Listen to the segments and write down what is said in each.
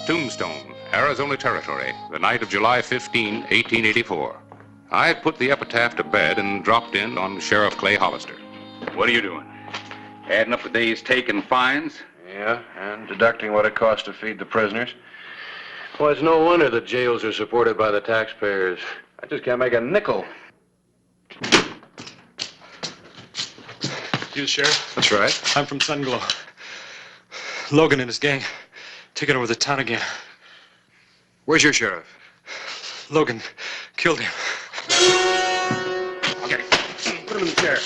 Tombstone, Arizona Territory, the night of July 15, 1884. I had put the epitaph to bed and dropped in on Sheriff Clay Hollister. What are you doing? Adding up the day's take and fines? Yeah, and deducting what it costs to feed the prisoners. Well, it's no wonder the jails are supported by the taxpayers. I just can't make a nickel. You the sheriff? That's right. I'm from Sunglow. Logan and his gang taking over the town again. Where's your sheriff? Logan killed him. Okay, put him in the chair.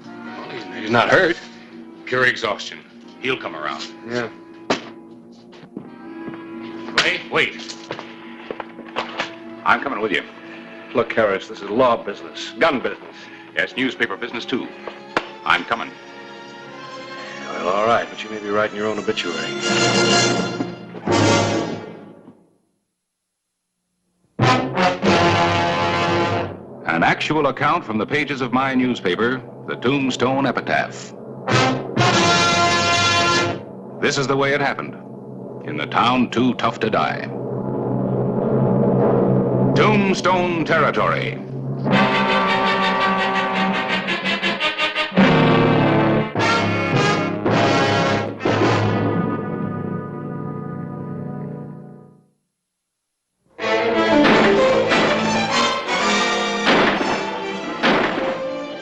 Well, he's not hurt. Pure exhaustion. He'll come around. Yeah. Clay, wait. I'm coming with you. Look, Harris, this is law business, gun business. Yes, newspaper business, too. I'm coming. Well, all right, but you may be writing your own obituary. An actual account from the pages of my newspaper, the Tombstone Epitaph. This is the way it happened. In the town too tough to die. Tombstone Territory.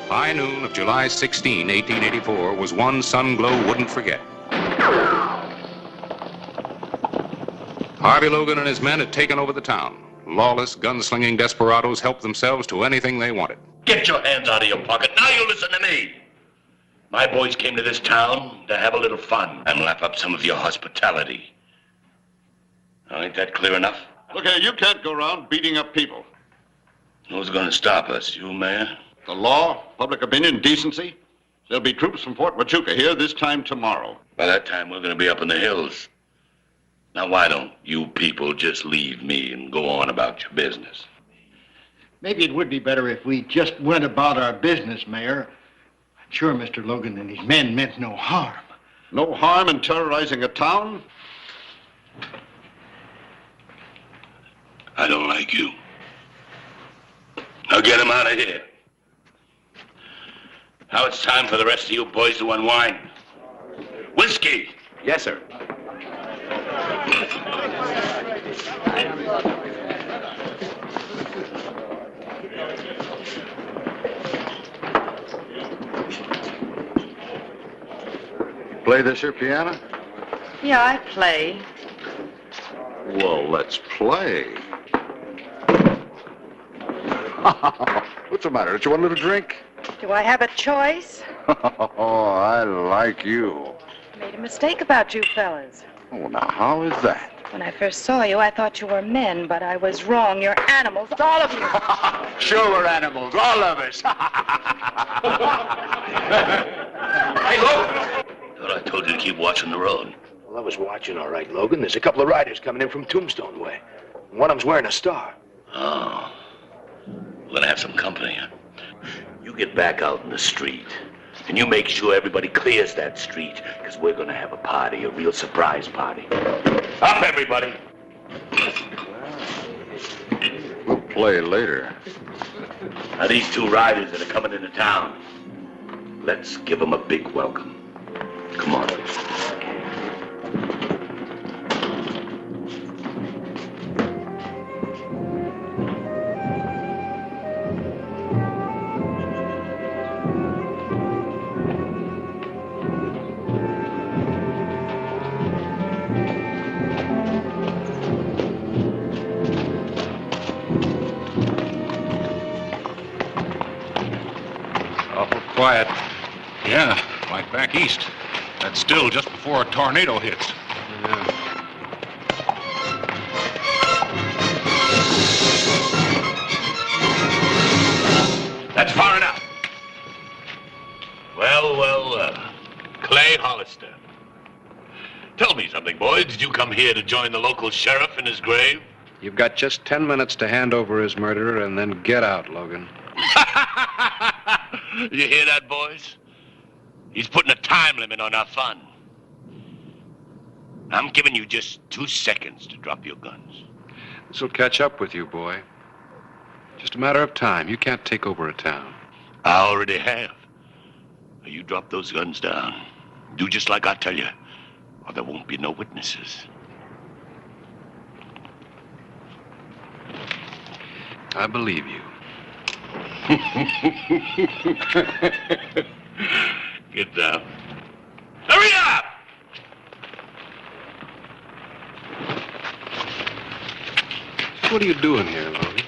High noon of July 16, 1884 was one Sunglow wouldn't forget. Harvey Logan and his men had taken over the town. Lawless, gunslinging desperados helped themselves to anything they wanted. Get your hands out of your pocket. Now you listen to me. My boys came to this town to have a little fun and lap up some of your hospitality. Now, ain't that clear enough? Look here, you can't go around beating up people. Who's going to stop us? You, Mayor? The law, public opinion, decency. There'll be troops from Fort Huachuca here this time tomorrow. By that time, we're going to be up in the hills. Now, why don't you people just leave me and go on about your business? Maybe it would be better if we just went about our business, Mayor. I'm sure Mr. Logan and his men meant no harm. No harm in terrorizing a town? I don't like you. Now get him out of here. Now it's time for the rest of you boys to unwind. Whiskey! Yes, sir. Play this here piano? Yeah, I play. Well, let's play. What's the matter? Don't you want a little drink? Do I have a choice? Oh, I like you. I made a mistake about you fellas. Oh, now, how is that? When I first saw you, I thought you were men, but I was wrong. You're animals, all of you. Sure, we're animals, all of us. Hey, Logan! Thought I told you to keep watching the road. Well, I was watching all right, Logan. There's a couple of riders coming in from Tombstone way. One of them's wearing a star. Oh. We're gonna have some company, huh? You get back out in the street, and you make sure everybody clears that street, because we're gonna have a party, a real surprise party. Up, everybody! We'll play later. Now, these two riders that are coming into town, let's give them a big welcome. Come on. Awful quiet. Yeah, like back east. That's still just before a tornado hits. That's far enough. Well, Clay Hollister. Tell me something, boys. Did you come here to join the local sheriff in his grave? You've got just 10 minutes to hand over his murderer and then get out, Logan. You hear that, boys? He's putting a time limit on our fun. I'm giving you just 2 seconds to drop your guns. This will catch up with you, boy. Just a matter of time. You can't take over a town. I already have. Now you drop those guns down. Do just like I tell you, or there won't be no witnesses. I believe you. Get down. Hurry up! What are you doing here, Logan?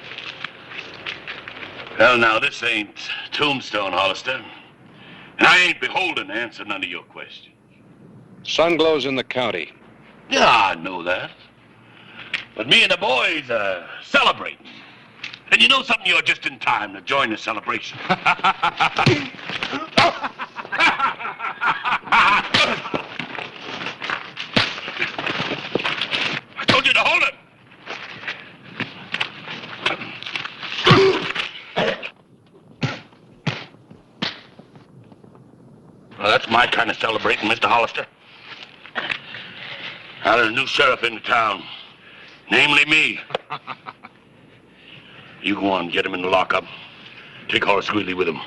Well, now, this ain't Tombstone, Hollister. And I ain't beholden to answer none of your questions. Sun glows in the county. Yeah, I know that. But me and the boys are celebrating. And you know something? You're just in time to join the celebration. I told you to hold it. Well, that's my kind of celebrating, Mr. Hollister. Now, there's a new sheriff in the town, namely me. You go on, get him in the lockup. Take Horace Greeley with him.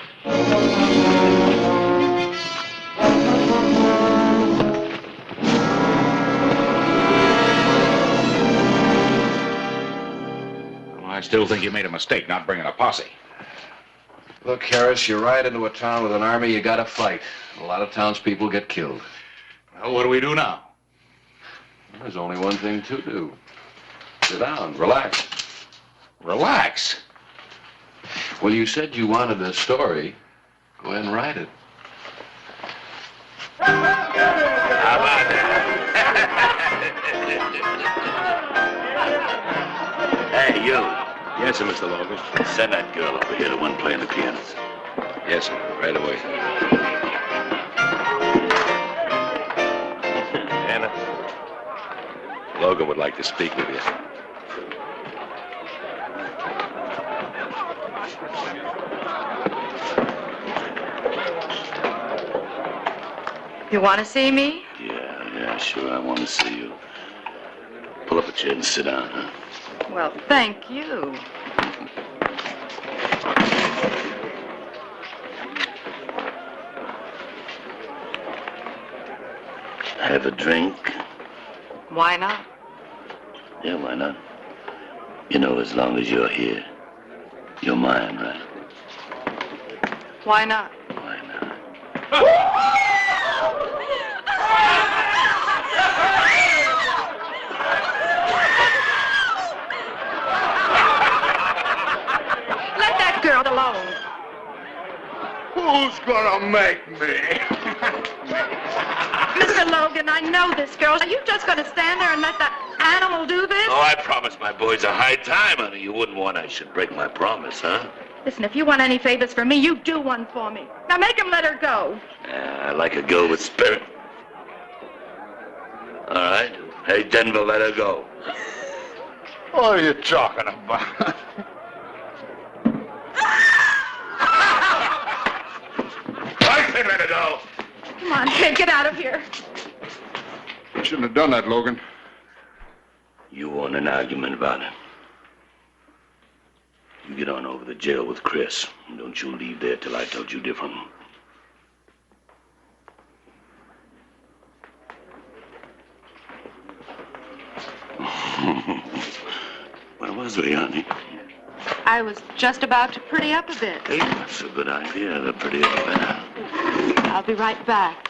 Well, I still think you made a mistake not bringing a posse. Look, Harris, you ride into a town with an army, you gotta fight. A lot of townspeople get killed. Well, what do we do now? There's only one thing to do. Sit down, relax. Relax. Well, you said you wanted a story. Go ahead and write it. How about that? Hey, you. Yes, sir, Mr. Logan. Send that girl over here, the one playing the piano. Yes, sir. Right away. Anna. Logan would like to speak with you. You want to see me? Yeah, sure. I want to see you. Pull up a chair and sit down, huh? Well, thank you. Have a drink? Why not? Yeah, why not? You know, as long as you're here, you're mine, right? Why not? Why not? Let that girl alone. Who's gonna make me? Mr. Logan, I know this girl. Are you just going to stand there and let that animal do this? Oh, I promised my boys a high time, honey. You wouldn't want I should break my promise, huh? Listen, if you want any favors from me, you do one for me. Now make him let her go. I like a girl with spirit. All right. Hey, Denver, let her go. What are you talking about? I said let her go. Come on, kid, get out of here. You shouldn't have done that, Logan. You want an argument about it? You get on over to jail with Chris. And don't you leave there till I told you different. Where was we, honey? I was just about to pretty up a bit. Hey, that's a good idea. The prettier the better. I'll be right back.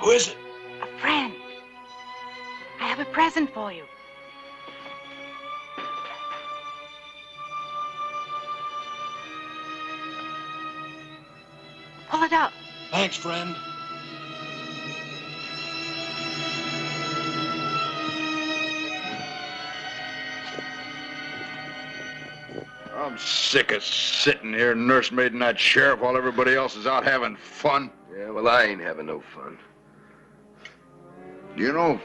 Who is it? A friend. I have a present for you. Pull it out. Thanks, friend. I'm sick of sitting here nursemaiding that sheriff while everybody else is out having fun. Yeah, well, I ain't having no fun. You know,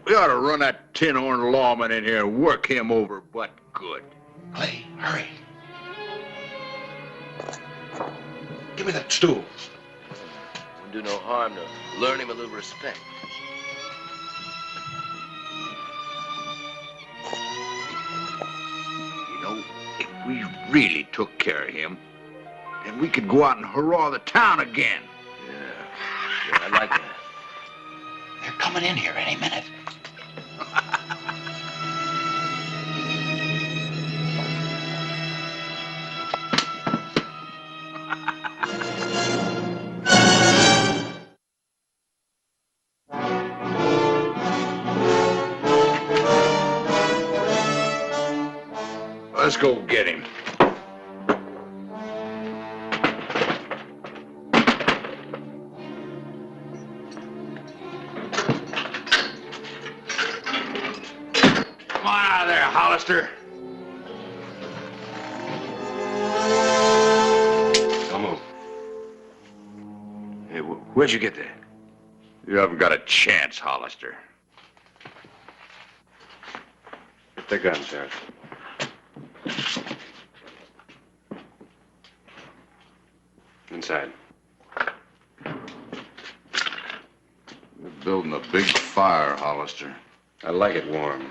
we ought to run that tin-horn lawman in here and work him over but good. Clay, hurry. Give me that stool. Wouldn't do no harm to learn him a little respect. You know, if we really took care of him, then we could go out and hurrah the town again. Yeah, I like that. They're coming in here any minute. Let's go get him. Come on out of there, Hollister. Don't move. Hey, where'd you get that? You haven't got a chance, Hollister. Get the gun, Sheriff. Inside. You're building a big fire, Hollister. I like it warm.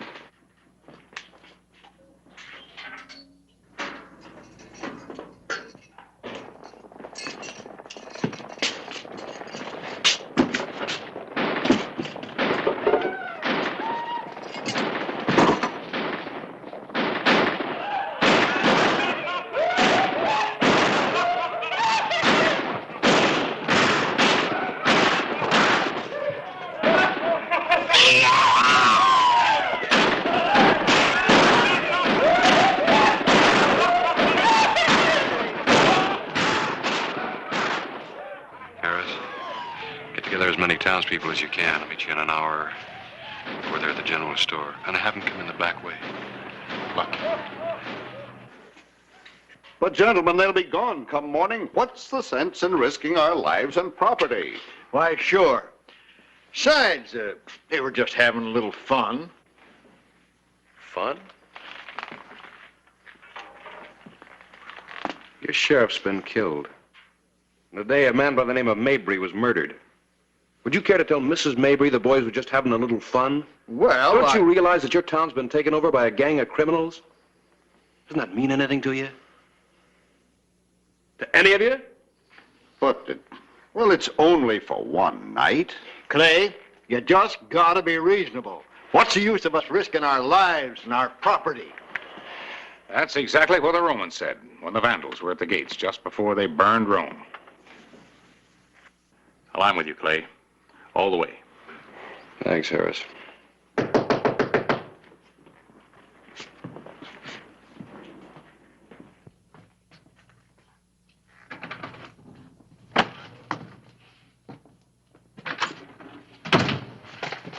Townspeople as you can. I'll meet you in an hour over there at the general store. And I have them come in the back way. Luck. But, gentlemen, they'll be gone come morning. What's the sense in risking our lives and property? Why, sure. Besides, they were just having a little fun. Fun? Your sheriff's been killed. And today, a man by the name of Mabry was murdered. Would you care to tell Mrs. Mabry the boys were just having a little fun? Well, Don't you realize that your town's been taken over by a gang of criminals? Doesn't that mean anything to you? To any of you? But, well, it's only for one night. Clay, you just gotta be reasonable. What's the use of us risking our lives and our property? That's exactly what the Romans said when the Vandals were at the gates just before they burned Rome. Well, I'm with you, Clay. All the way. Thanks, Harris.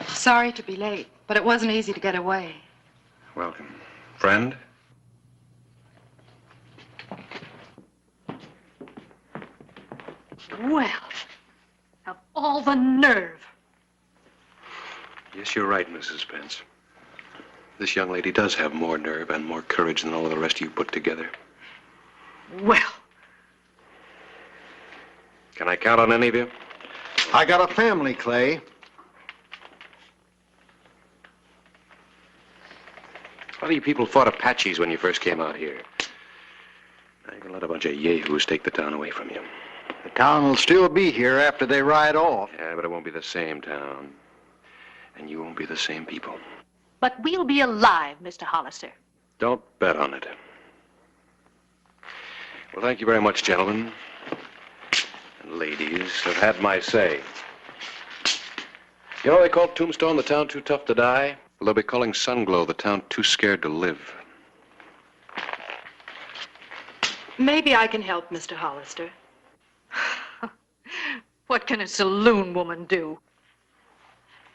Sorry to be late, but it wasn't easy to get away. Welcome. Friend? Well, of all the nerve. Yes, you're right, Mrs. Spence. This young lady does have more nerve and more courage than all of the rest of you put together. Well. Can I count on any of you? I got a family, Clay. A lot of you people fought Apaches when you first came out here. Now you can let a bunch of yahoos take the town away from you. The town will still be here after they ride off. Yeah, but it won't be the same town. And you won't be the same people. But we'll be alive, Mr. Hollister. Don't bet on it. Well, thank you very much, gentlemen. And ladies, I've had my say. You know they call Tombstone the town too tough to die? Well, they'll be calling Sunglow the town too scared to live. Maybe I can help, Mr. Hollister. What can a saloon woman do?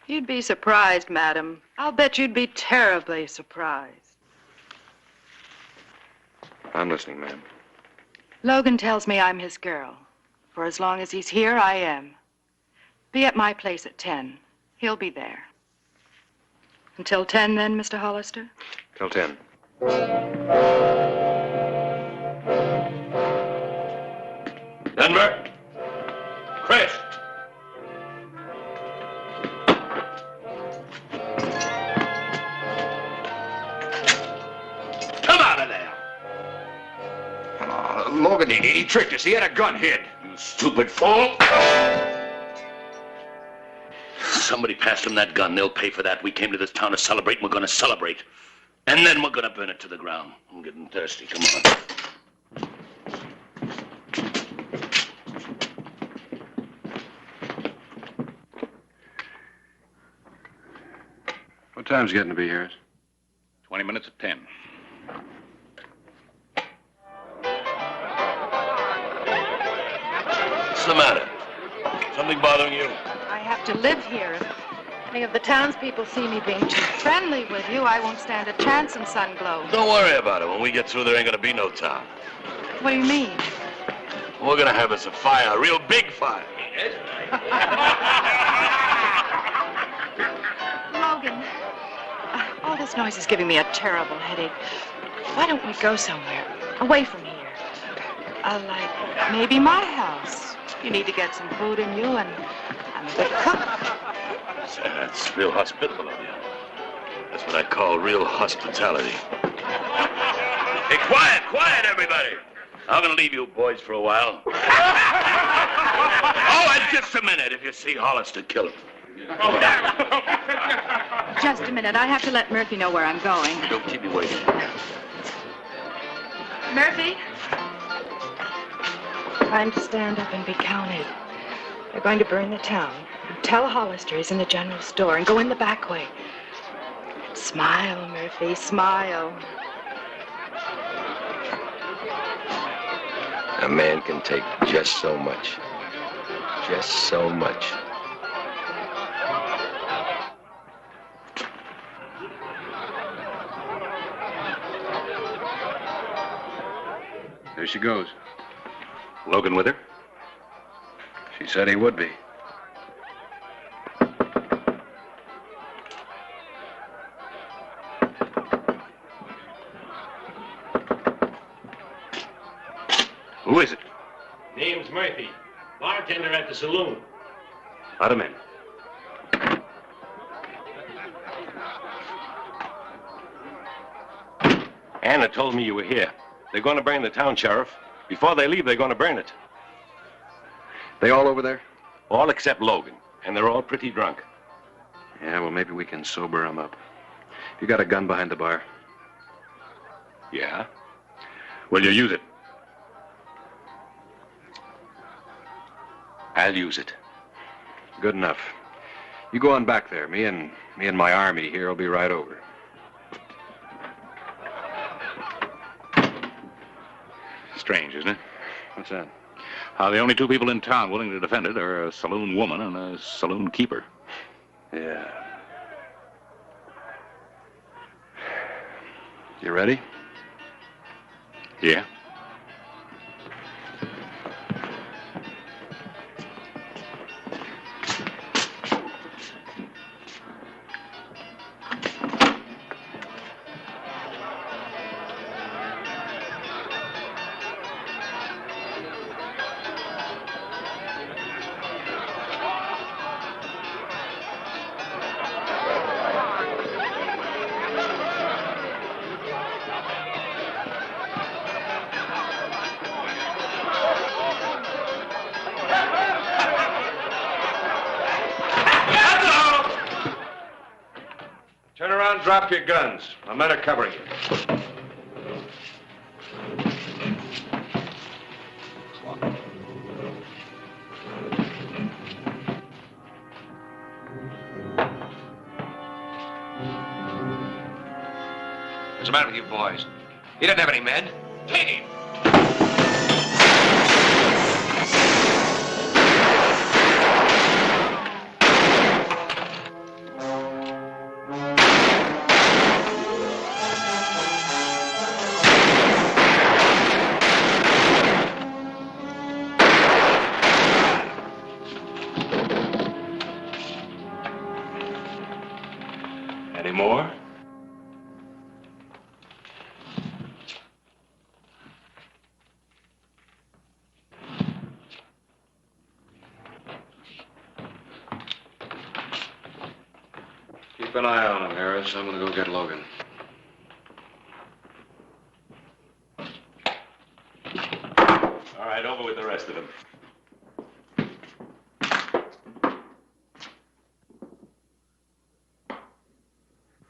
You'd be surprised, madam. I'll bet you'd be terribly surprised. I'm listening, ma'am. Logan tells me I'm his girl. For as long as he's here, I am. Be at my place at 10. He'll be there. Until 10, then, Mr. Hollister? Till 10. Denver? Chris? Come out of there! Logan, he tricked us. He had a gun hid. You stupid fool! Somebody passed him that gun. They'll pay for that. We came to this town to celebrate, and we're going to celebrate. And then we're going to burn it to the ground. I'm getting thirsty. Come on. What time's getting to be here? 20 minutes of 10. What's the matter? Something bothering you? I have to live here. If any of the townspeople see me being too friendly with you, I won't stand a chance in Sunglow. Don't worry about it. When we get through, there ain't going to be no town. What do you mean? We're going to have us a fire, a real big fire. Logan, all this noise is giving me a terrible headache. Why don't we go somewhere, away from here? Like maybe my house. You need to get some food in you, and I'm a good cook. That's real hospitable of you. That's what I call real hospitality. Hey, quiet, everybody. I'm going to leave you boys for a while. Oh, and just a minute, if you see Hollister, kill him. Just a minute. I have to let Murphy know where I'm going. Don't keep me waiting. Murphy? Time to stand up and be counted. They're going to burn the town. Tell Hollister he's in the general store and go in the back way. Smile, Murphy, smile. A man can take just so much. Just so much. There she goes. Logan with her? She said he would be. Who is it? Name's Murphy. Bartender at the saloon. Let him in. Anna told me you were here. They're going to burn the town, Sheriff. Before they leave, they're going to burn it. They all over there? All except Logan. And they're all pretty drunk. Yeah, well, maybe we can sober them up. You got a gun behind the bar? Yeah? Will you use it? I'll use it. Good enough. You go on back there. Me and my army here will be right over. Strange, isn't it? What's that? How the only two people in town willing to defend it are a saloon woman and a saloon keeper. Yeah. You ready? Yeah? Turn around, drop your guns. My men are covering you. What's the matter with you boys? He doesn't have any men. Take him. Keep an eye on him, Harris. I'm gonna go get Logan. All right, over with the rest of them.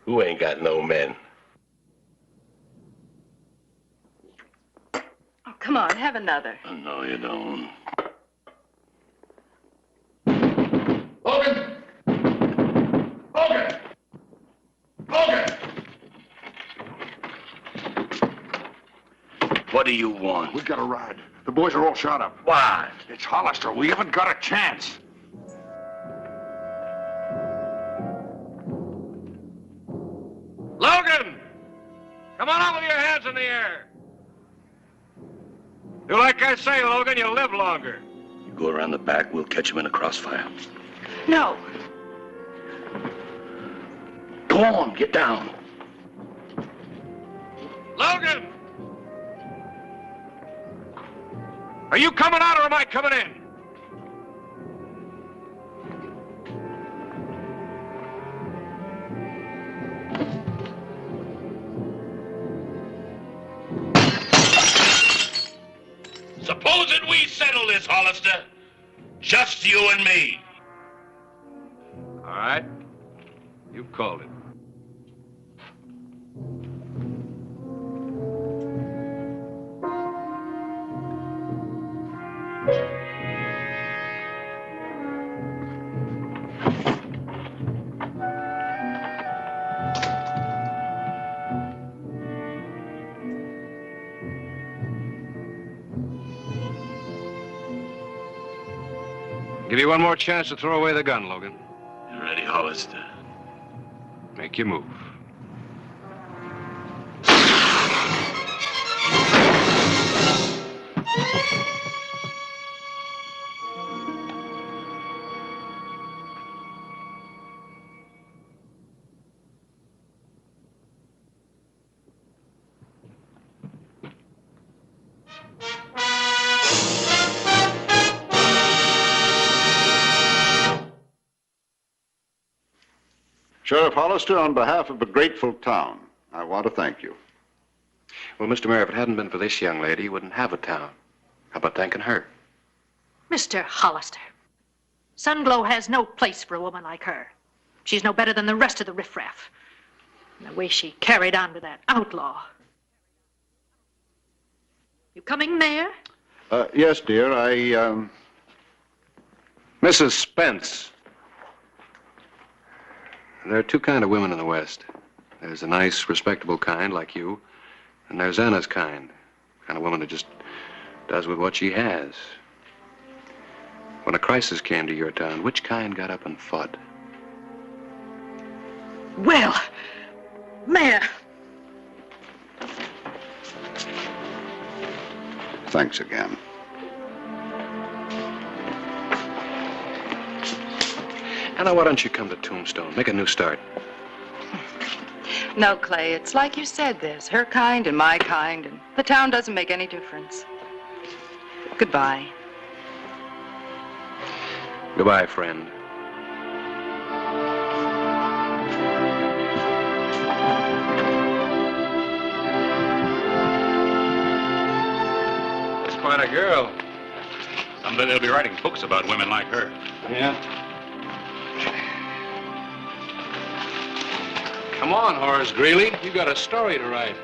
Who ain't got no men? Oh, come on, have another. No, you don't. Logan! Logan! Logan! What do you want? We got a ride. The boys are all shot up. What? It's Hollister. We haven't got a chance. Logan! Come on out with your hands in the air. Do like I say, Logan, you'll live longer. You go around the back, we'll catch him in a crossfire. No. Go on, get down. Logan! Are you coming out or am I coming in? Supposing we settle this, Hollister. Just you and me. All right. You called it. Give you one more chance to throw away the gun, Logan. You ready, Hollister? Make your move. Sheriff Hollister, on behalf of a grateful town, I want to thank you. Well, Mr. Mayor, if it hadn't been for this young lady, you wouldn't have a town. How about thanking her? Mr. Hollister, Sunglow has no place for a woman like her. She's no better than the rest of the riffraff. And the way she carried on with that outlaw. You coming, Mayor? Yes, dear, Mrs. Spence. There are two kinds of women in the West. There's the nice, respectable kind like you, and there's Anna's kind of woman who just does with what she has. When a crisis came to your town, which kind got up and fought? Well, Mayor. Thanks again. Anna, why don't you come to Tombstone? Make a new start. No, Clay, it's like you said, there's her kind and my kind, and the town doesn't make any difference. Goodbye. Goodbye, friend. That's quite a girl. Someday they'll be writing books about women like her. Yeah. Come on, Horace Greeley. You got a story to write.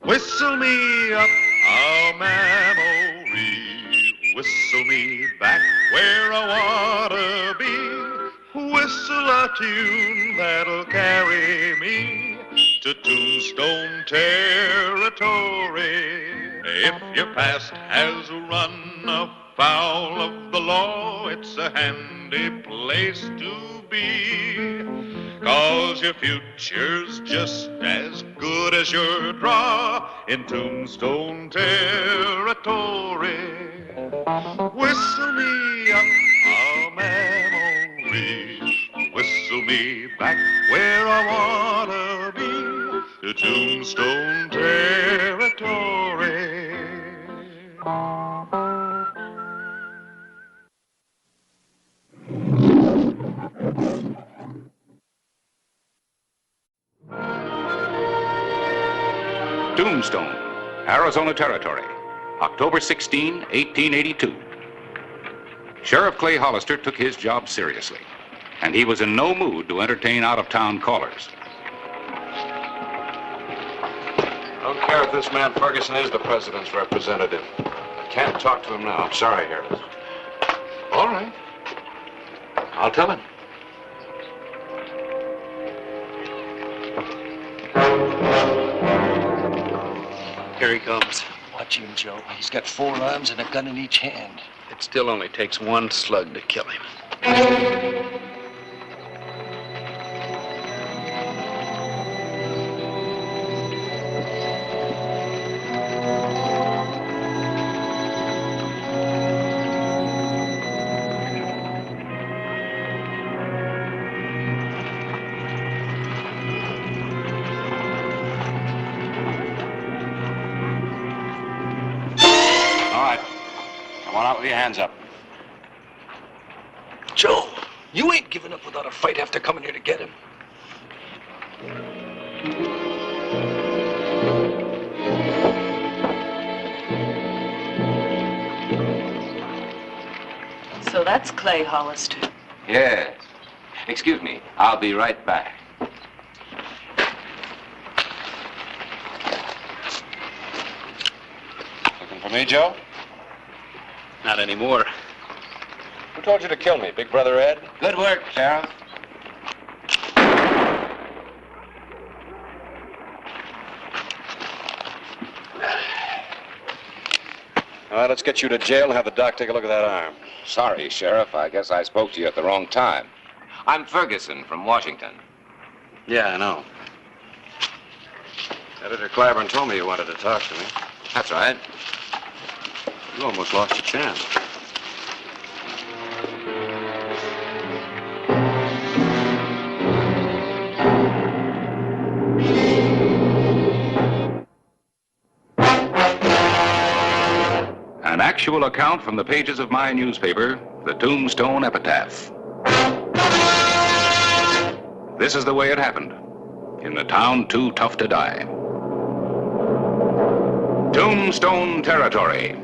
Whistle me up a memory. Whistle me back where I wanna be. Whistle a tune that'll carry me to Tombstone territory. If your past has run afoul of the law, it's a handy place to be. 'Cause your future's just as good as your draw in Tombstone territory. Whistle me up a memory. Whistle me back where I wanna be, to Tombstone territory. Tombstone, Arizona Territory, October 16, 1882. Sheriff Clay Hollister took his job seriously, and he was in no mood to entertain out-of-town callers. I don't care if this man Ferguson is the president's representative. I can't talk to him now. I'm sorry, Harris. All right. I'll tell him. Here he comes. Watch him, Joe. He's got 4 arms and a gun in each hand. It still only takes 1 slug to kill him. Your hands up. Joe, you ain't giving up without a fight after coming here to get him. So that's Clay Hollister. Yes. Excuse me. I'll be right back. Looking for me, Joe? Not anymore. Who told you to kill me, Big Brother Ed? Good work, Sheriff. All right, let's get you to jail and have the doc take a look at that arm. Sorry, Sheriff. I guess I spoke to you at the wrong time. I'm Ferguson from Washington. Yeah, I know. Editor Clyburn told me you wanted to talk to me. That's right. You almost lost your chance. An actual account from the pages of my newspaper, the Tombstone Epitaph. This is the way it happened, in the town too tough to die. Tombstone Territory.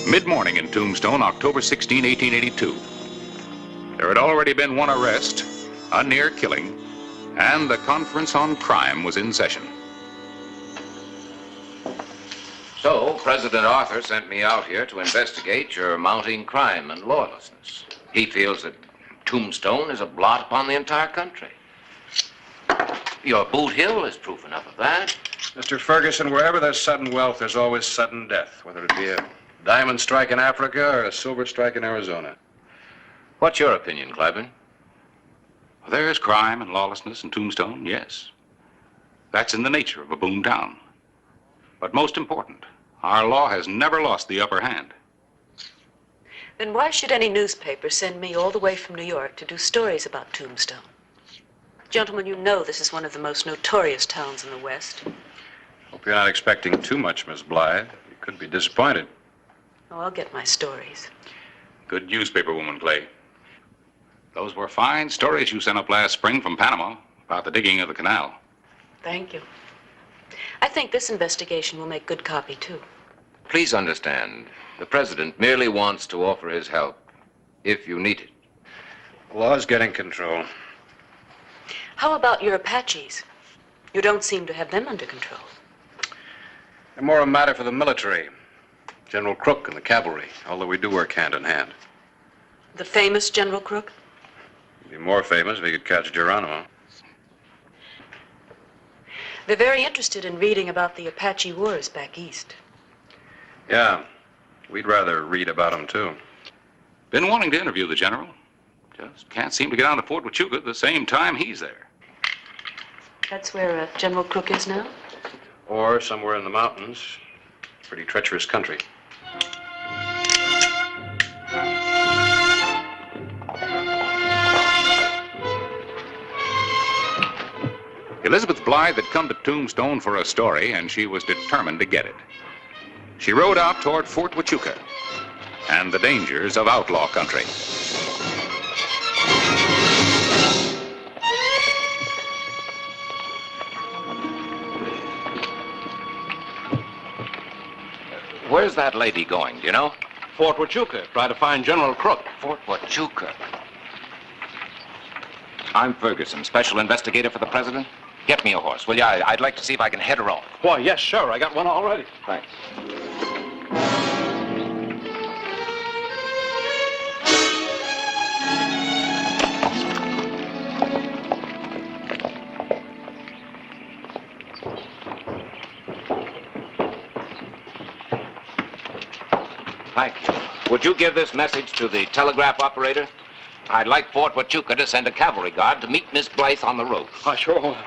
Mid-morning in Tombstone, October 16, 1882. There had already been 1 arrest, a near killing, and the Conference on Crime was in session. So, President Arthur sent me out here to investigate your mounting crime and lawlessness. He feels that Tombstone is a blot upon the entire country. Your Boot Hill is proof enough of that. Mr. Ferguson, wherever there's sudden wealth, there's always sudden death, whether it be a diamond strike in Africa or a silver strike in Arizona. What's your opinion, Clyburn? There's crime and lawlessness in Tombstone, yes. That's in the nature of a boom town. But most important, our law has never lost the upper hand. Then why should any newspaper send me all the way from New York to do stories about Tombstone? Gentlemen, you know this is one of the most notorious towns in the West. Hope you're not expecting too much, Miss Blythe. You could be disappointed. Oh, I'll get my stories. Good newspaper woman, Clay. Those were fine stories you sent up last spring from Panama about the digging of the canal. Thank you. I think this investigation will make good copy, too. Please understand, the president merely wants to offer his help if you need it. The law's getting control. How about your Apaches? You don't seem to have them under control. They're more a matter for the military. General Crook and the cavalry, although we do work hand in hand. The famous General Crook? He'd be more famous if he could catch Geronimo. They're very interested in reading about the Apache wars back east. Yeah, we'd rather read about them, too. Been wanting to interview the general. Just can't seem to get on to Fort Huachuca at the same time he's there. That's where General Crook is now? Or somewhere in the mountains. Pretty treacherous country. Elizabeth Blythe had come to Tombstone for a story, and she was determined to get it. she rode out toward Fort Huachuca and the dangers of outlaw country. Where's that lady going, do you know? Fort Huachuca. Try to find General Crook. Fort Huachuca. I'm Ferguson, special investigator for the president. Get me a horse, will you? I'd like to see if I can head her off. Why, yes, sure. I got one already. Thanks. Thank you. Would you give this message to the telegraph operator? I'd like Fort Huachuca to send a cavalry guard to meet Miss Blythe on the road. I sure will.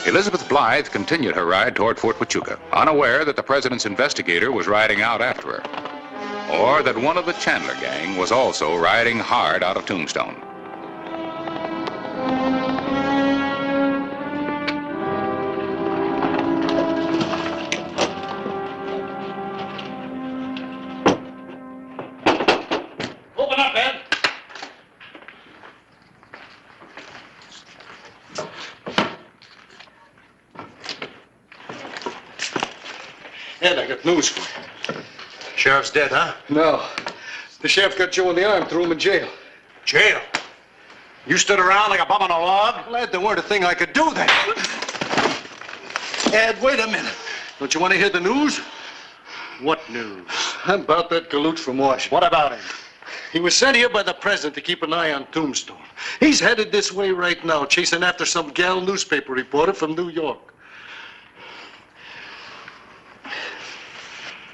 Elizabeth Blythe continued her ride toward Fort Huachuca, unaware that the president's investigator was riding out after her, or that one of the Chandler gang was also riding hard out of Tombstone. Open up, Ed. Ed, I got news for you. Sheriff's dead, huh? No. The sheriff got Joe in the arm, threw him in jail. Jail? You stood around like a bum on a log? Lad, there weren't a thing I could do then. Ed, wait a minute. Don't you want to hear the news? What news? About that galoot from Washington. What about him? He was sent here by the president to keep an eye on Tombstone. He's headed this way right now, chasing after some gal newspaper reporter from New York.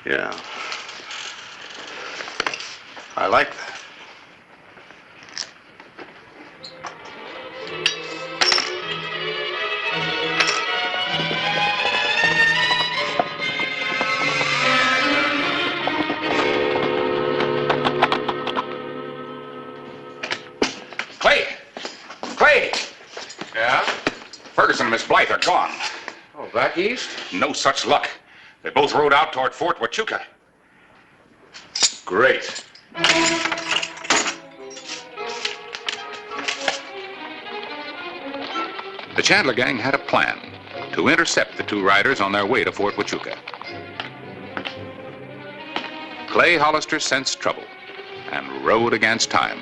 Yeah. I like that. Clay! Clay! Yeah? Ferguson and Miss Blythe are gone. Oh, back east? No such luck. They both rode out toward Fort Huachuca. Great. The Chandler gang had a plan to intercept the two riders on their way to Fort Huachuca. Clay Hollister sensed trouble and rode against time.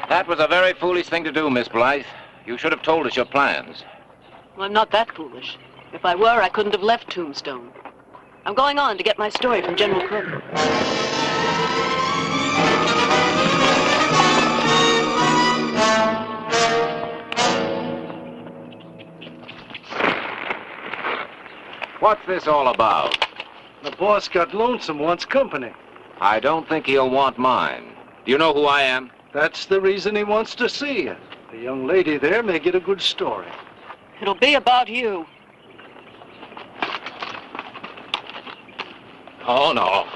That was a very foolish thing to do, Miss Blythe. You should have told us your plans. Well, I'm not that foolish. If I were, I couldn't have left Tombstone. I'm going on to get my story from General Crook. What's this all about? The boss got lonesome, wants company. I don't think he'll want mine. Do you know who I am? That's the reason he wants to see you. The young lady there may get a good story. It'll be about you. Oh, no.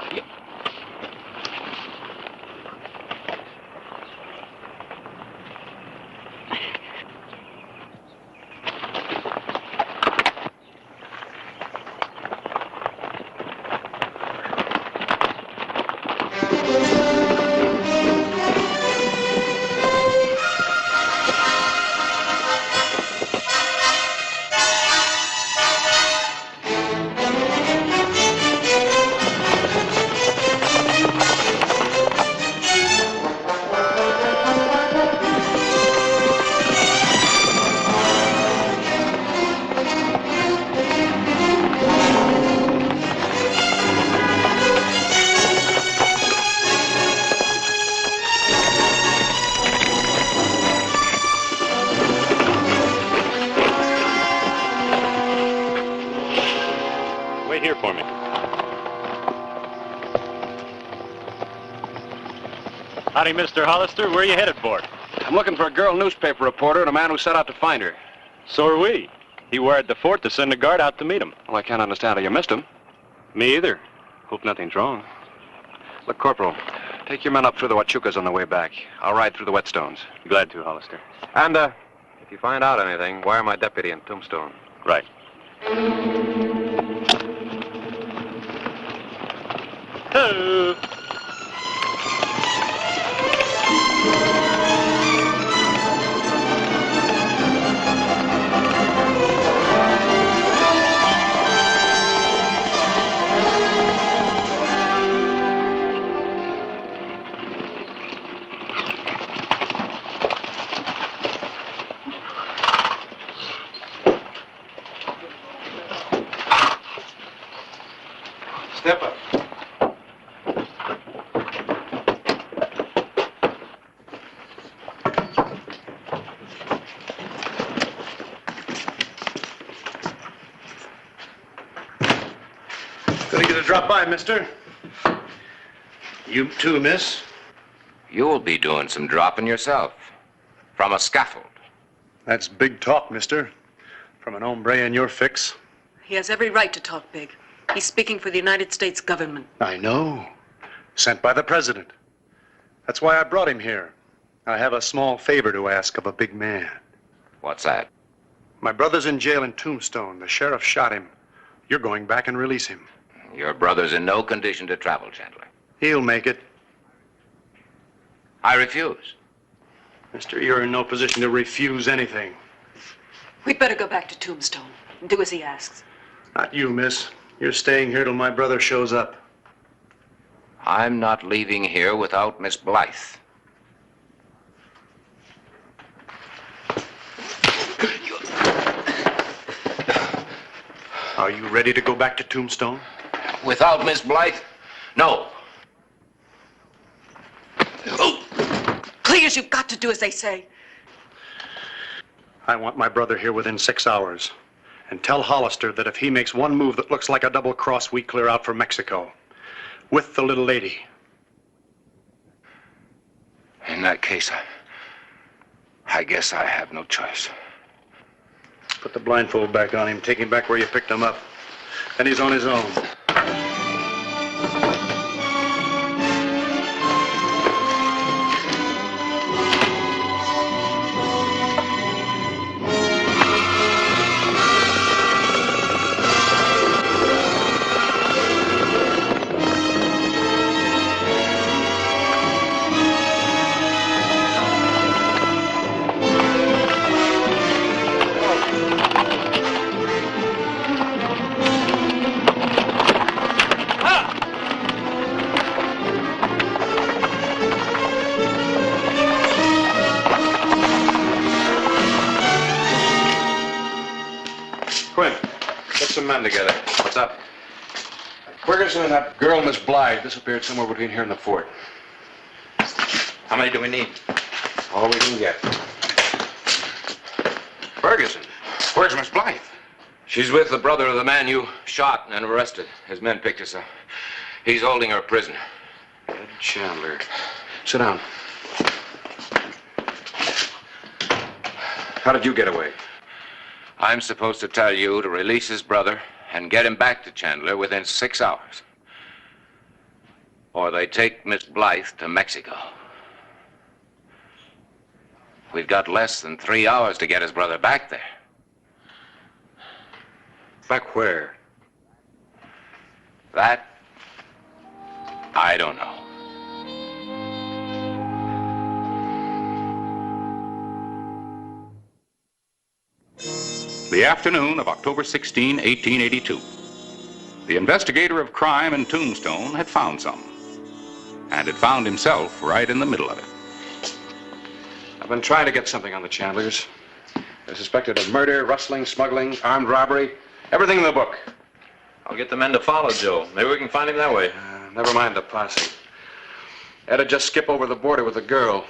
here for me. Howdy, Mr. Hollister. Where are you headed for? I'm looking for a girl newspaper reporter and a man who set out to find her. So are we. He wired the fort to send a guard out to meet him. Well, I can't understand how you missed him. Me either. Hope nothing's wrong. Look, Corporal, take your men up through the Huachucas on the way back. I'll ride through the Whetstones. Glad to, Hollister. And, if you find out anything, wire my deputy in Tombstone. Right. Hello. Step up. Good of you to drop by, mister. You too, miss. You'll be doing some dropping yourself. From a scaffold. That's big talk, mister. From an hombre in your fix. He has every right to talk big. He's speaking for the United States government. I know. Sent by the president. That's why I brought him here. I have a small favor to ask of a big man. What's that? My brother's in jail in Tombstone. The sheriff shot him. You're going back and release him. Your brother's in no condition to travel, Chandler. He'll make it. I refuse. Mister, you're in no position to refuse anything. We'd better go back to Tombstone and do as he asks. Not you, miss. You're staying here till my brother shows up. I'm not leaving here without Miss Blythe. Are you ready to go back to Tombstone? Without Miss Blythe? No. Clears, you've got to do as they say. I want my brother here within 6 hours. And tell Hollister that if he makes one move that looks like a double cross, we clear out for Mexico. With the little lady. In that case, I guess I have no choice. Put the blindfold back on him. Take him back where you picked him up. Then he's on his own. Men together. What's up? Ferguson and that girl, Miss Blythe, disappeared somewhere between here and the fort. How many do we need? All we can get. Ferguson, where's Miss Blythe? She's with the brother of the man you shot and arrested. His men picked us up. He's holding her prisoner. Ed Chandler. Sit down. How did you get away? I'm supposed to tell you to release his brother and get him back to Chandler within 6 hours. Or they take Miss Blythe to Mexico. We've got less than 3 hours to get his brother back there. Back where? That, I don't know. The afternoon of October 16, 1882. The investigator of crime in Tombstone had found some. And had found himself right in the middle of it. I've been trying to get something on the Chandlers. They're suspected of murder, rustling, smuggling, armed robbery. Everything in the book. I'll get the men to follow Joe. Maybe we can find him that way. Never mind the posse. Ed'd just skip over the border with the girl.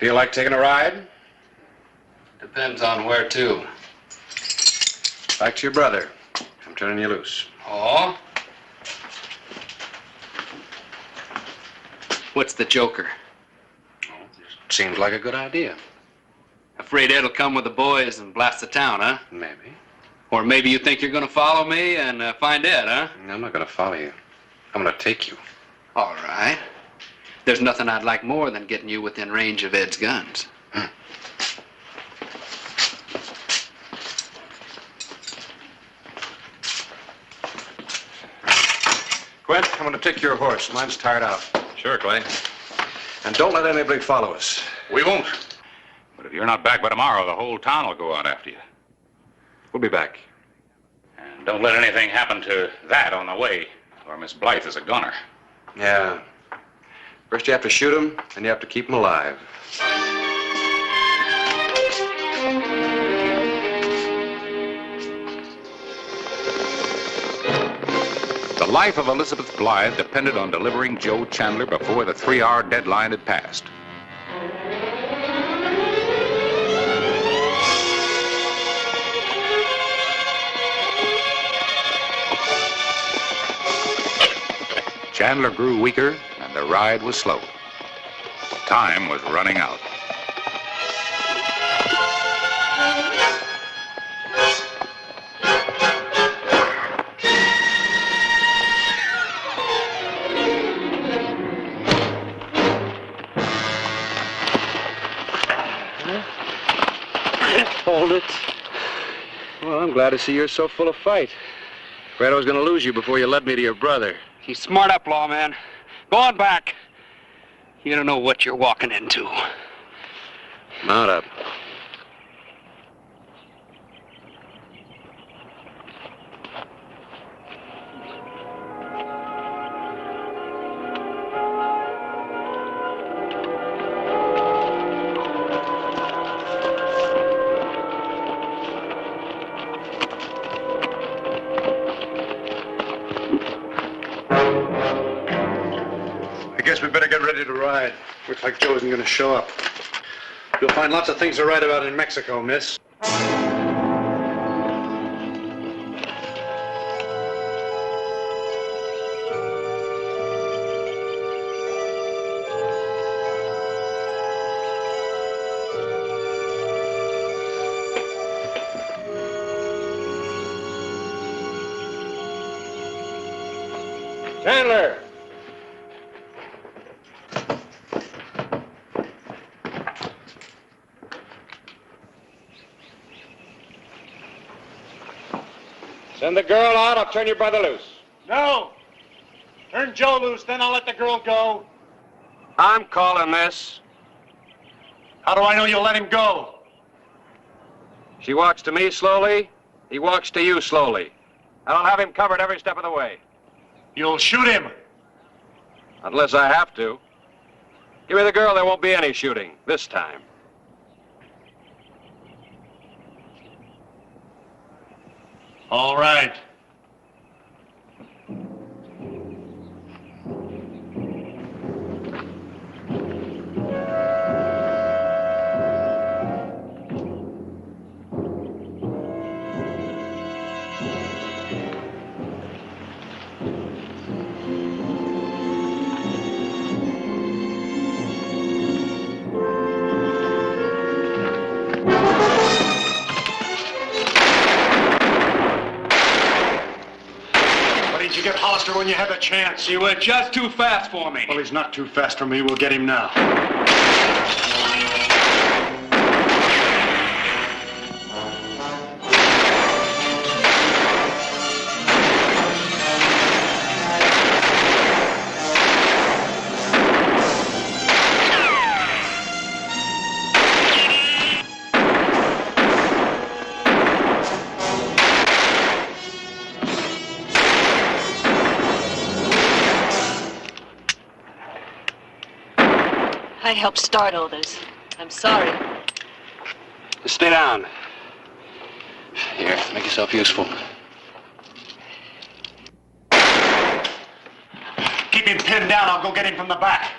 Feel like taking a ride? Depends on where to. Back to your brother. I'm turning you loose. Oh? What's the joker? Seems like a good idea. Afraid Ed'll come with the boys and blast the town, huh? Maybe. Or maybe you think you're gonna follow me and find Ed, huh? I'm not gonna follow you. I'm gonna take you. All right. There's nothing I'd like more than getting you within range of Ed's guns. Quint, I'm gonna take your horse. Mine's tired out. Sure, Clay. And don't let anybody follow us. We won't. But if you're not back by tomorrow, the whole town will go out after you. We'll be back. And don't let anything happen to that on the way, or Miss Blythe is a gunner. Yeah. First you have to shoot him, and you have to keep him alive. The life of Elizabeth Blythe depended on delivering Joe Chandler before the 3-hour deadline had passed. Chandler grew weaker, and the ride was slow. Time was running out. Hold it. Well, I'm glad to see you're so full of fight. Afraid I was going to lose you before you led me to your brother. You smart up, lawman. Go on back. You don't know what you're walking into. Mount up. I guess we better get ready to ride. Looks like Joe isn't going to show up. You'll find lots of things to write about in Mexico, miss. Chandler! Send the girl out, I'll turn your brother loose. No! Turn Joe loose, then I'll let the girl go. I'm calling this. How do I know you'll let him go? She walks to me slowly, he walks to you slowly. And I'll have him covered every step of the way. You'll shoot him. Unless I have to. Give me the girl, there won't be any shooting this time. All right. Did you get Hollister when you had the chance? You were just too fast for me. Well, he's not too fast for me. We'll get him now. I helped start all this. I'm sorry. Stay down. Here, make yourself useful. Keep him pinned down. I'll go get him from the back.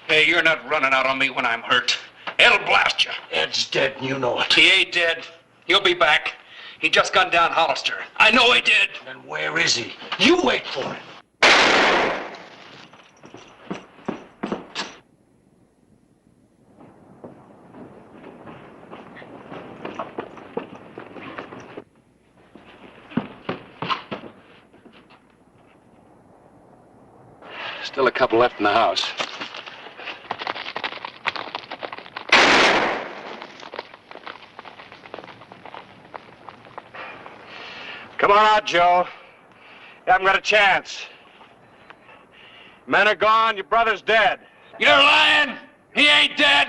Hey, you're not running out on me when I'm hurt. Ed'll blast you. Ed's dead, and you know it. He ain't dead. He'll be back. He just gunned down Hollister. I know he did. Then where is he? You wait for him. Still a couple left in the house. Come on out, Joe. You haven't got a chance. Men are gone, your brother's dead. You're lying. He ain't dead.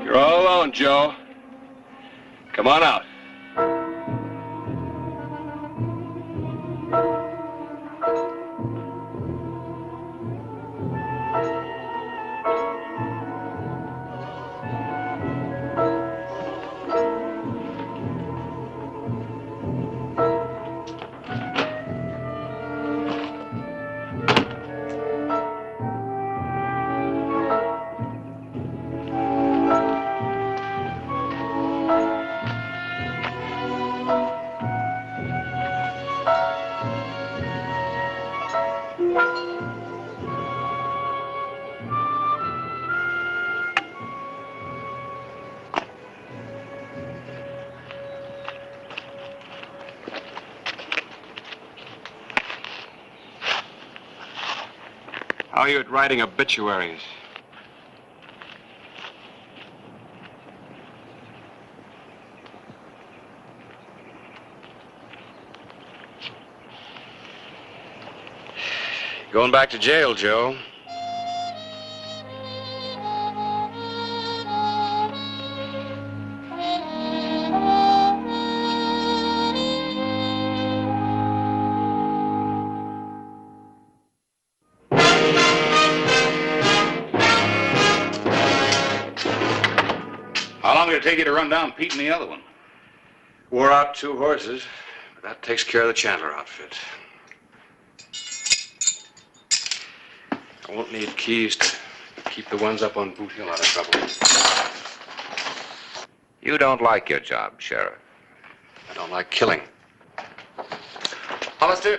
You're all alone, Joe. Come on out. How are you at writing obituaries? Going back to jail, Joe. How long did it take you to run down Pete and the other one? Wore out 2 horses, but that takes care of the Chandler outfit. I won't need keys to keep the ones up on Boot Hill out of trouble. You don't like your job, Sheriff. I don't like killing. Hollister,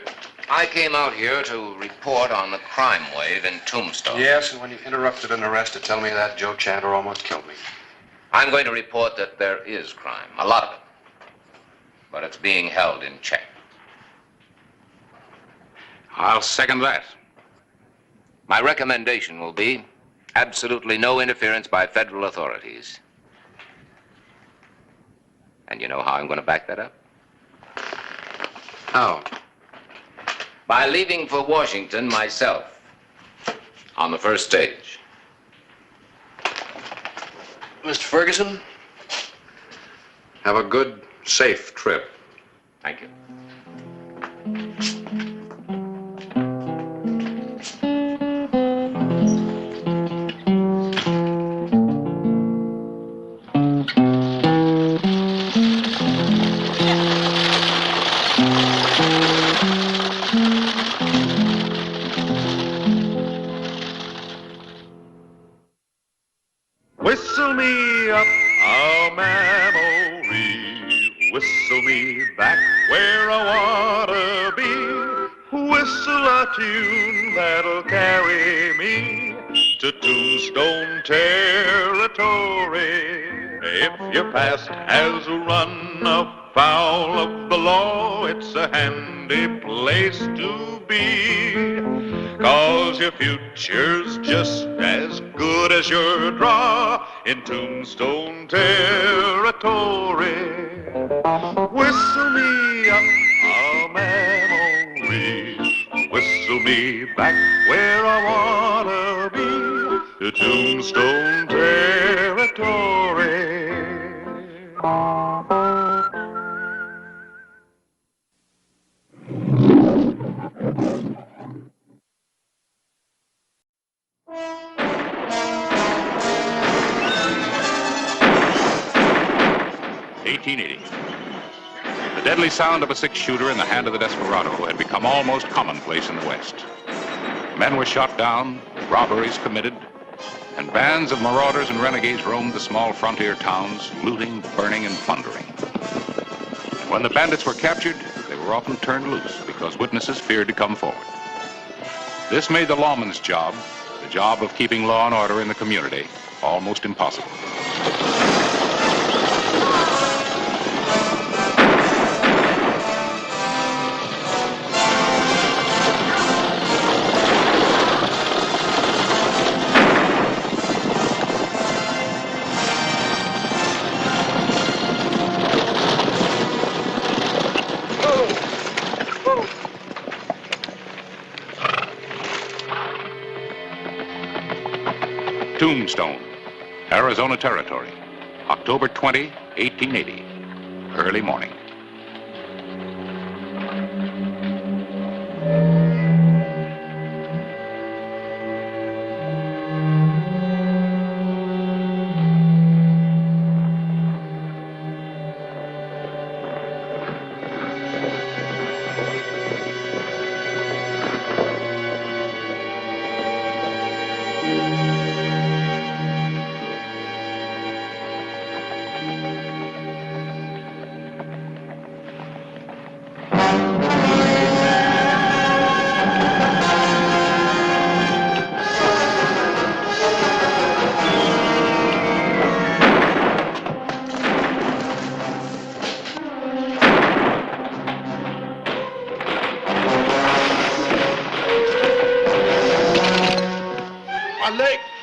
I came out here to report on the crime wave in Tombstone. Yes, and when you interrupted an arrest to tell me that, Joe Chandler almost killed me. I'm going to report that there is crime, a lot of it. But it's being held in check. I'll second that. My recommendation will be absolutely no interference by federal authorities. And you know how I'm going to back that up? How? By leaving for Washington myself on the first stage. Mr. Ferguson, have a good, safe trip. Thank you. Whistle me up a memory, whistle me back where I wanna be, whistle a tune that'll carry me to Tombstone territory. If your past has run afoul of the law, it's a handy place to be. 'Cause your future's just as good as your draw in Tombstone territory. Whistle me up a memory, whistle me back where I wanna be, to Tombstone territory. 1880. The deadly sound of a six-shooter in the hand of the desperado had become almost commonplace in the West. Men were shot down, robberies committed, and bands of marauders and renegades roamed the small frontier towns, looting, burning, and plundering. And when the bandits were captured, they were often turned loose because witnesses feared to come forward. This made the lawman's job, the job of keeping law and order in the community, almost impossible. Tombstone, Arizona Territory, October 20, 1880, early morning.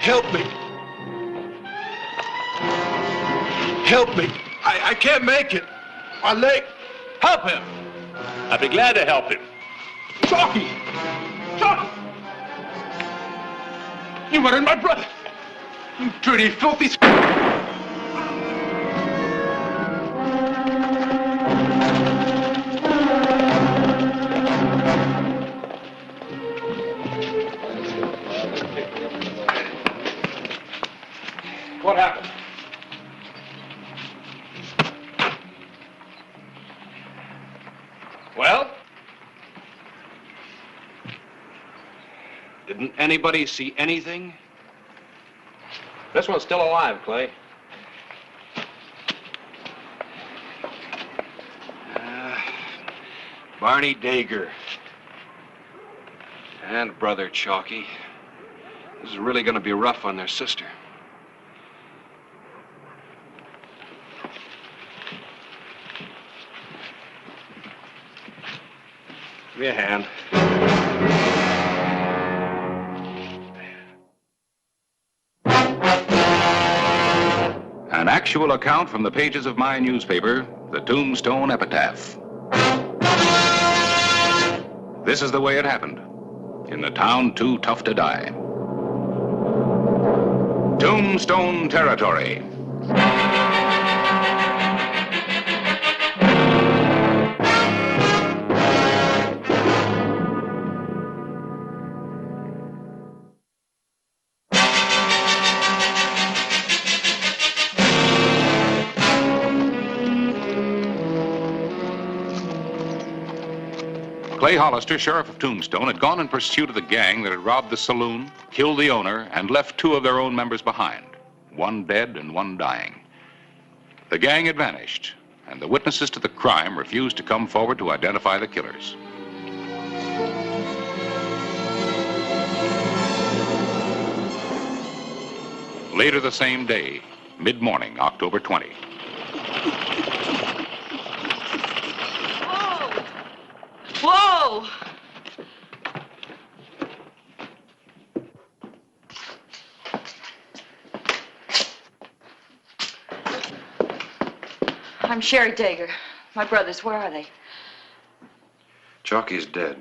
Help me. Help me. I can't make it. My leg. Help him. I'd be glad to help him. Chalky! Chalky! You murdered my brother. You dirty, filthy... What happened? Well? Didn't anybody see anything? This one's still alive, Clay. Barney Dager. And brother Chalky. This is really going to be rough on their sister. Give me a hand. An actual account from the pages of my newspaper, the Tombstone Epitaph. This is the way it happened, in the town too tough to die. Tombstone Territory. Clay Hollister, sheriff of Tombstone, had gone in pursuit of the gang that had robbed the saloon, killed the owner, and left two of their own members behind, one dead and one dying. The gang had vanished, and the witnesses to the crime refused to come forward to identify the killers. Later the same day, mid-morning, October 20. Whoa! I'm Sherry Dager. My brothers, where are they? Chalky's dead.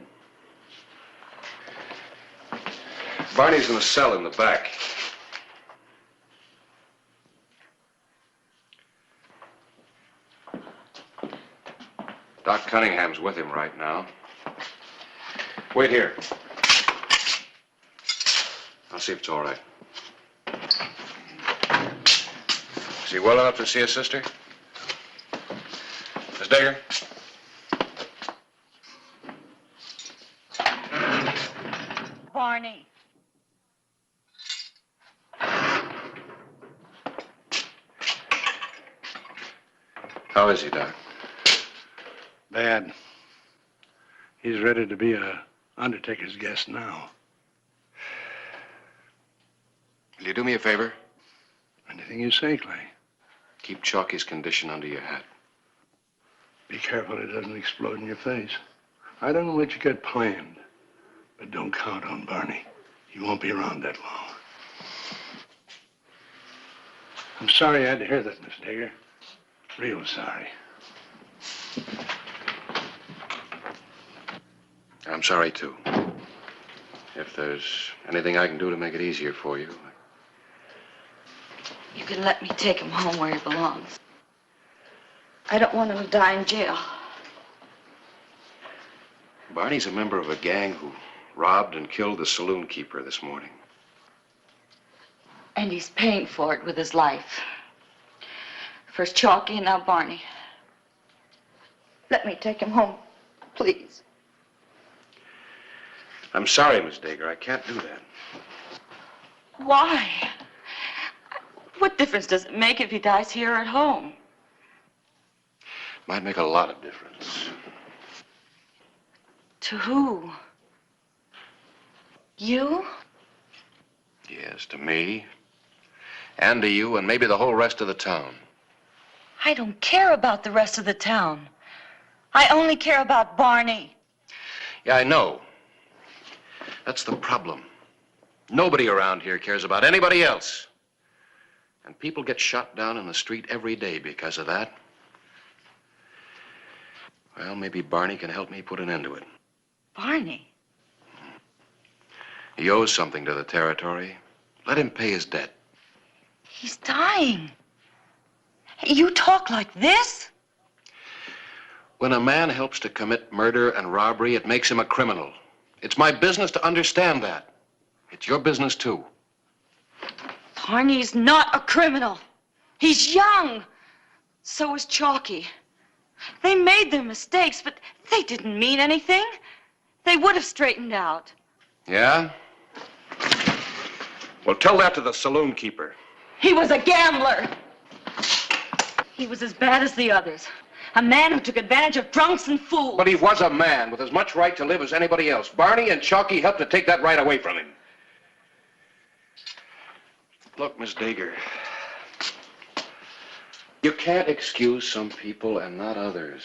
Barney's in a cell in the back. Doc Cunningham's with him right now. Wait here. I'll see if it's all right. Is he well enough to see his sister? Dager? Barney. How is he, Doc? Bad. He's ready to be a undertaker's guest now. Will you do me a favor? Anything you say, Clay. Keep Chalky's condition under your hat. Be careful it doesn't explode in your face. I don't know what you got planned, but don't count on Barney. He won't be around that long. I'm sorry I had to hear that, Miss Dager. Real sorry. I'm sorry, too. If there's anything I can do to make it easier for you. You can let me take him home where he belongs. I don't want him to die in jail. Barney's a member of a gang who robbed and killed the saloon keeper this morning. And he's paying for it with his life. First Chalky and now Barney. Let me take him home, please. I'm sorry, Miss Dager. I can't do that. Why? What difference does it make if he dies here or at home? Might make a lot of difference. To who? You? Yes, to me. And to you, and maybe the whole rest of the town. I don't care about the rest of the town. I only care about Barney. Yeah, I know. That's the problem. Nobody around here cares about anybody else. And people get shot down in the street every day because of that. Well, maybe Barney can help me put an end to it. Barney? He owes something to the territory. Let him pay his debt. He's dying. You talk like this? When a man helps to commit murder and robbery, it makes him a criminal. It's my business to understand that. It's your business, too. Barney's not a criminal. He's young. So is Chalky. They made their mistakes, but they didn't mean anything. They would have straightened out. Yeah? Well, tell that to the saloon keeper. He was a gambler. He was as bad as the others. A man who took advantage of drunks and fools. But he was a man with as much right to live as anybody else. Barney and Chalky helped to take that right away from him. Look, Miss Dager, you can't excuse some people and not others.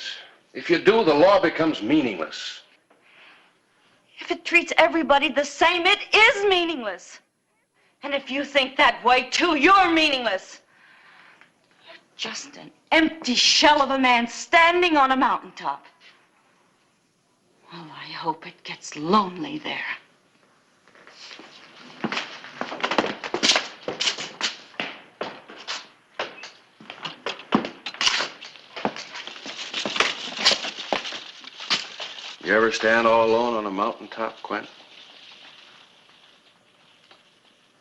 If you do, the law becomes meaningless. If it treats everybody the same, it is meaningless. And if you think that way, too, you're meaningless. You're just an empty shell of a man standing on a mountaintop. Oh, I hope it gets lonely there. You ever stand all alone on a mountaintop, Quint?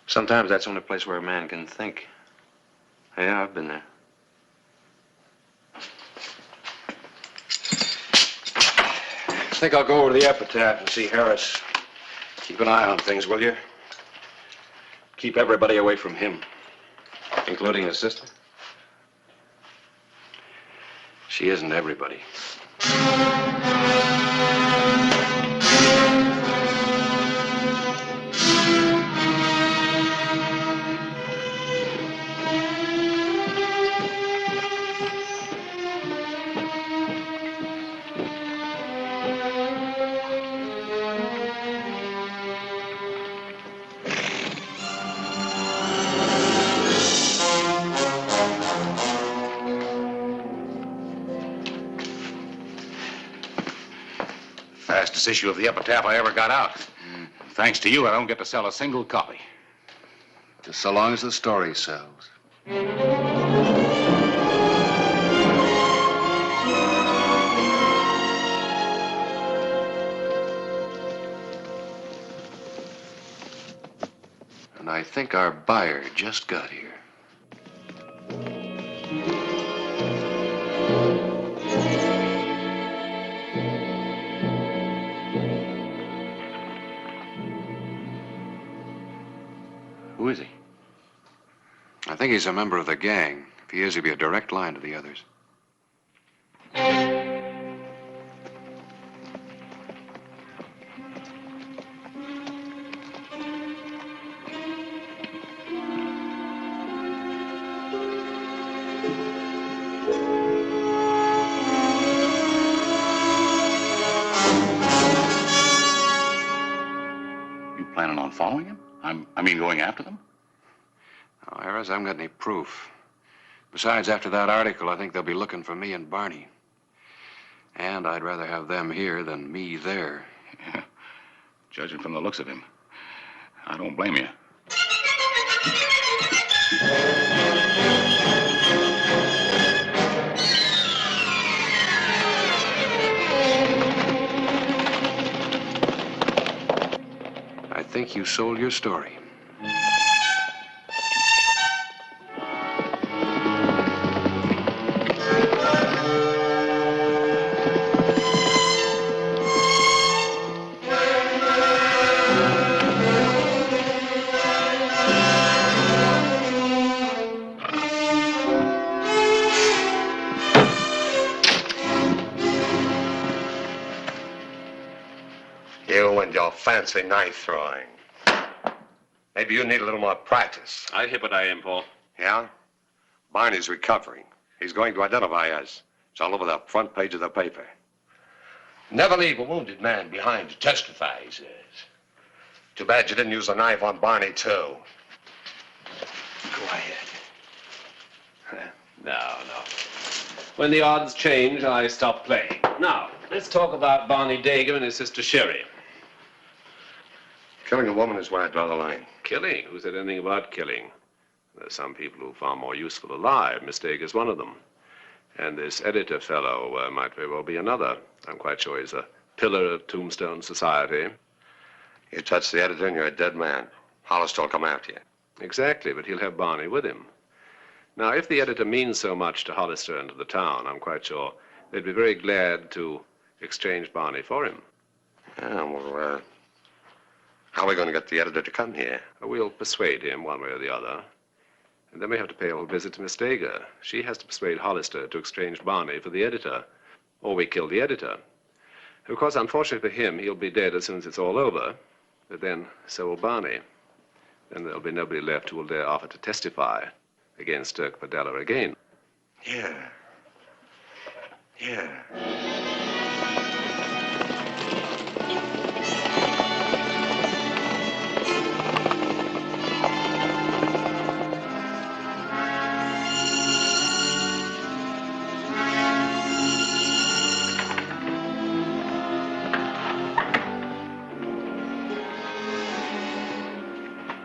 Sometimes that's the only place where a man can think. Yeah, I've been there. I think I'll go over to the epitaph and see Harris. Keep an eye on things, will you? Keep everybody away from him. Including his sister? She isn't everybody. Fastest issue of the epitaph I ever got out. Thanks to you, I don't get to sell a single copy. Just so long as the story sells. And I think our buyer just got here. I think he's a member of the gang. If he is, he'll be a direct line to the others. You planning on following him? I mean, going after them? Oh, Harris, I haven't got any proof. Besides, after that article, I think they'll be looking for me and Barney. And I'd rather have them here than me there. Yeah. Judging from the looks of him, I don't blame you. I think you sold your story. You and your fancy knife throwing. Maybe you need a little more practice. I hear what I am, Paul. Yeah? Barney's recovering. He's going to identify us. It's all over the front page of the paper. Never leave a wounded man behind to testify, he says. Too bad you didn't use the knife on Barney, too. Go ahead. No. When the odds change, I stop playing. Now, let's talk about Barney Dagan and his sister Sherry. Killing a woman is where I draw the line. Killing? Who said anything about killing? There's some people who are far more useful alive. Mistake is one of them. And this editor fellow might very well be another. I'm quite sure he's a pillar of Tombstone society. You touch the editor and you're a dead man. Hollister will come after you. Exactly, but he'll have Barney with him. Now, if the editor means so much to Hollister and to the town, I'm quite sure they'd be very glad to exchange Barney for him. Yeah, well, how are we going to get the editor to come here? We'll persuade him one way or the other. And then we have to pay a little visit to Miss Dager. She has to persuade Hollister to exchange Barney for the editor, or we kill the editor. Of course, unfortunately for him, he'll be dead as soon as it's all over. But then, so will Barney. Then there'll be nobody left who will dare offer to testify against Dirk Padella again. Yeah.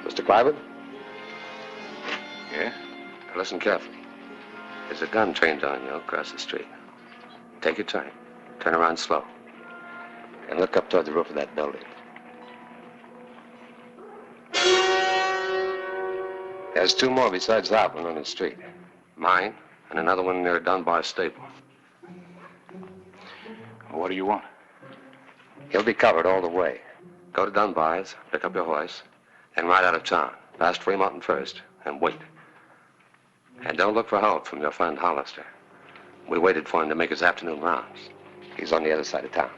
Mr. Cliven? Yeah? Now listen carefully. There's a gun trained on you across the street. Take your time. Turn around slow. And look up toward the roof of that building. There's two more besides that one on the street. Mine and another one near Dunbar Stable. What do you want? He'll be covered all the way. Go to Dunbar's, pick up your horse, then ride out of town. Past Fremont first, and wait. And don't look for help from your friend Hollister. We waited for him to make his afternoon rounds. He's on the other side of town.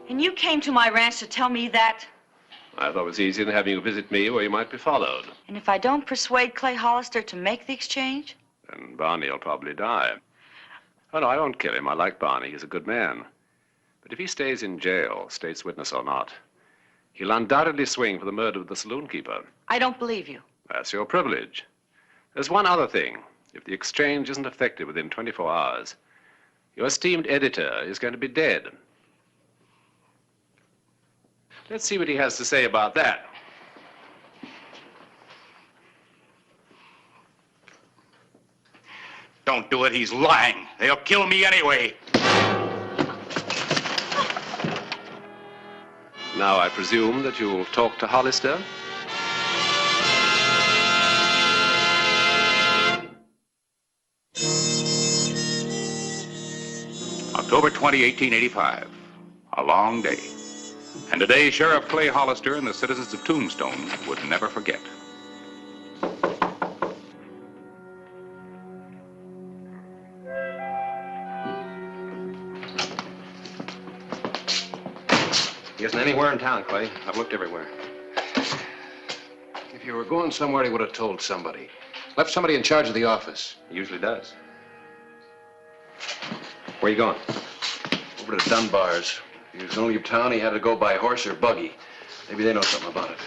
And you came to my ranch to tell me that? I thought it was easier than having you visit me where you might be followed. And if I don't persuade Clay Hollister to make the exchange? Then Barney will probably die. Oh, no, I won't kill him. I like Barney. He's a good man. But if he stays in jail, state's witness or not, he'll undoubtedly swing for the murder of the saloon keeper. I don't believe you. That's your privilege. There's one other thing. If the exchange isn't effective within 24 hours, Your esteemed editor is going to be dead. Let's see what he has to say about that. Don't do it. He's lying. They'll kill me anyway. Now, I presume that you'll talk to Hollister? October 20, 1885. A long day. And today, Sheriff Clay Hollister and the citizens of Tombstone would never forget. He isn't anywhere in town, Clay. I've looked everywhere. If you were going somewhere, he would have told somebody. Left somebody in charge of the office. He usually does. Where are you going? Over to Dunbar's. If he was going to leave town, he had to go by horse or buggy. Maybe they know something about it.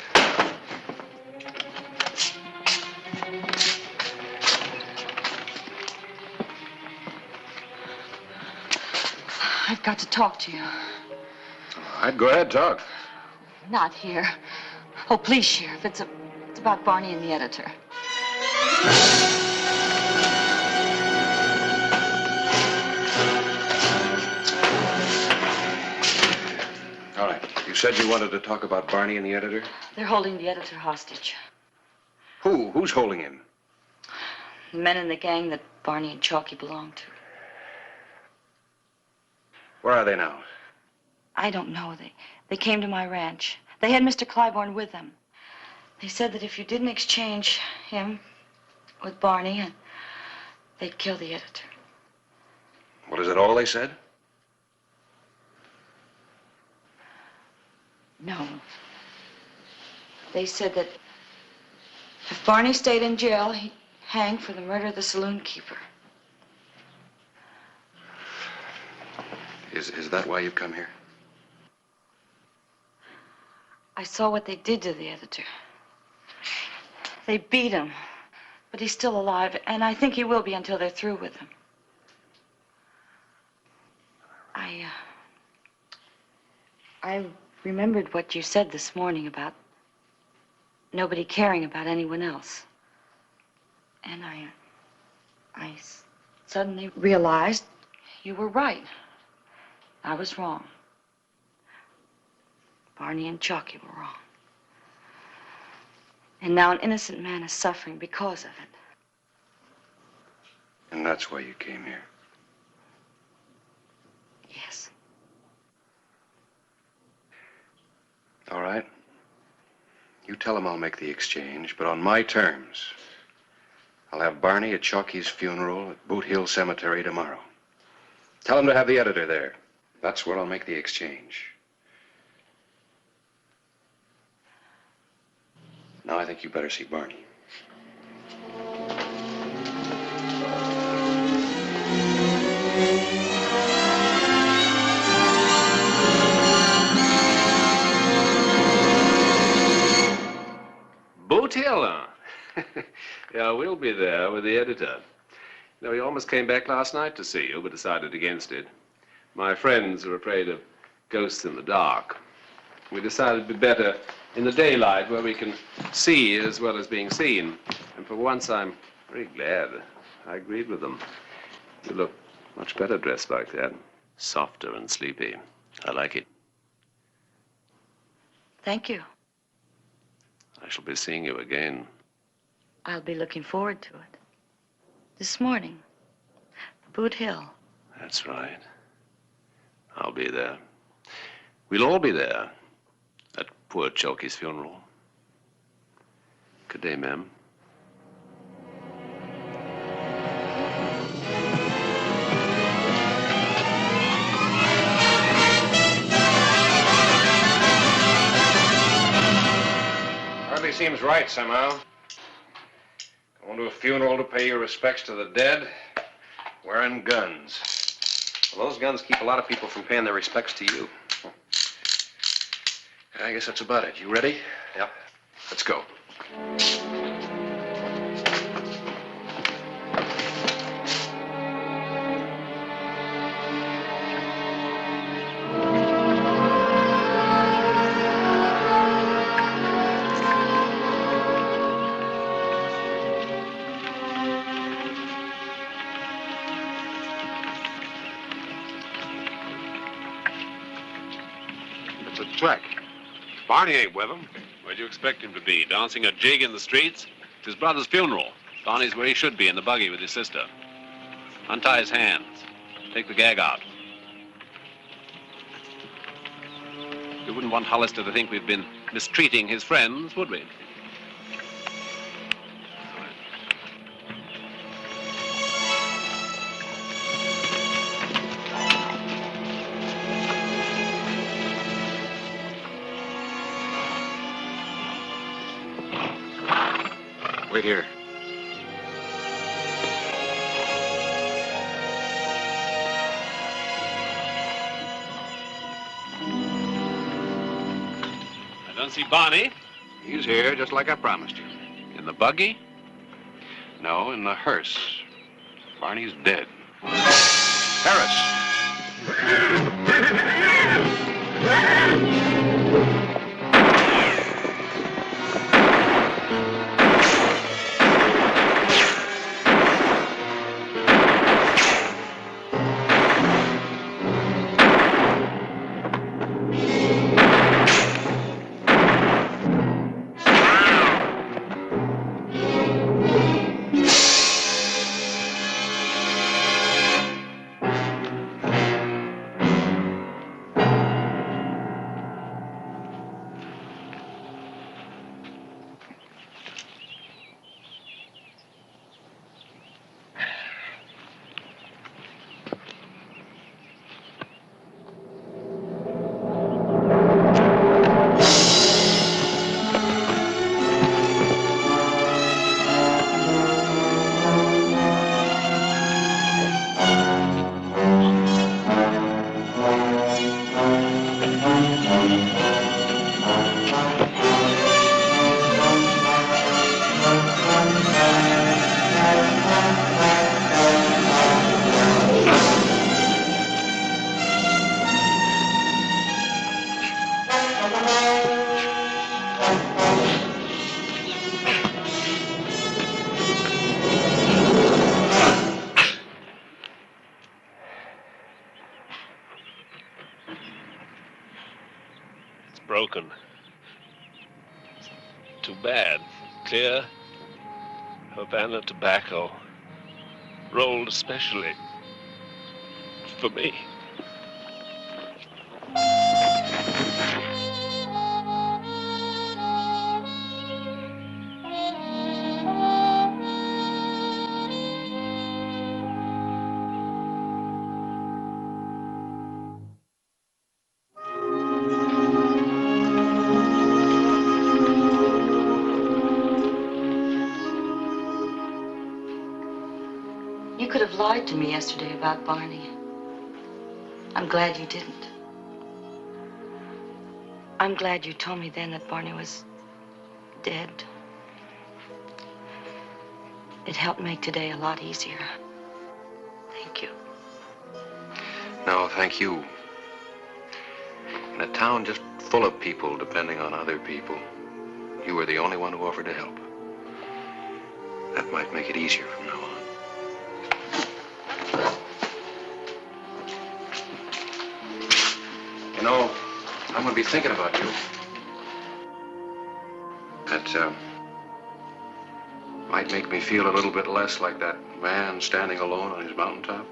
I've got to talk to you. All right, go ahead, talk. Not here. Oh, please, Sheriff. It's about Barney and the editor. All right. You said you wanted to talk about Barney and the editor? They're holding the editor hostage. Who? Who's holding him? The men in the gang that Barney and Chalky belong to. Where are they now? I don't know. They came to my ranch. They had Mr. Clybourne with them. They said that if you didn't exchange him with Barney, they'd kill the editor. What, is that all they said? No. They said that if Barney stayed in jail, he'd hang for the murder of the saloon keeper. Is that why you've come here? I saw what they did to the editor. They beat him, but he's still alive, and I think he will be until they're through with him. I remembered what you said this morning about nobody caring about anyone else. And I suddenly realized you were right. I was wrong. Barney and Chalky were wrong. And now an innocent man is suffering because of it. And that's why you came here? Yes. All right. You tell him I'll make the exchange, but on my terms. I'll have Barney at Chalky's funeral at Boot Hill Cemetery tomorrow. Tell him to have the editor there. That's where I'll make the exchange. Now I think you better see Barney. Boot Hill, huh? Yeah, we'll be there with the editor. You know, he almost came back last night to see you, but decided against it. My friends are afraid of ghosts in the dark. We decided it'd be better in the daylight where we can see as well as being seen. And for once, I'm very glad I agreed with them. You look much better dressed like that. Softer and sleepy. I like it. Thank you. I shall be seeing you again. I'll be looking forward to it. This morning, Boot Hill. That's right. I'll be there. We'll all be there at poor Chalky's funeral. Good day, ma'am. Hardly seems right somehow. Going to a funeral to pay your respects to the dead, wearing guns. Well, those guns keep a lot of people from paying their respects to you. I guess that's about it. You ready? Yep. Let's go. a trek. Barney ain't with him. Where'd you expect him to be? Dancing a jig in the streets? It's his brother's funeral. Barney's where he should be, in the buggy with his sister. Untie his hands. Take the gag out. We wouldn't want Hollister to think we've been mistreating his friends, would we? Wait here. I don't see Barney. He's here, just like I promised you. In the buggy? No, in the hearse. Barney's dead. Harris! Broken. Too bad. Clear. Havana tobacco. Rolled especially. For me. You could have lied to me yesterday about Barney. I'm glad you didn't. I'm glad you told me then that Barney was dead. It helped make today a lot easier. Thank you. No, thank you. In a town just full of people depending on other people, you were the only one who offered to help. That might make it easier from now on. You know, I'm going to be thinking about you. That might make me feel a little bit less like that man standing alone on his mountaintop.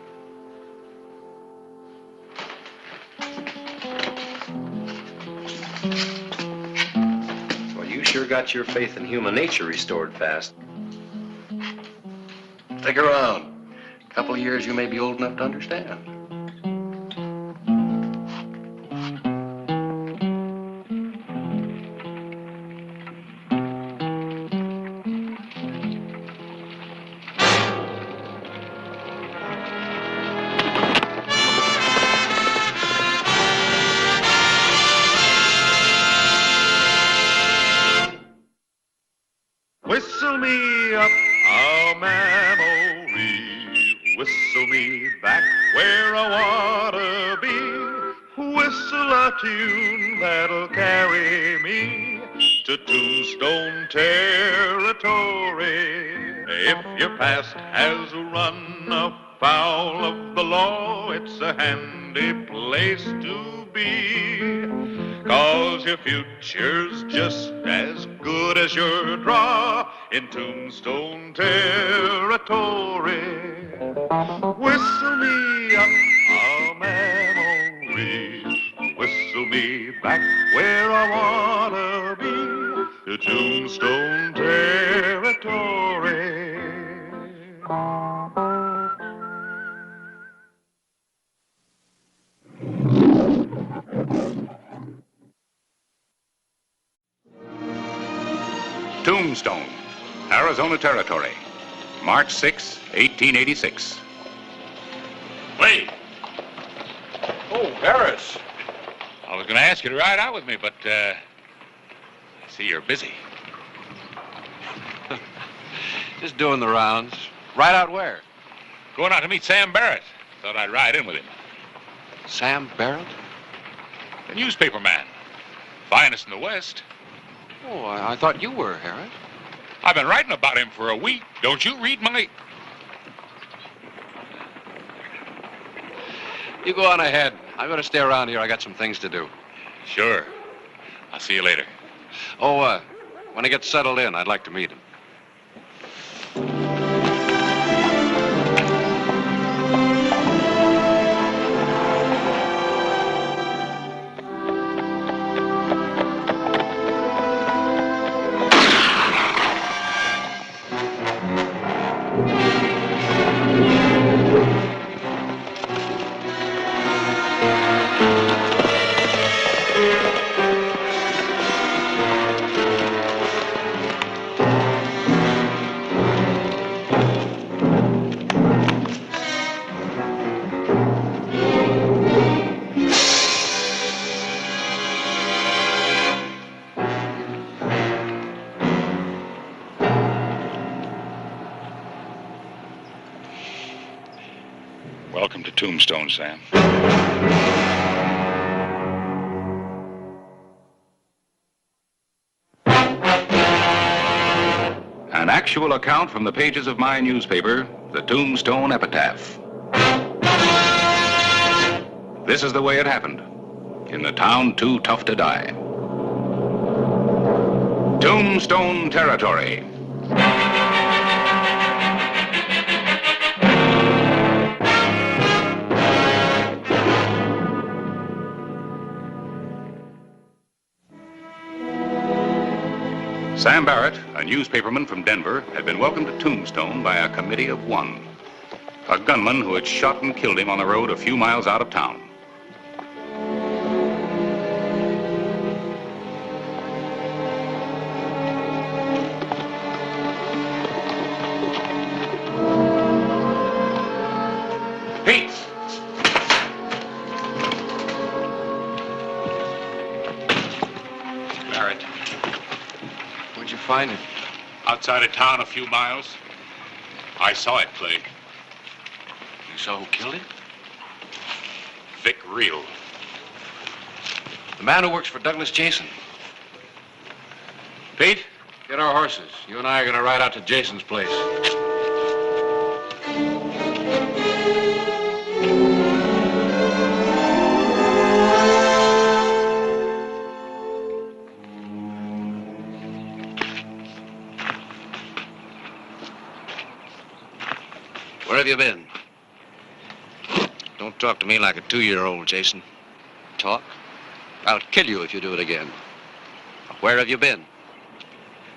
Well, you sure got your faith in human nature restored fast. Stick around. A couple of years, you may be old enough to understand. Whistle me up a memory, whistle me back where I want to be, whistle a tune that'll carry me to Tombstone territory. If your past has run afoul of the law, it's a handy place to be, 'cause 'cause your future's just as good as your draw in Tombstone territory. Whistle me up a memory, whistle me back where I wanna be, to Tombstone territory. Tombstone, Arizona Territory, March 6, 1886. Wait. Oh, Harris. I was going to ask you to ride out with me, but, I see you're busy. Just doing the rounds. Ride out where? Going out to meet Sam Barrett. Thought I'd ride in with him. Sam Barrett? The newspaper man. Finest in the West. Oh, I thought you were, Harris. I've been writing about him for a week. Don't you read my... You go on ahead. I'm going to stay around here. I got some things to do. Sure. I'll see you later. Oh, when I get settled in, I'd like to meet him. Welcome to Tombstone, Sam. An actual account from the pages of my newspaper, the Tombstone Epitaph. This is the way it happened, in the town too tough to die. Tombstone Territory. Sam Barrett, a newspaperman from Denver, had been welcomed to Tombstone by a committee of one. A gunman who had shot and killed him on the road a few miles out of town. Pete! Barrett. Where'd you find him? Outside of town a few miles. I saw it, Clay. You saw who killed him? Vic Reel. The man who works for Douglas Jason. Pete, get our horses. You and I are going to ride out to Jason's place. Where have you been? Don't talk to me like a 2-year-old, Jason. Talk? I'll kill you if you do it again. Where have you been?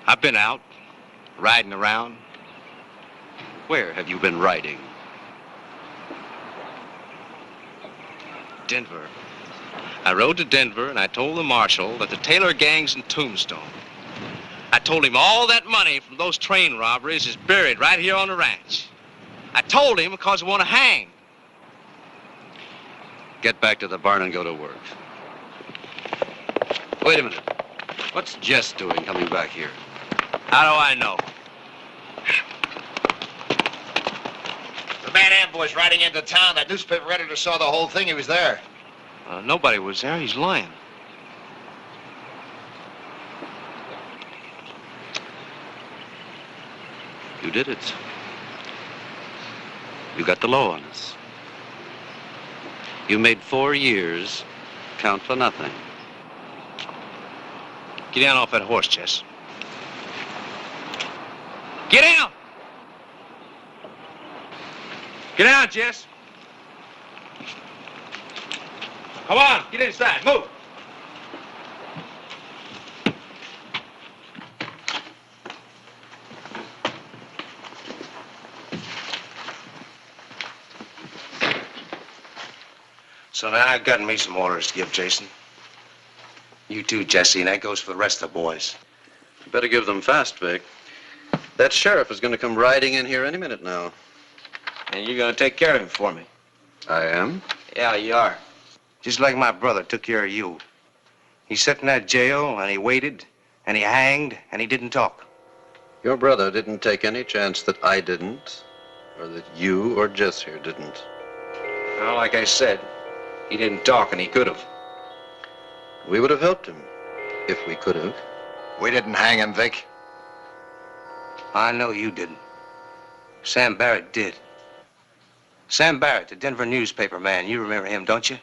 I've been out, riding around. Where have you been riding? Denver. I rode to Denver and I told the marshal that the Taylor gang's in Tombstone. I told him all that money from those train robberies is buried right here on the ranch. I told him because I want to hang. Get back to the barn and go to work. Wait a minute. What's Jess doing coming back here? How do I know? The man ambushed riding into town. That newspaper editor saw the whole thing. He was there. Nobody was there. He's lying. You did it. You got the law on us. You made 4 years count for nothing. Get down off that horse, Jess. Get down! Get down, Jess. Come on, get inside. Move. So now I've gotten me some orders to give Jason. You too, Jesse, and that goes for the rest of the boys. You better give them fast, Vic. That sheriff is going to come riding in here any minute now. And you're going to take care of him for me. I am? Yeah, you are. Just like my brother took care of you. He sat in that jail, and he waited, and he hanged, and he didn't talk. Your brother didn't take any chance that I didn't, or that you or Jess here didn't. Well, like I said, he didn't talk, and he could have. We would have helped him, if we could have. We didn't hang him, Vic. I know you didn't. Sam Barrett did. Sam Barrett, the Denver newspaper man. You remember him, don't you?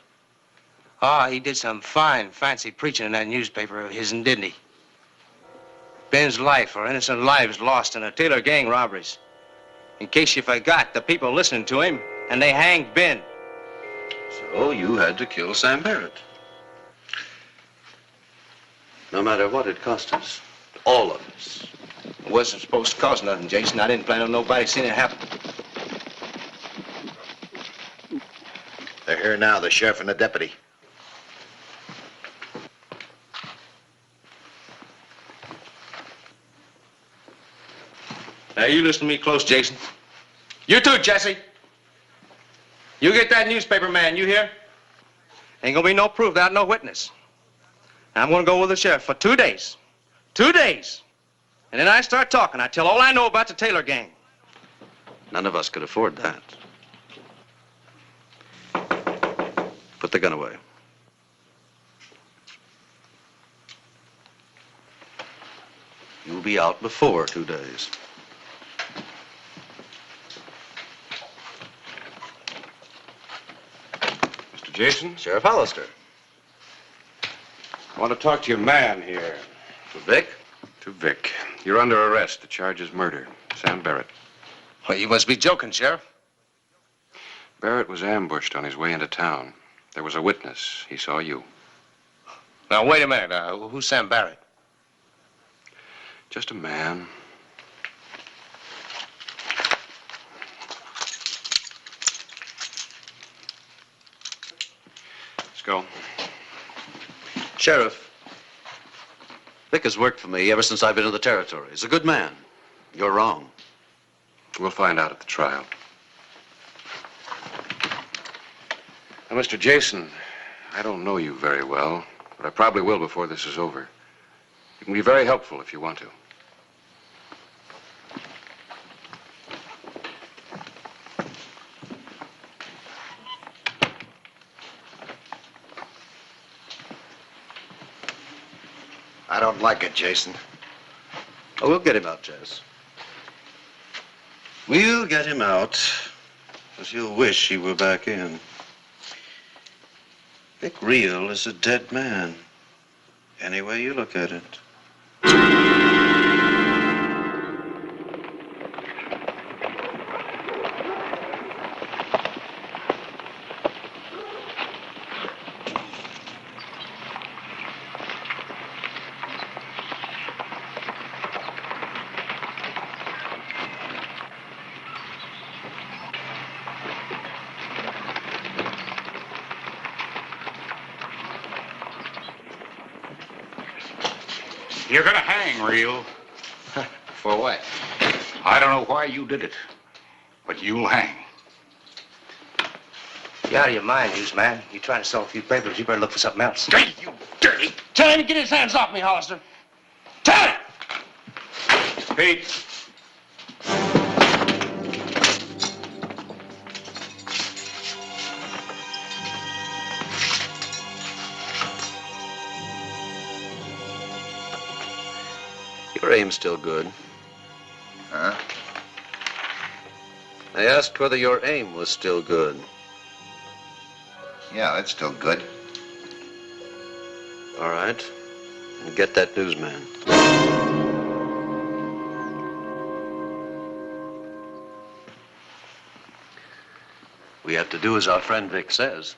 Ah, he did some fine, fancy preaching in that newspaper of his, didn't he? Ben's life, or innocent lives lost in a Taylor gang robberies. In case you forgot, the people listening to him, and they hanged Ben. So you had to kill Sam Barrett. No matter what it cost us. All of us. It wasn't supposed to cost nothing, Jason. I didn't plan on nobody seeing it happen. They're here now, the sheriff and the deputy. Now, you listen to me close, Jason. You too, Jesse. You get that newspaper man, you hear? Ain't gonna be no proof without no witness. Now, I'm gonna go with the sheriff for 2 days. 2 days. And then I start talking. I tell all I know about the Taylor gang. None of us could afford that. Put the gun away. You'll be out before 2 days. Mr. Jason? Sheriff Hollister. I want to talk to your man here. To Vic? To Vic. You're under arrest. The charge is murder. Sam Barrett. Well, you must be joking, Sheriff. Barrett was ambushed on his way into town. There was a witness. He saw you. Now, wait a minute. Who's Sam Barrett? Just a man. Let's go. Sheriff, Vic has worked for me ever since I've been in the territory. He's a good man. You're wrong. We'll find out at the trial. Now, Mr. Jason, I don't know you very well, but I probably will before this is over. You can be very helpful if you want to. I don't like it, Jason. Oh, we'll get him out, Jess. We'll get him out, as he'll wish he were back in. Vic Real is a dead man, any way you look at it. You're gonna hang, Real. For what? I don't know why you did it, but you'll hang. You're out of your mind, newsman. You trying to sell a few papers, you better look for something else. Hey, you dirty! Tell him to get his hands off me, Hollister. Tell him! Pete. Your aim's still good. Huh? I asked whether your aim was still good. Yeah, that's still good. All right. And get that newsman. We have to do as our friend Vic says.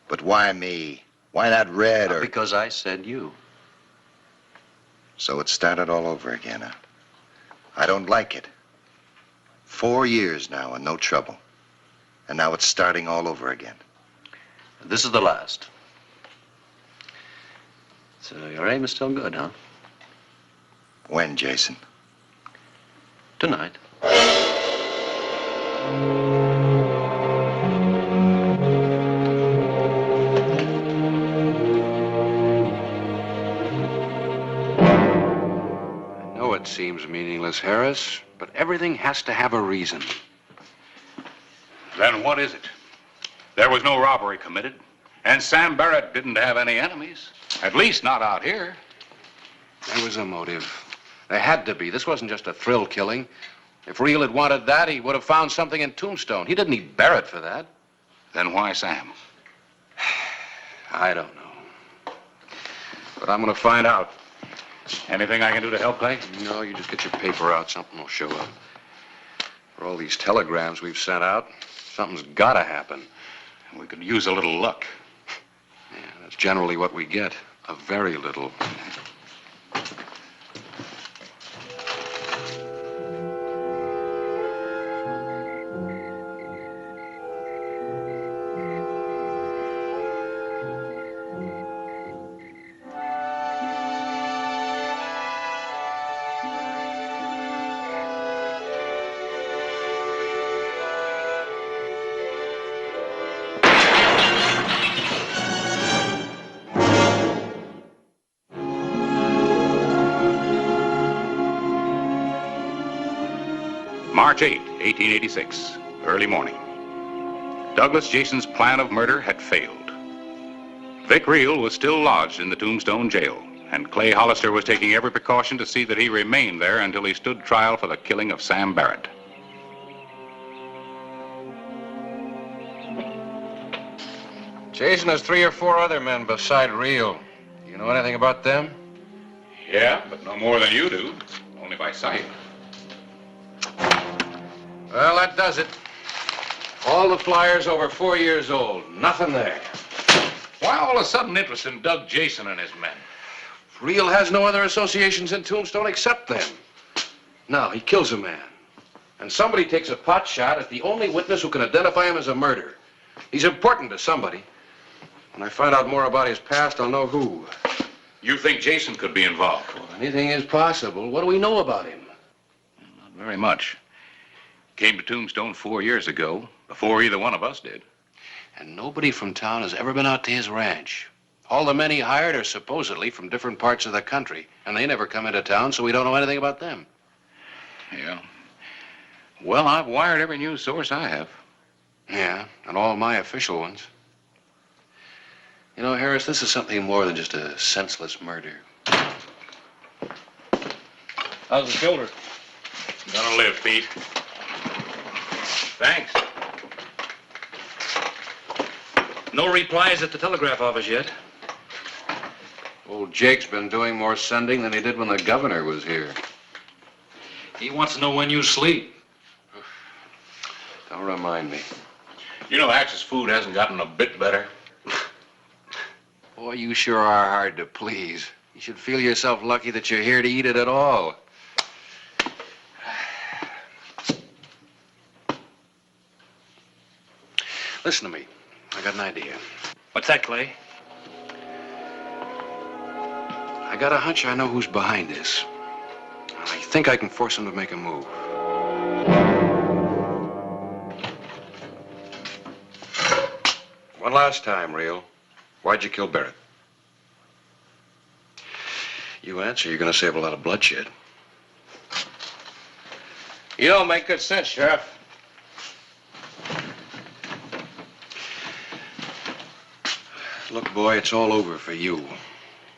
But why me? Why not Red or... Because I said you. So it started all over again, huh? I don't like it. 4 years now and no trouble. And now it's starting all over again. This is the last. So your aim is still good, huh? When, Jason? Tonight. It seems meaningless, Harris, but everything has to have a reason. Then what is it? There was no robbery committed, and Sam Barrett didn't have any enemies. At least not out here. There was a motive. There had to be. This wasn't just a thrill killing. If Real had wanted that, he would have found something in Tombstone. He didn't need Barrett for that. Then why Sam? I don't know. But I'm going to find out. Anything I can do to help, Clay? No, you just get your paper out. Something will show up. For all these telegrams we've sent out, something's got to happen. We could use a little luck. Yeah, that's generally what we get. A very little. March 8, 1886, early morning. Douglas Jason's plan of murder had failed. Vic Real was still lodged in the Tombstone jail, and Clay Hollister was taking every precaution to see that he remained there until he stood trial for the killing of Sam Barrett. Jason has 3 or 4 other men beside Real. Do you know anything about them? Yeah, but no more than you do, only by sight. Well, that does it. All the flyers over 4 years old. Nothing there. Why all of a sudden interest in Doug Jason and his men? Real has no other associations in Tombstone except them. Now, he kills a man. And somebody takes a pot shot at the only witness who can identify him as a murderer. He's important to somebody. When I find out more about his past, I'll know who. You think Jason could be involved? Well, anything is possible. What do we know about him? Not very much. Came to Tombstone 4 years ago, before either one of us did. And nobody from town has ever been out to his ranch. All the men he hired are supposedly from different parts of the country, and they never come into town, so we don't know anything about them. Yeah. Well, I've wired every news source I have. Yeah, and all my official ones. You know, Harris, this is something more than just a senseless murder. How's the shoulder? Gonna live, Pete. Thanks. No replies at the telegraph office yet. Old Jake's been doing more sending than he did when the governor was here. He wants to know when you sleep. Don't remind me. You know, Axe's food hasn't gotten a bit better. Boy, you sure are hard to please. You should feel yourself lucky that you're here to eat it at all. Listen to me. I got an idea. What's that, Clay? I got a hunch I know who's behind this. I think I can force him to make a move. One last time, Real. Why'd you kill Barrett? You answer, you're gonna save a lot of bloodshed. You don't make good sense, Sheriff. Look, boy, it's all over for you.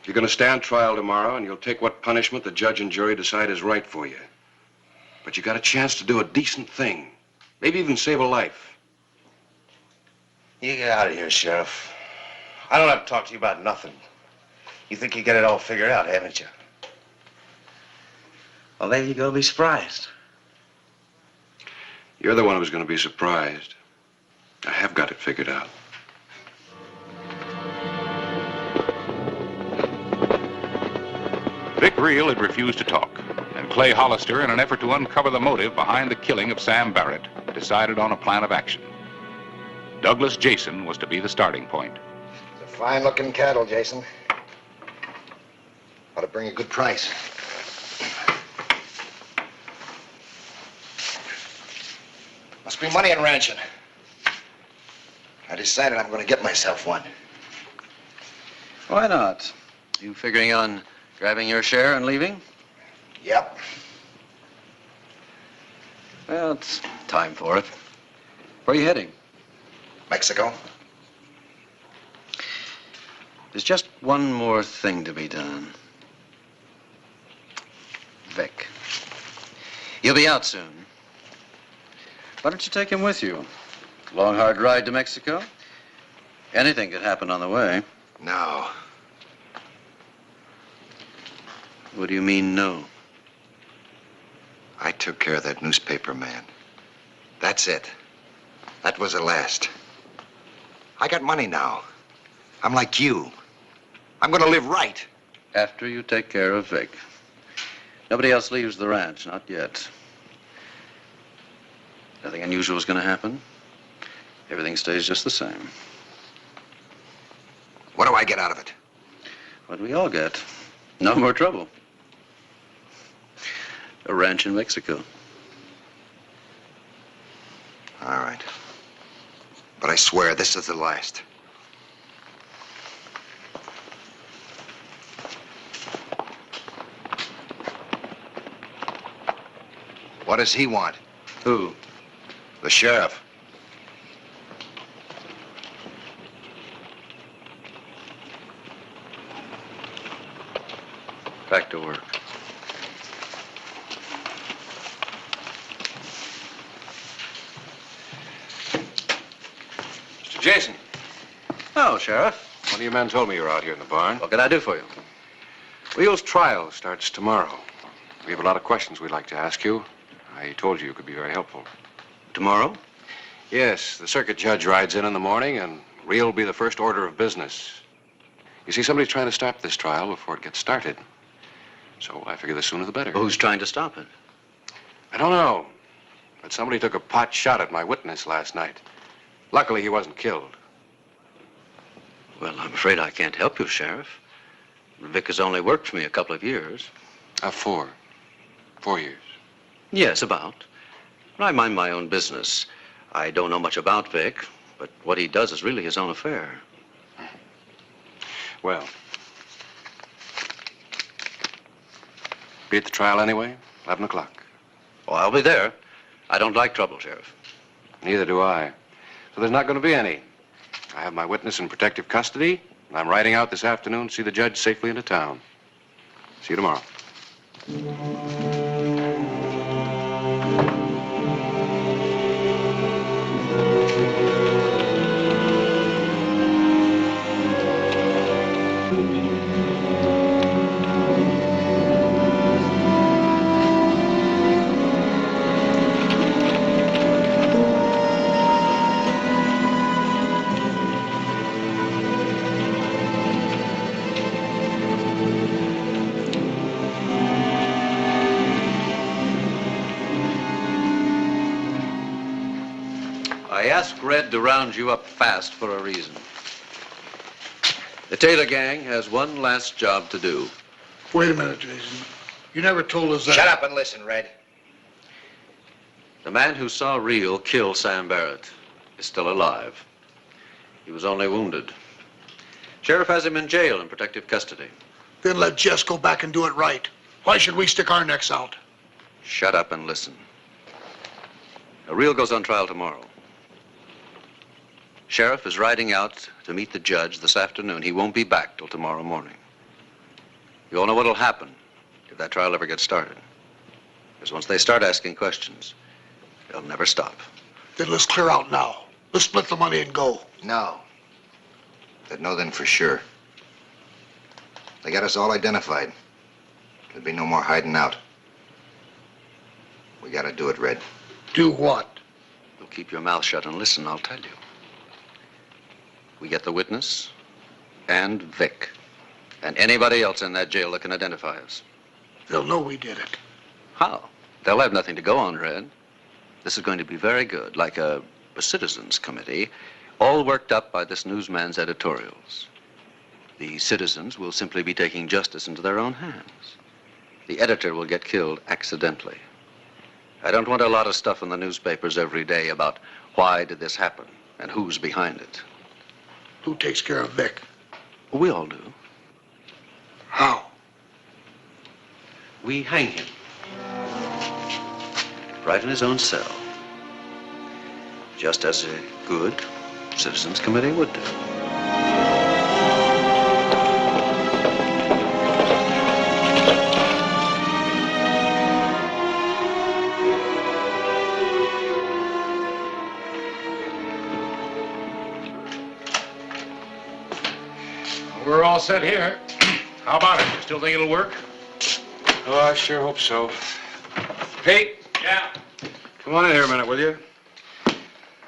You're gonna stand trial tomorrow, and you'll take what punishment the judge and jury decide is right for you. But you got a chance to do a decent thing. Maybe even save a life. You get out of here, Sheriff. I don't have to talk to you about nothing. You think you got it all figured out, haven't you? Well, maybe you're gonna be surprised. You're the one who's going to be surprised. I have got it figured out. Vic Reel had refused to talk, and Clay Hollister, in an effort to uncover the motive behind the killing of Sam Barrett, decided on a plan of action. Douglas Jason was to be the starting point. It's a fine-looking cattle, Jason. Ought to bring a good price. Must be money in ranching. I decided I'm going to get myself one. Why not? You figuring on grabbing your share and leaving? Yep. Well, it's time for it. Where are you heading? Mexico. There's just one more thing to be done. Vic. He'll be out soon. Why don't you take him with you? Long, hard ride to Mexico? Anything could happen on the way. No. What do you mean, no? I took care of that newspaper man. That's it. That was the last. I got money now. I'm like you. I'm gonna live right. After you take care of Vic. Nobody else leaves the ranch, not yet. Nothing unusual is gonna happen. Everything stays just the same. What do I get out of it? What do we all get? No more trouble. A ranch in Mexico. All right. But I swear this is the last. What does he want? Who? The sheriff. Back to work. Mr. Jason. Oh, Sheriff. One of your men told me you were out here in the barn. What can I do for you? Leo's trial starts tomorrow. We have a lot of questions we'd like to ask you. I told you could be very helpful. Tomorrow? Yes, the circuit judge rides in the morning, and Reel will be the first order of business. You see, somebody's trying to stop this trial before it gets started. So I figure the sooner the better. Who's trying to stop it? I don't know. But somebody took a pot shot at my witness last night. Luckily, he wasn't killed. Well, I'm afraid I can't help you, Sheriff. Vic has only worked for me a couple of years. 4. 4 years. Yes, about. I mind my own business. I don't know much about Vic, but what he does is really his own affair. Well, be at the trial anyway, 11 o'clock. Oh, I'll be there. I don't like trouble, Sheriff. Neither do I. So there's not going to be any. I have my witness in protective custody, and I'm riding out this afternoon to see the judge safely into town. See you tomorrow. I asked Red to round you up fast for a reason. The Taylor gang has one last job to do. Wait a minute, Jason. You never told us that. Shut up and listen, Red. The man who saw Reel kill Sam Barrett is still alive. He was only wounded. Sheriff has him in jail in protective custody. Then let Jess go back and do it right. Why should we stick our necks out? Shut up and listen. Reel goes on trial tomorrow. Sheriff is riding out to meet the judge this afternoon. He won't be back till tomorrow morning. You all know what'll happen if that trial ever gets started. Because once they start asking questions, they'll never stop. Then let's clear out now. Let's split the money and go. No. Said no then for sure. They got us all identified. There'll be no more hiding out. We gotta do it, Red. Do what? Well, keep your mouth shut and listen, I'll tell you. We get the witness and Vic. And anybody else in that jail that can identify us. They'll know we did it. How? They'll have nothing to go on, Red. This is going to be very good, like a citizens committee, all worked up by this newsman's editorials. The citizens will simply be taking justice into their own hands. The editor will get killed accidentally. I don't want a lot of stuff in the newspapers every day about why did this happen and who's behind it. Who takes care of Vic? We all do. How? We hang him. Right in his own cell. Just as a good citizens committee would do. We're all set here. How about it? You still think it'll work? Oh, I sure hope so. Pete? Yeah? Come on in here a minute, will you?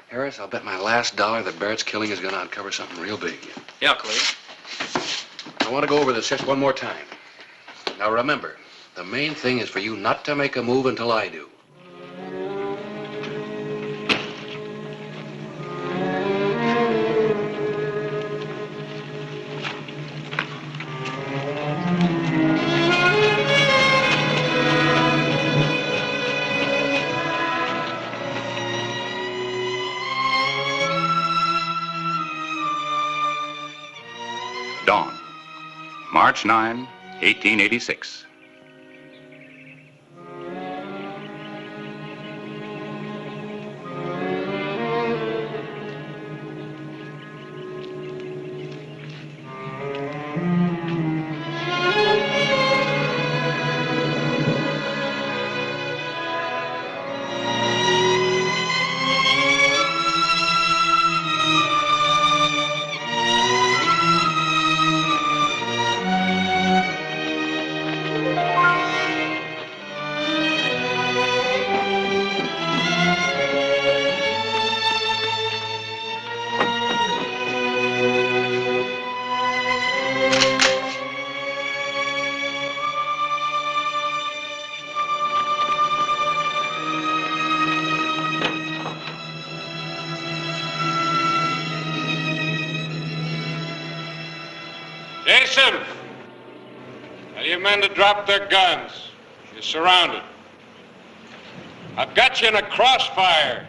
Harris, I'll bet my last dollar that Barrett's killing is going to uncover something real big. Yeah, Clay. I want to go over this just one more time. Now remember, the main thing is for you not to make a move until I do. Dawn, March 9, 1886. Jason! Tell your men to drop their guns. You're surrounded. I've got you in a crossfire.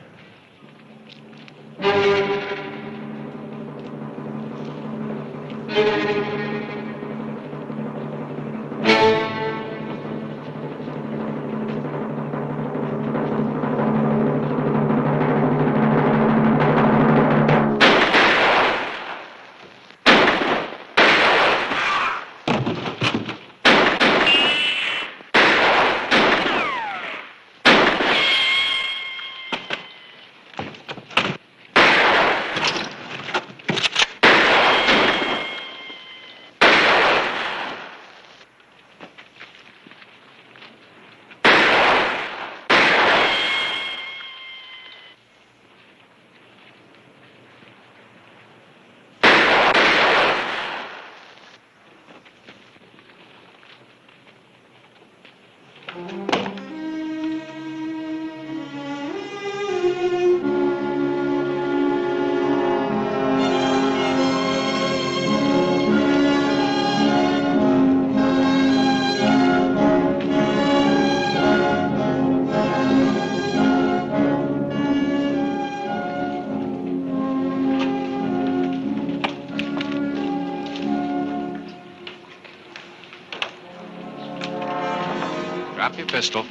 Drop your pistol.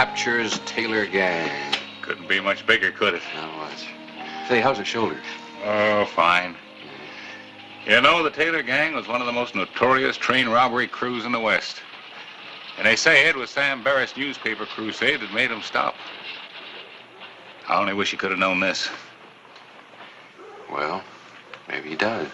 captures Taylor gang. Couldn't be much bigger, could it? Now watch. Say, how's her shoulder? Oh, fine. You know, the Taylor gang was one of the most notorious train robbery crews in the West. And they say it was Sam Barrett's newspaper crusade that made them stop. I only wish you could have known this. Well, maybe he does.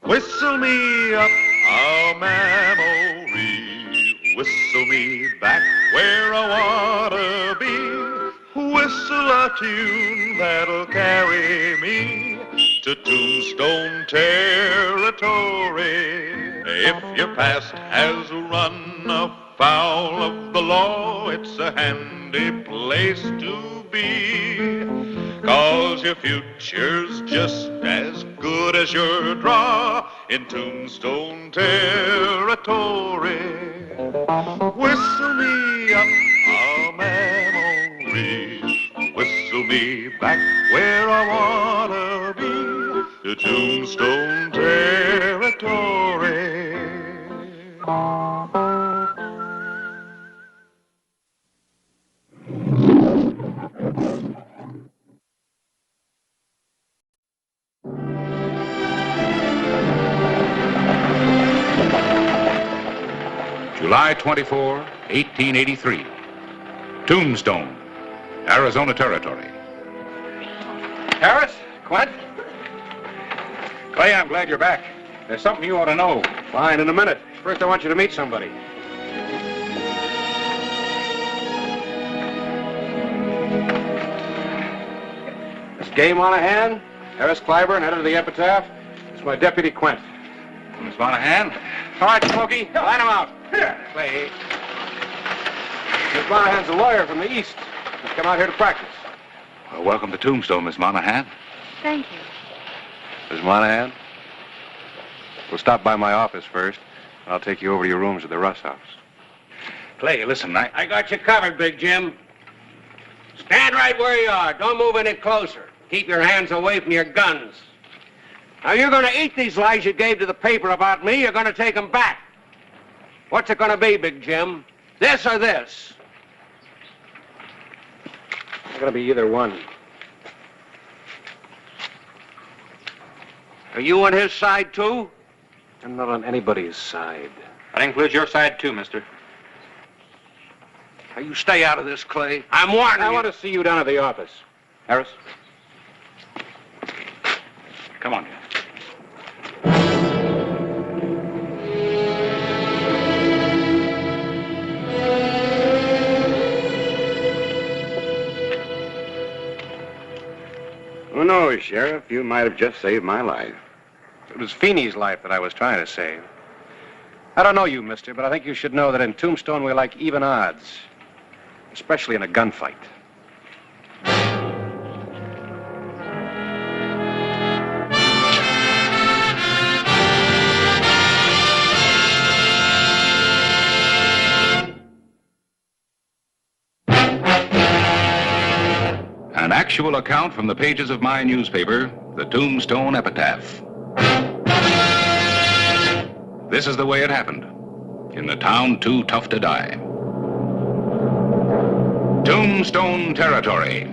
Whistle me up a memory, whistle me back where I wanna be, whistle a tune that'll carry me to Tombstone territory. If your past has run afoul of the law, it's a handy place to be, 'cause your future's just as good as your draw in Tombstone territory. Whistle me up a memory, whistle me back where I wanna be, to Tombstone territory. July 24, 1883. Tombstone, Arizona Territory. Harris? Quint? Clay, I'm glad you're back. There's something you ought to know. Fine, in a minute. First, I want you to meet somebody. This game on a hand, Harris Clyburn, head of the epitaph. It's my deputy, Quint. Miss Monahan? All right, Smokey, line him out. Clay. Miss Monahan's a lawyer from the East. He's come out here to practice. Well, welcome to Tombstone, Miss Monahan. Thank you. Miss Monahan? We'll stop by my office first. I'll take you over to your rooms at the Russ house. Clay, listen, I got you covered, Big Jim. Stand right where you are. Don't move any closer. Keep your hands away from your guns. Now, you're going to eat these lies you gave to the paper about me. You're going to take them back. What's it going to be, Big Jim? This or this? It's going to be either one. Are you on his side, too? I'm not on anybody's side. That includes your side, too, mister. Now, you stay out of this, Clay. I'm warning you. I want to see you down at the office. Harris? Come on. Who knows, Sheriff? You might have just saved my life. It was Feeney's life that I was trying to save. I don't know you, mister, but I think you should know that in Tombstone we like even odds, especially in a gunfight. An actual account from the pages of my newspaper, the Tombstone Epitaph. This is the way it happened, in the town too tough to die. Tombstone Territory.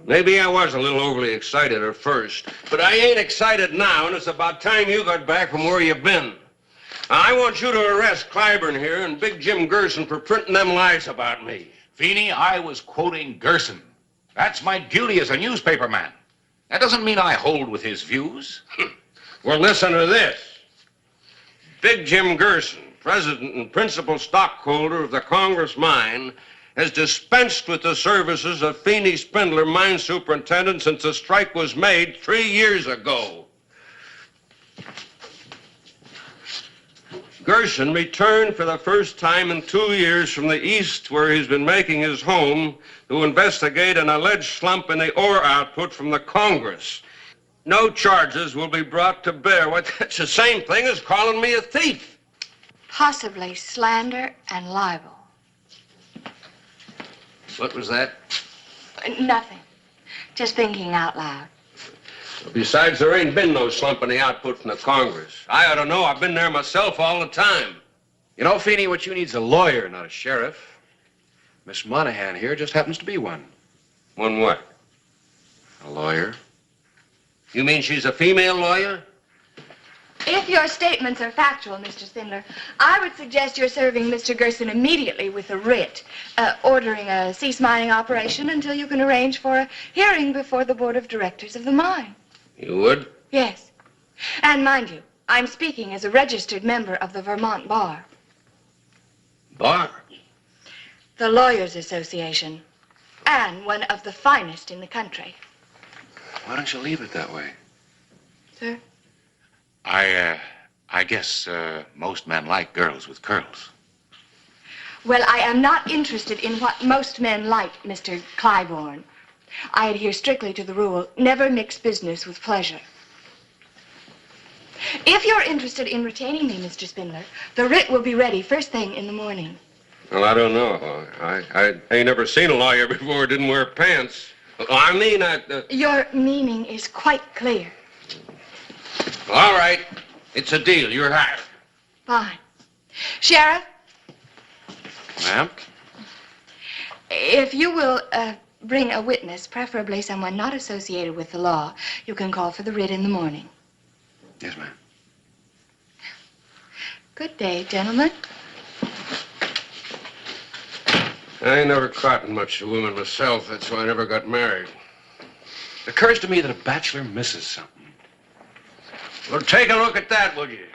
Maybe I was a little overly excited at first, but I ain't excited now, and it's about time you got back from where you've been. I want you to arrest Clyburn here and Big Jim Gerson for printing them lies about me. Feeney, I was quoting Gerson. That's my duty as a newspaper man. That doesn't mean I hold with his views. Well, listen to this. Big Jim Gerson, president and principal stockholder of the Congress Mine, has dispensed with the services of Feeney Spindler, mine superintendent, since the strike was made 3 years ago. Gerson returned for the first time in 2 years from the east, where he's been making his home, to investigate an alleged slump in the ore output from the Congress. No charges will be brought to bear. What, that's the same thing as calling me a thief. Possibly slander and libel. What was that? Nothing. Just thinking out loud. Besides, there ain't been no slump in the output from the Congress. I ought to know. I've been there myself all the time. You know, Feeney, what you need's a lawyer, not a sheriff. Miss Monahan here just happens to be one. One what? A lawyer. You mean she's a female lawyer? If your statements are factual, Mr. Spindler, I would suggest you're serving Mr. Gerson immediately with a writ, ordering a cease mining operation until you can arrange for a hearing before the board of directors of the mine. You would? Yes. And mind you, I'm speaking as a registered member of the Vermont Bar. Bar? The Lawyers Association. And one of the finest in the country. Why don't you leave it that way? Sir? I guess most men like girls with curls. Well, I am not interested in what most men like, Mr. Clybourne. I adhere strictly to the rule, never mix business with pleasure. If you're interested in retaining me, Mr. Spindler, the writ will be ready first thing in the morning. Well, I don't know. I ain't never seen a lawyer before who didn't wear pants. I mean, Your meaning is quite clear. All right. It's a deal. You're hired. Fine. Sheriff, Ma'am? if you will bring a witness, preferably someone not associated with the law, you can call for the writ in the morning. Yes, ma'am. Good day, gentlemen. I ain't never caught much of women myself. That's why I never got married. It occurs to me that a bachelor misses something. Well, take a look at that, would you?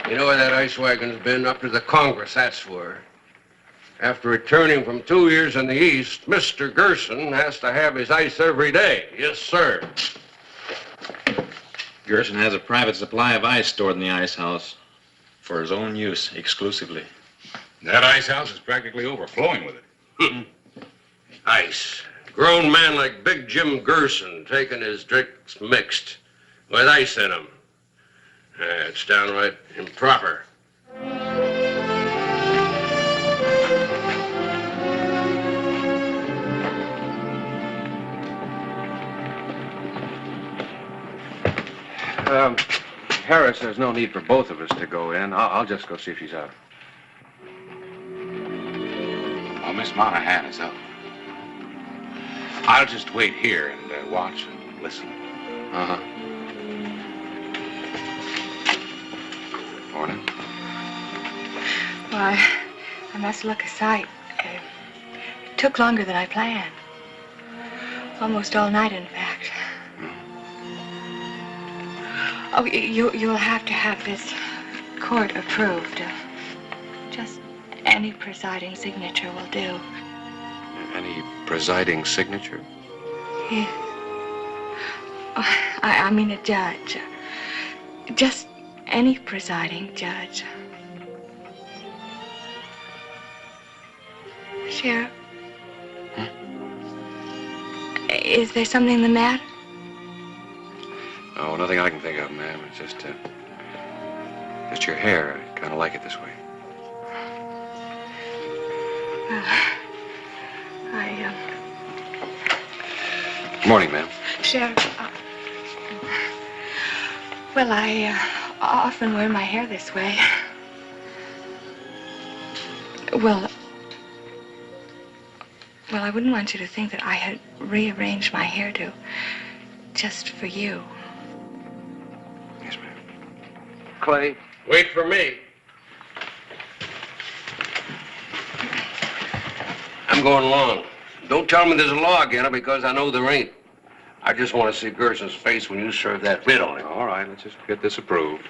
You know where that ice wagon's been? Up to the Congress, that's where. After returning from 2 years in the East, Mr. Gerson has to have his ice every day. Yes, sir. Gerson has a private supply of ice stored in the ice house for his own use exclusively. That ice house is practically overflowing with it. Ice. Grown man like Big Jim Gerson taking his drinks mixed with ice in them. It's downright improper. Harris, there's no need for both of us to go in. I'll just go see if she's out. Well, Miss Monahan is up. I'll just wait here and watch and listen. Uh-huh. Morning. Why, I must look a sight. It took longer than I planned. Almost all night, in fact. Oh, you'll have to have this court approved. Just any presiding signature will do. Any presiding signature? Yes. Oh, I mean a judge. Just any presiding judge. Sheriff? Is there something the matter? No, nothing I can think of, ma'am. It's just your hair. I kind of like it this way. Morning, ma'am. Sheriff, well, I often wear my hair this way. Well, I wouldn't want you to think that I had rearranged my hairdo just for you. Yes, ma'am. Clay, wait for me. I'm going along. Don't tell me there's a law against it, because I know there ain't. I just want to see Gerson's face when you serve that writ on him. All right, let's just get this approved.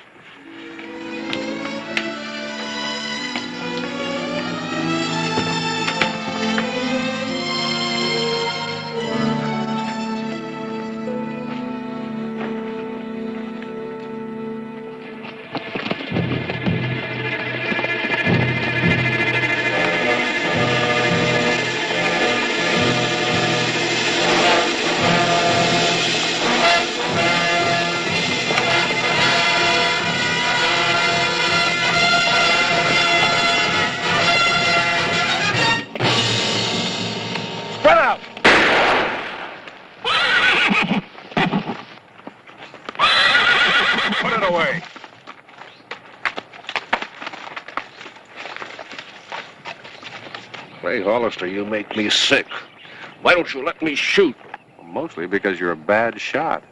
Clay Hollister, you make me sick. Why don't you let me shoot? Mostly because you're a bad shot.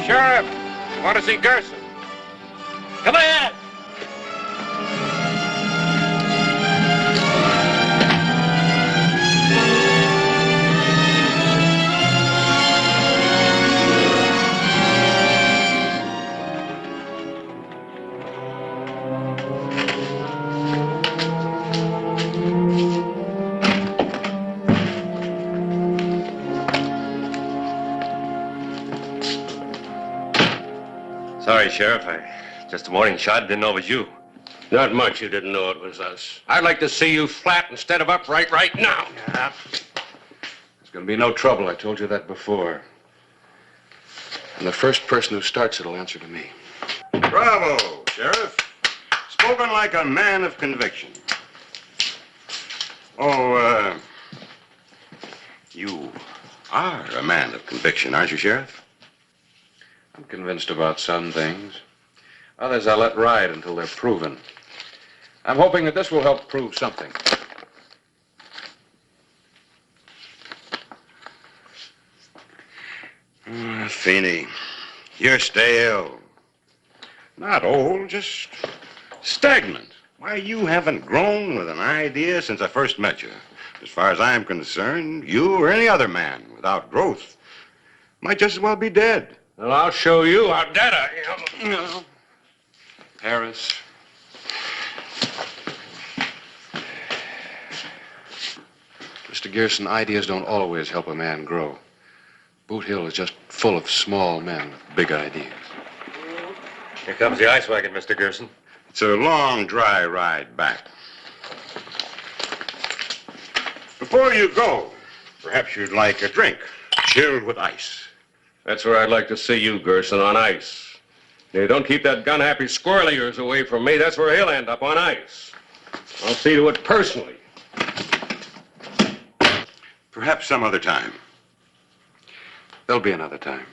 Sheriff, I want to see Gerson. Come ahead. Sorry, Sheriff. Just a morning shot. Didn't know it was you. Not much you didn't know it was us. I'd like to see you flat instead of upright right now. Yeah. There's going to be no trouble. I told you that before. And the first person who starts it'll answer to me. Bravo, Sheriff. Spoken like a man of conviction. Oh, you are a man of conviction, aren't you, Sheriff? I'm convinced about some things. Others I'll let ride until they're proven. I'm hoping that this will help prove something. Feeney, you're stale. Not old, just stagnant. Why, you haven't grown with an idea since I first met you. As far as I'm concerned, you or any other man without growth might just as well be dead. Well, I'll show you how dead I am. No. Harris. Mr. Gerson, ideas don't always help a man grow. Boot Hill is just full of small men with big ideas. Here comes the ice wagon, Mr. Gerson. It's a long, dry ride back. Before you go, perhaps you'd like a drink, chilled with ice. That's where I'd like to see you, Gerson, on ice. Now, don't keep that gun-happy squirrel of yours away from me. That's where he'll end up, on ice. I'll see to it personally. Perhaps some other time. There'll be another time.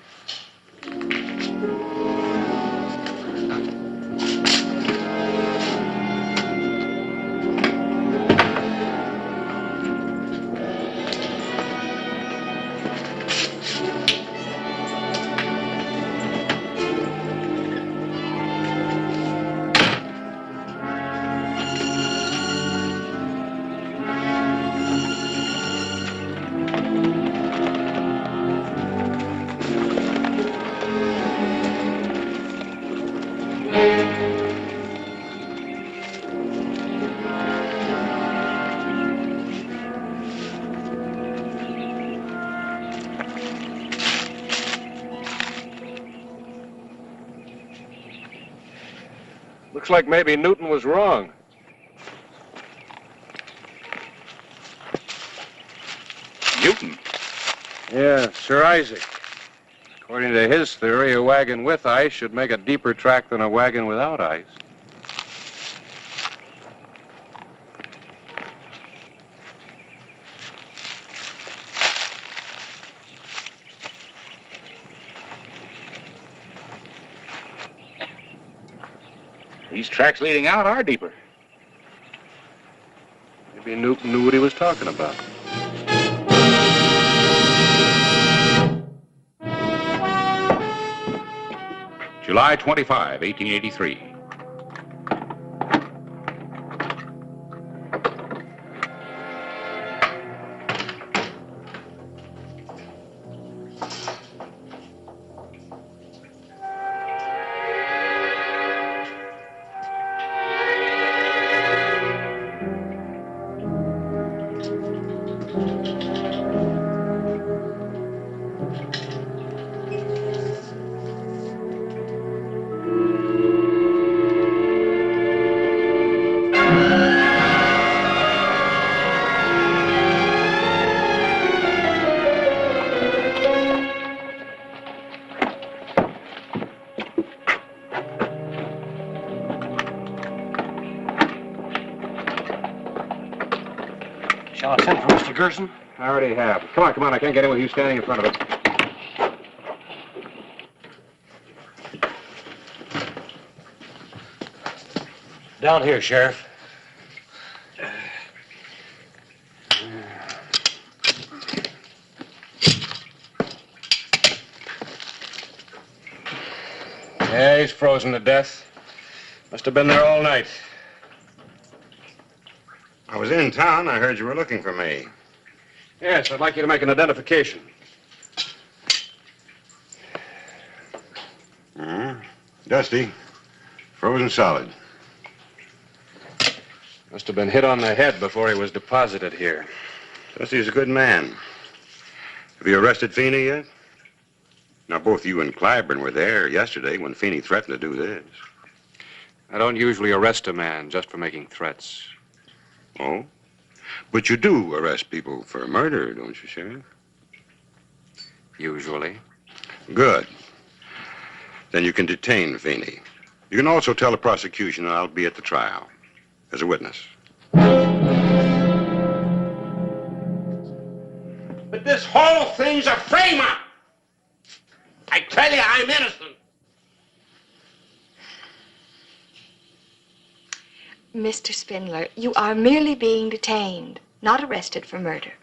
Looks like maybe Newton was wrong. Newton? Yeah, Sir Isaac. According to his theory, a wagon with ice should make a deeper track than a wagon without ice. These tracks leading out are deeper. Maybe Newton knew what he was talking about. July 25, 1883. Shall I send for Mr. Gerson? I already have. Come on, come on. I can't get in with you standing in front of it. Down here, Sheriff. Yeah, he's frozen to death. Must have been there all night. I was in town. I heard you were looking for me. Yes, I'd like you to make an identification. Dusty. Frozen solid. Must have been hit on the head before he was deposited here. Dusty's a good man. Have you arrested Feeney yet? Now, both you and Clyburn were there yesterday when Feeney threatened to do this. I don't usually arrest a man just for making threats. Oh? But you do arrest people for murder, don't you, Sheriff? Usually. Good. Then you can detain Feeney. You can also tell the prosecution that I'll be at the trial as a witness. But this whole thing's a frame-up. I tell you, I'm innocent. Mr. Spindler, you are merely being detained, not arrested for murder.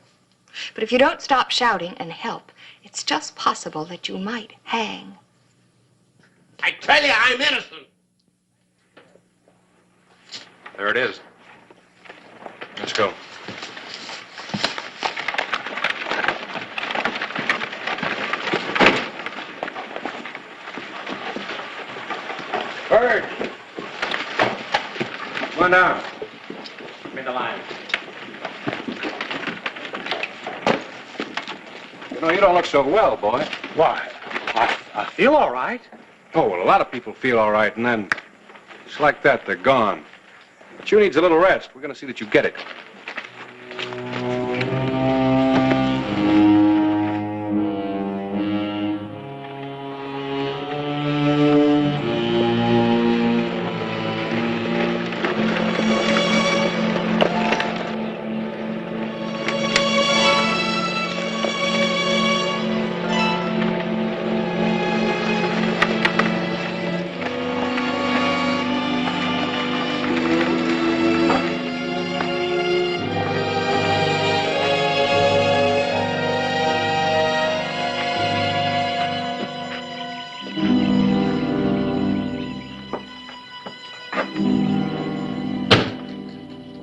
But if you don't stop shouting and help, it's just possible that you might hang. I tell you, I'm innocent. There it is. Let's go. Bird! Come on down. I'm in the line. You know, you don't look so well, boy. Why? I feel all right. Oh, well, a lot of people feel all right, and then just like that, they're gone. But you needs a little rest. We're going to see that you get it.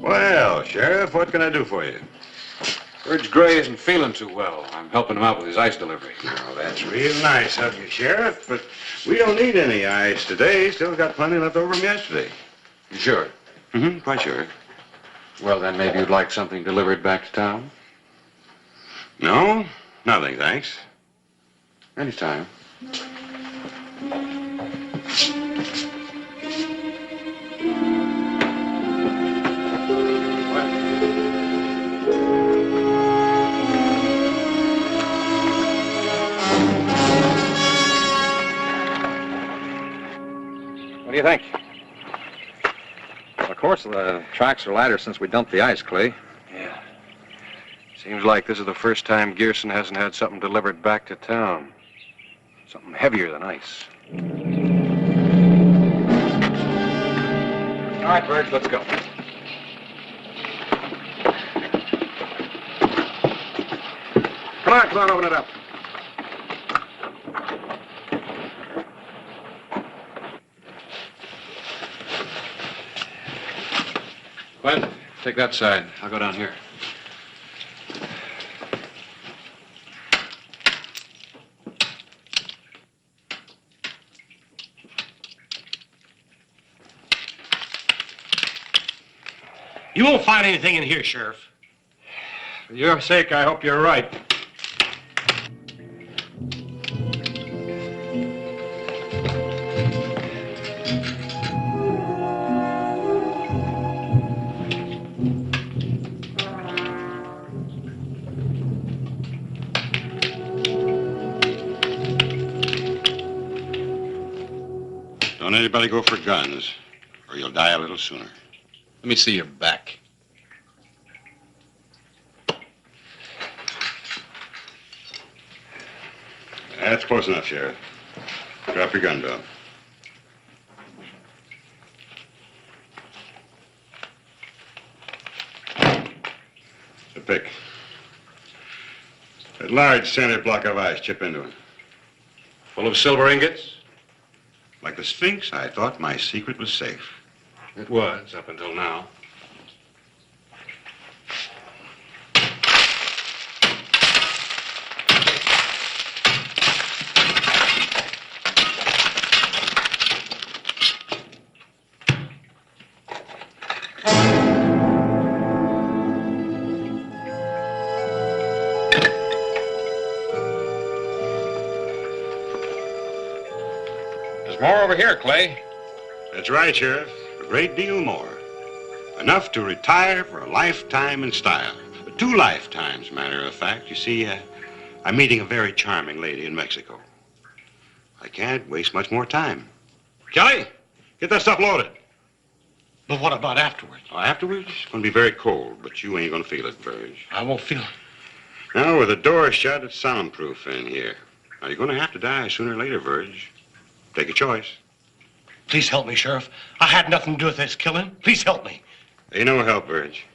Well, Sheriff, what can I do for you? Bird's Gray isn't feeling too well. I'm helping him out with his ice delivery. Oh, that's real nice of you, Sheriff, but we don't need any ice today. Still got plenty left over from yesterday. You sure? Mm-hmm, quite sure. Well, then maybe you'd like something delivered back to town? No, nothing, thanks. Anytime. What do you think? Well, of course, the tracks are lighter since we dumped the ice, Clay. Yeah. Seems like this is the first time Gearson hasn't had something delivered back to town. Something heavier than ice. All right, Birds, let's go. Come on, open it up. Glenn, take that side. I'll go down here. You won't find anything in here, Sheriff. For your sake, I hope you're right. Don't anybody go for guns, or you'll die a little sooner. Let me see your back. close enough, Sheriff. Drop your gun, Bill. The pick. That large center block of ice, chip into it. Full of silver ingots? Like the Sphinx, I thought my secret was safe. It was, up until now. More over here, Clay. That's right, Sheriff. A great deal more. Enough to retire for a lifetime in style. 2 lifetimes, matter of fact. You see, I'm meeting a very charming lady in Mexico. I can't waste much more time. Kelly, get that stuff loaded. But what about afterwards? Oh, afterwards, it's going to be very cold, but you ain't going to feel it, Burge. I won't feel it. Now, with the door shut, it's soundproof in here. Now, you're going to have to die sooner or later, Verge. Take a choice. Please help me, Sheriff. I had nothing to do with this killing. Please help me. Ain't no help, Verge.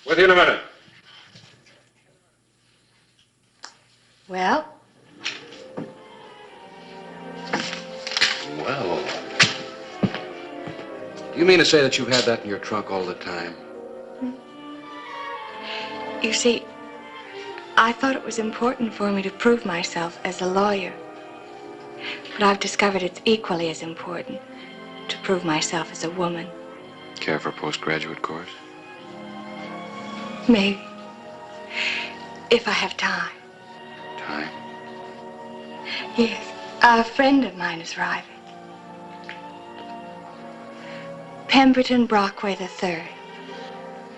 With you in a minute. Well? Well. You mean to say that you've had that in your trunk all the time? You see, I thought it was important for me to prove myself as a lawyer. But I've discovered it's equally as important to prove myself as a woman. Care for a postgraduate course? Maybe. If I have time. Time? Yes. A friend of mine is arriving. Pemberton Brockway III.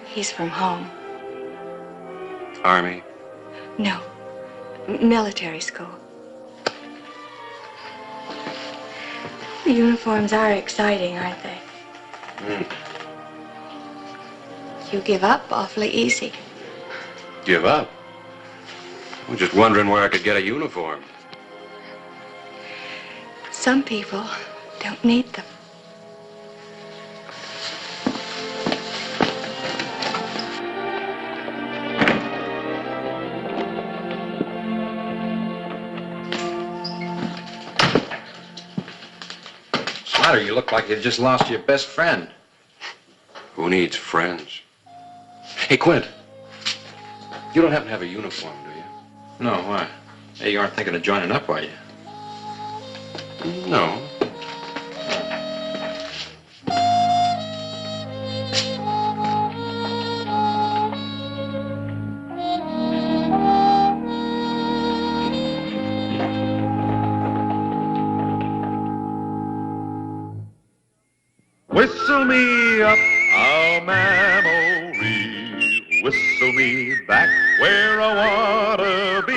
He's from home. Army? No. Military school. The uniforms are exciting, aren't they? You give up awfully easy. Give up? I'm just wondering where I could get a uniform. Some people don't need them. matter? You look like you just lost your best friend. Who needs friends? Hey, Quint. You don't happen to have a uniform, do you? No, why? Hey, you aren't thinking of joining up, are you? No. Whistle me up a memory, whistle me back where I wanna be,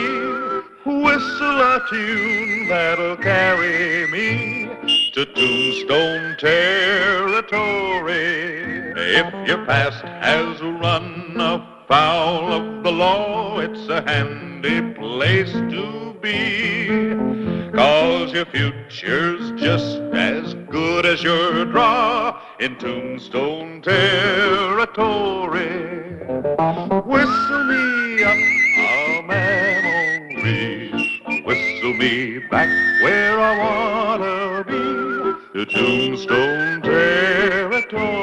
whistle a tune that'll carry me to Tombstone territory. If your past has run afoul of the law, it's a handy place to be, 'cause your future's just as good as your draw in Tombstone territory. Whistle me up a memory, whistle me back where I wanna be, to Tombstone territory.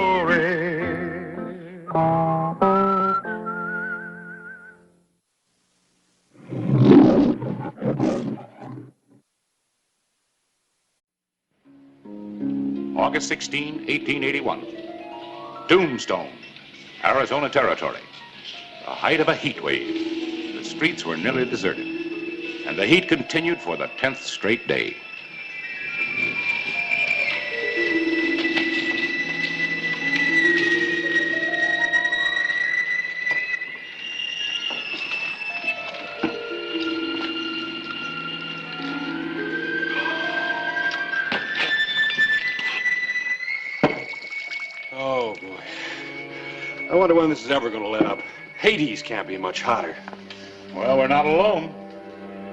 August 16, 1881. Tombstone, Arizona Territory. The height of a heat wave. The streets were nearly deserted. And the heat continued for the 10th straight day. Oh, boy. I wonder when this is ever going to let up. Hades can't be much hotter. Well, we're not alone.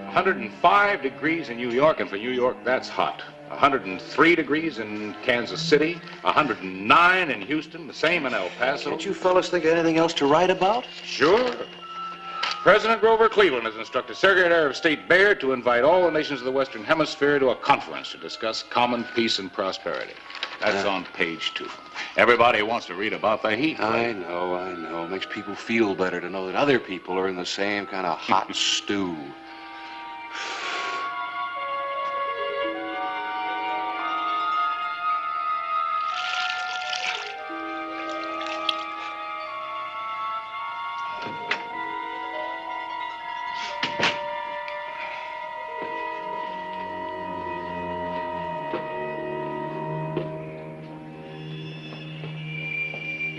105 degrees in New York, and for New York, that's hot. 103 degrees in Kansas City, 109 in Houston, the same in El Paso. Can't you fellas think of anything else to write about? Sure. President Grover Cleveland has instructed Secretary of State Baird to invite all the nations of the Western Hemisphere to a conference to discuss common peace and prosperity. That's on page 2. Everybody wants to read about the heat. I know. It makes people feel better to know that other people are in the same kind of hot stew.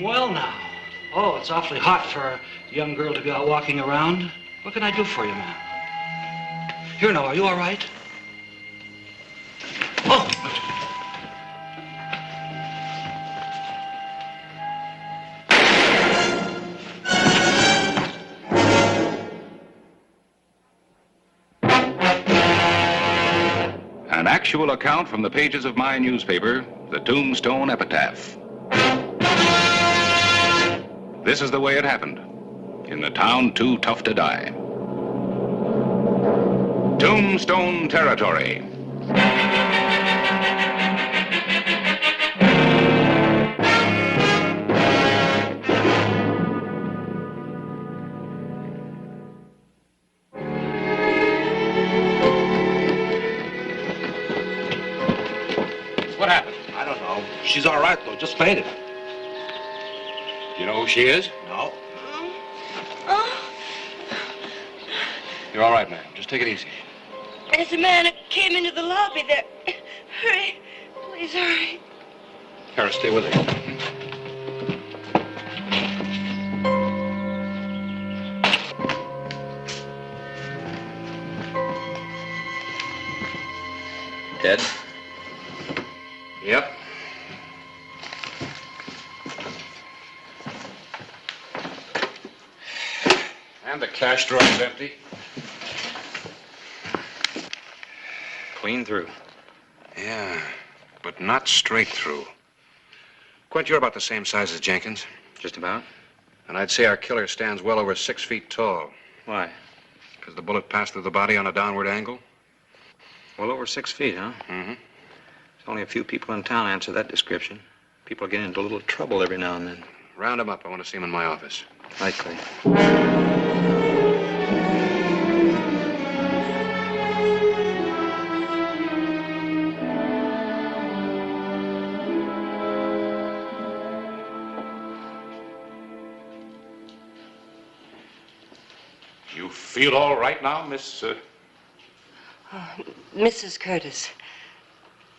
Well, now. Oh, it's awfully hot for a young girl to be out walking around. What can I do for you, ma'am? Here now, are you all right? Oh! An actual account from the pages of my newspaper, the Tombstone Epitaph. This is the way it happened, in the town too tough to die. Tombstone Territory. What happened? I don't know. She's all right, though. Just fainted. You know who she is? No. You're all right, ma'am. Just take it easy. There's a man who came into the lobby there. Hurry. Please hurry. Harris, stay with her. Dead? Yep. And the cash drawer is empty. Clean through. Yeah, but not straight through. Quint, you're about the same size as Jenkins. Just about? And I'd say our killer stands well over 6 feet tall. Why? Because the bullet passed through the body on a downward angle. Well over 6 feet, huh? Mm-hmm. Only a few people in town answer that description. People get into a little trouble every now and then. Round him up. I want to see him in my office. Likely. You feel all right now, Miss... Mrs. Curtis.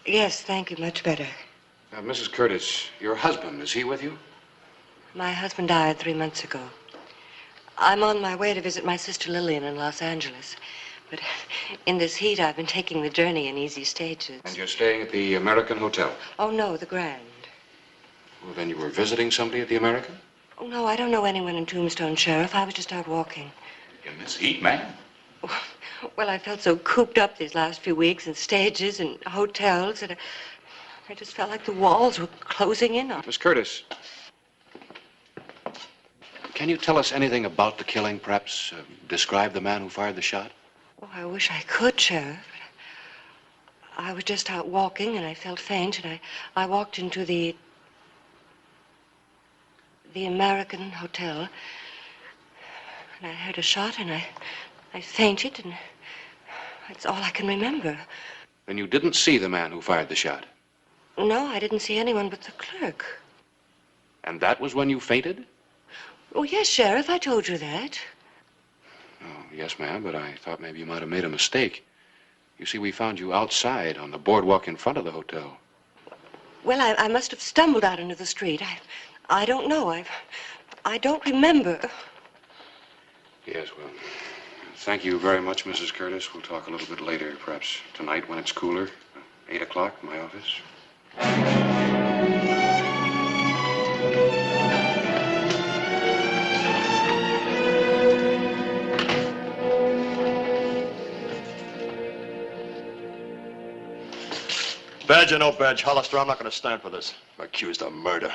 Yes, thank you, much better. Mrs. Curtis, your husband, is he with you? My husband died 3 months ago. I'm on my way to visit my sister Lillian in Los Angeles. But in this heat, I've been taking the journey in easy stages. And you're staying at the American Hotel? Oh, no, the Grand. Well, then you were visiting somebody at the American? Oh, no, I don't know anyone in Tombstone, Sheriff. I was just out walking. In this heat, ma'am? Well, I felt so cooped up these last few weeks in stages and hotels that I just felt like the walls were closing in on. Miss Curtis, can you tell us anything about the killing? Perhaps describe the man who fired the shot? Oh, I wish I could, Sheriff. I was just out walking and I felt faint and I walked into the American Hotel and I heard a shot and I fainted and that's all I can remember. Then you didn't see the man who fired the shot? No, I didn't see anyone but the clerk. And that was when you fainted? Oh, yes, Sheriff, I told you that. Oh, yes, ma'am, but I thought maybe you might have made a mistake. You see, we found you outside on the boardwalk in front of the hotel. Well, I must have stumbled out into the street. I don't know. I don't remember. Yes, well, thank you very much, Mrs. Curtis. We'll talk a little bit later, perhaps tonight when it's cooler. 8 o'clock in my office. Badge or no badge, Hollister, I'm not going to stand for this. I'm accused of murder.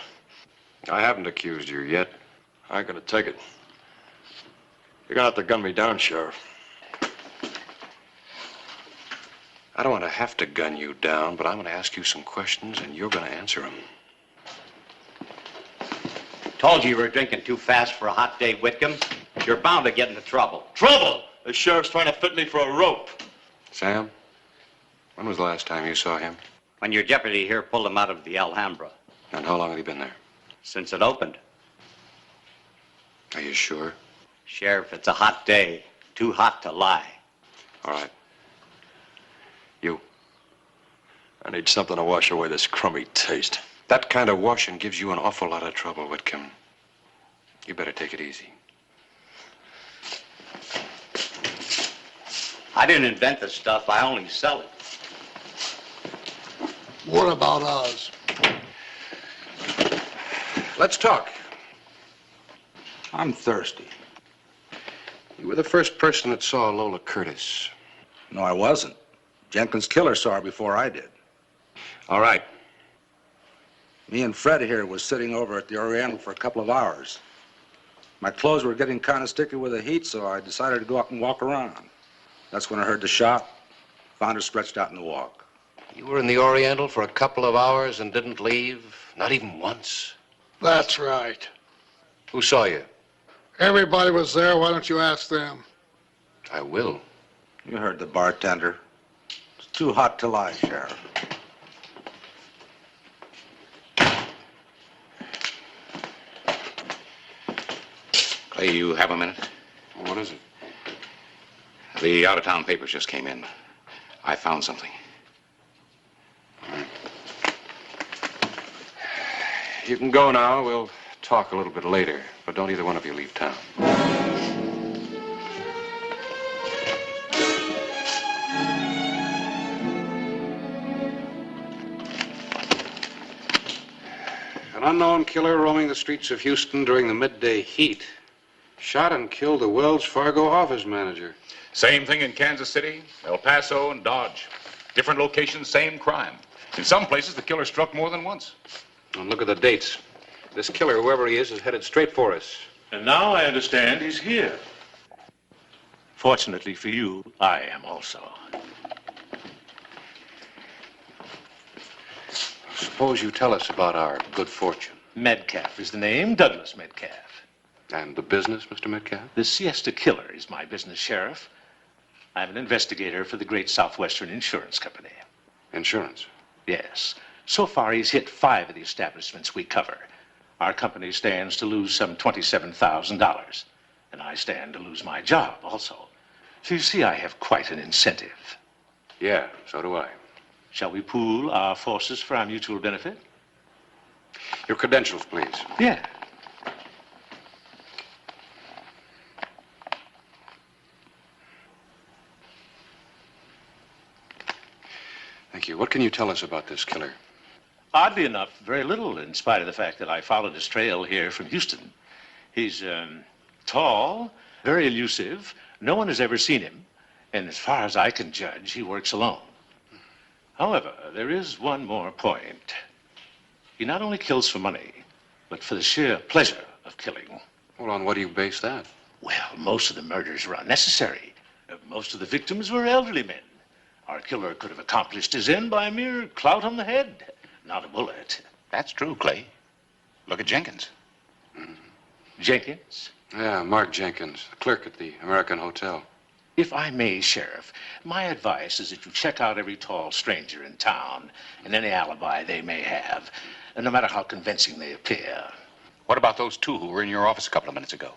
I haven't accused you yet. I ain't going to take it. You're going to have to gun me down, Sheriff. I don't want to have to gun you down, but I'm going to ask you some questions, and you're going to answer them. Told you were drinking too fast for a hot day, Whitcomb. You're bound to get into trouble. Trouble? The sheriff's trying to fit me for a rope. Sam, when was the last time you saw him? When your deputy here pulled him out of the Alhambra. And how long had he been there? Since it opened. Are you sure? Sheriff, it's a hot day. Too hot to lie. All right. You. I need something to wash away this crummy taste. That kind of washing gives you an awful lot of trouble, Whitcomb. You better take it easy. I didn't invent this stuff. I only sell it. What about us? Let's talk. I'm thirsty. You were the first person that saw Lola Curtis. No, I wasn't. Jenkins' killer saw her before I did. All right. Me and Fred here was sitting over at the Oriental for a couple of hours. My clothes were getting kind of sticky with the heat, so I decided to go out and walk around. That's when I heard the shot, found her stretched out in the walk. You were in the Oriental for a couple of hours and didn't leave? Not even once? That's right. Who saw you? Everybody was there. Why don't you ask them? I will. You heard the bartender. It's too hot to lie, Sheriff. Clay, you have a minute? What is it? The out-of-town papers just came in. I found something. You can go now. We'll talk a little bit later. But don't either one of you leave town. An unknown killer roaming the streets of Houston during the midday heat shot and killed the Wells Fargo office manager. Same thing in Kansas City, El Paso, and Dodge. Different locations, same crime. In some places, the killer struck more than once. And look at the dates. This killer, whoever he is headed straight for us. And now I understand he's here. Fortunately for you, I am also. Suppose you tell us about our good fortune. Metcalf is the name, Douglas Metcalf. And the business, Mr. Metcalf? The Siesta Killer is my business, Sheriff. I'm an investigator for the Great Southwestern Insurance Company. Insurance? Yes. So far, he's hit 5 of the establishments we cover. Our company stands to lose some $27,000. And I stand to lose my job also. So you see, I have quite an incentive. Yeah, so do I. Shall we pool our forces for our mutual benefit? Your credentials, please. Yeah. Thank you. What can you tell us about this killer? Oddly enough, very little, in spite of the fact that I followed his trail here from Houston. He's tall, very elusive. No one has ever seen him. And as far as I can judge, he works alone. However, there is one more point. He not only kills for money, but for the sheer pleasure of killing. Hold on, what do you base that? Well, most of the murders were unnecessary. Most of the victims were elderly men. Our killer could have accomplished his end by a mere clout on the head, not a bullet. That's true, Clay. Look at Jenkins. Jenkins? Yeah, Mark Jenkins, the clerk at the American Hotel. If I may, Sheriff, my advice is that you check out every tall stranger in town and any alibi they may have, no matter how convincing they appear. What about those 2 who were in your office a couple of minutes ago?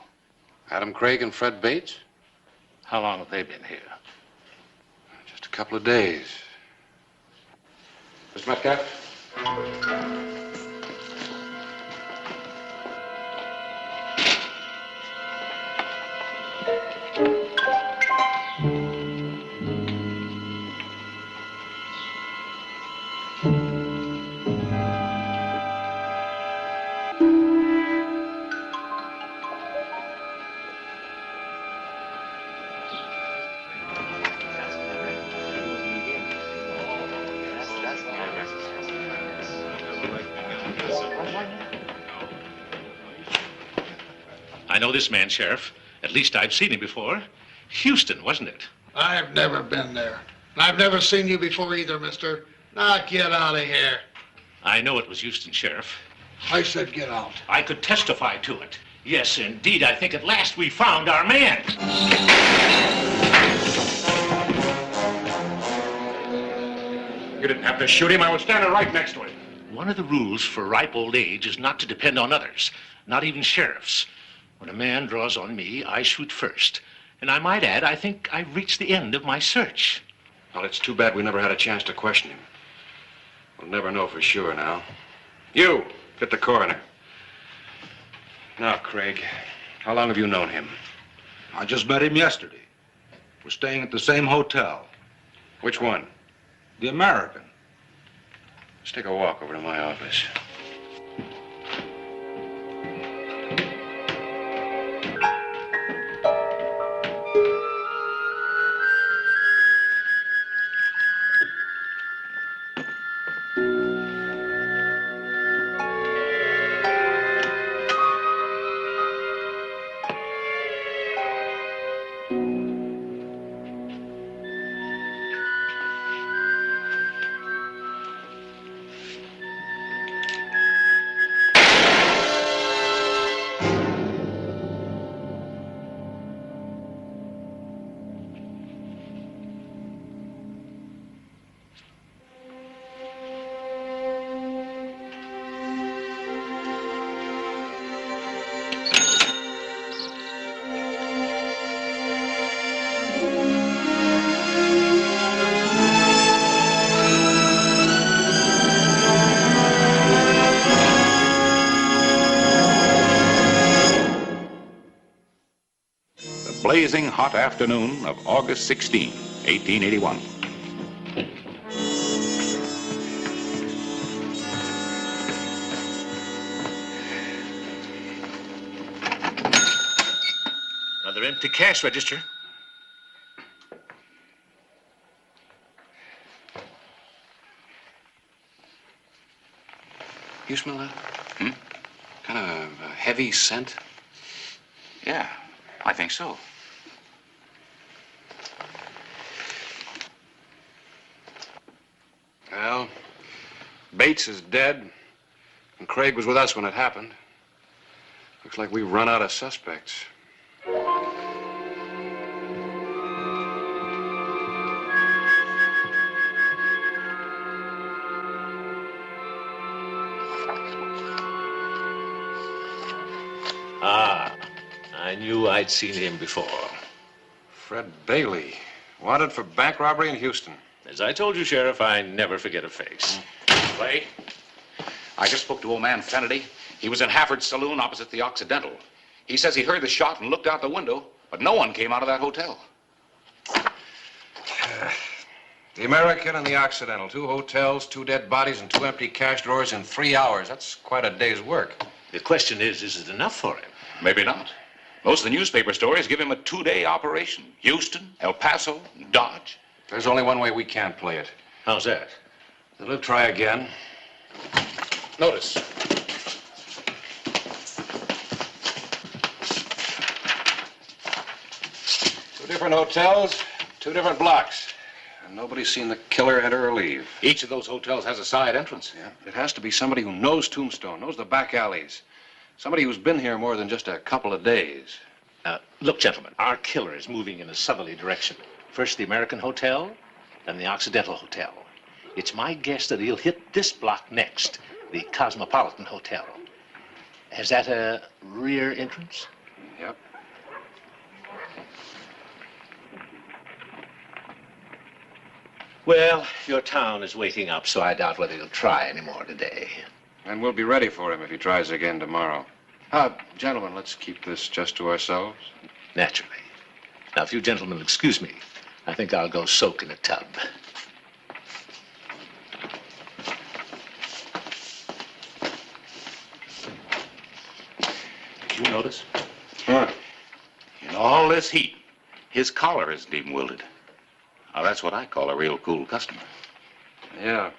Adam Craig and Fred Bates? How long have they been here? Just a couple of days. Mr. Metcalf? I know this man, Sheriff. At least I've seen him before. Houston, wasn't it? I've never been there. I've never seen you before either, mister. Now get out of here. I know it was Houston, Sheriff. I said get out. I could testify to it. Yes, indeed. I think at last we found our man. You didn't have to shoot him. I was standing right next to him. One of the rules for ripe old age is not to depend on others, not even sheriffs. When a man draws on me, I shoot first. And I might add, I think I've reached the end of my search. Well, it's too bad we never had a chance to question him. We'll never know for sure now. You, get the coroner. Now, Craig, how long have you known him? I just met him yesterday. We're staying at the same hotel. Which one? The American. Let's take a walk over to my office. Blazing hot afternoon of August 16, 1881. Another empty cash register. You smell that? Kind of a heavy scent? Yeah, I think so. Well, Bates is dead, and Craig was with us when it happened. Looks like we've run out of suspects. Ah, I knew I'd seen him before. Fred Bailey, wanted for bank robbery in Houston. As I told you, Sheriff, I never forget a face. Clay, I just spoke to old man Kennedy. He was in Hafford's saloon opposite the Occidental. He says he heard the shot and looked out the window, but no one came out of that hotel. The American and the Occidental, 2 hotels, 2 dead bodies, and 2 empty cash drawers in 3 hours. That's quite a day's work. The question is it enough for him? Maybe not. Most of the newspaper stories give him a 2-day operation. Houston, El Paso, Dodge. There's only one way we can't play it. How's that? We'll try again. Notice. 2 different hotels, 2 different blocks. And nobody's seen the killer enter or leave. Each of those hotels has a side entrance. Yeah, it has to be somebody who knows Tombstone, knows the back alleys. Somebody who's been here more than just a couple of days. Look, gentlemen, our killer is moving in a southerly direction. First the American Hotel, then the Occidental Hotel. It's my guess that he'll hit this block next, the Cosmopolitan Hotel. Has that a rear entrance? Yep. Well, your town is waking up, so I doubt whether he'll try any more today. And we'll be ready for him if he tries again tomorrow. Gentlemen, let's keep this just to ourselves. Naturally. Now, if you gentlemen will excuse me, I think I'll go soak in a tub. Did you notice? Huh? In all this heat, his collar isn't even wilted. Now, that's what I call a real cool customer. Yeah.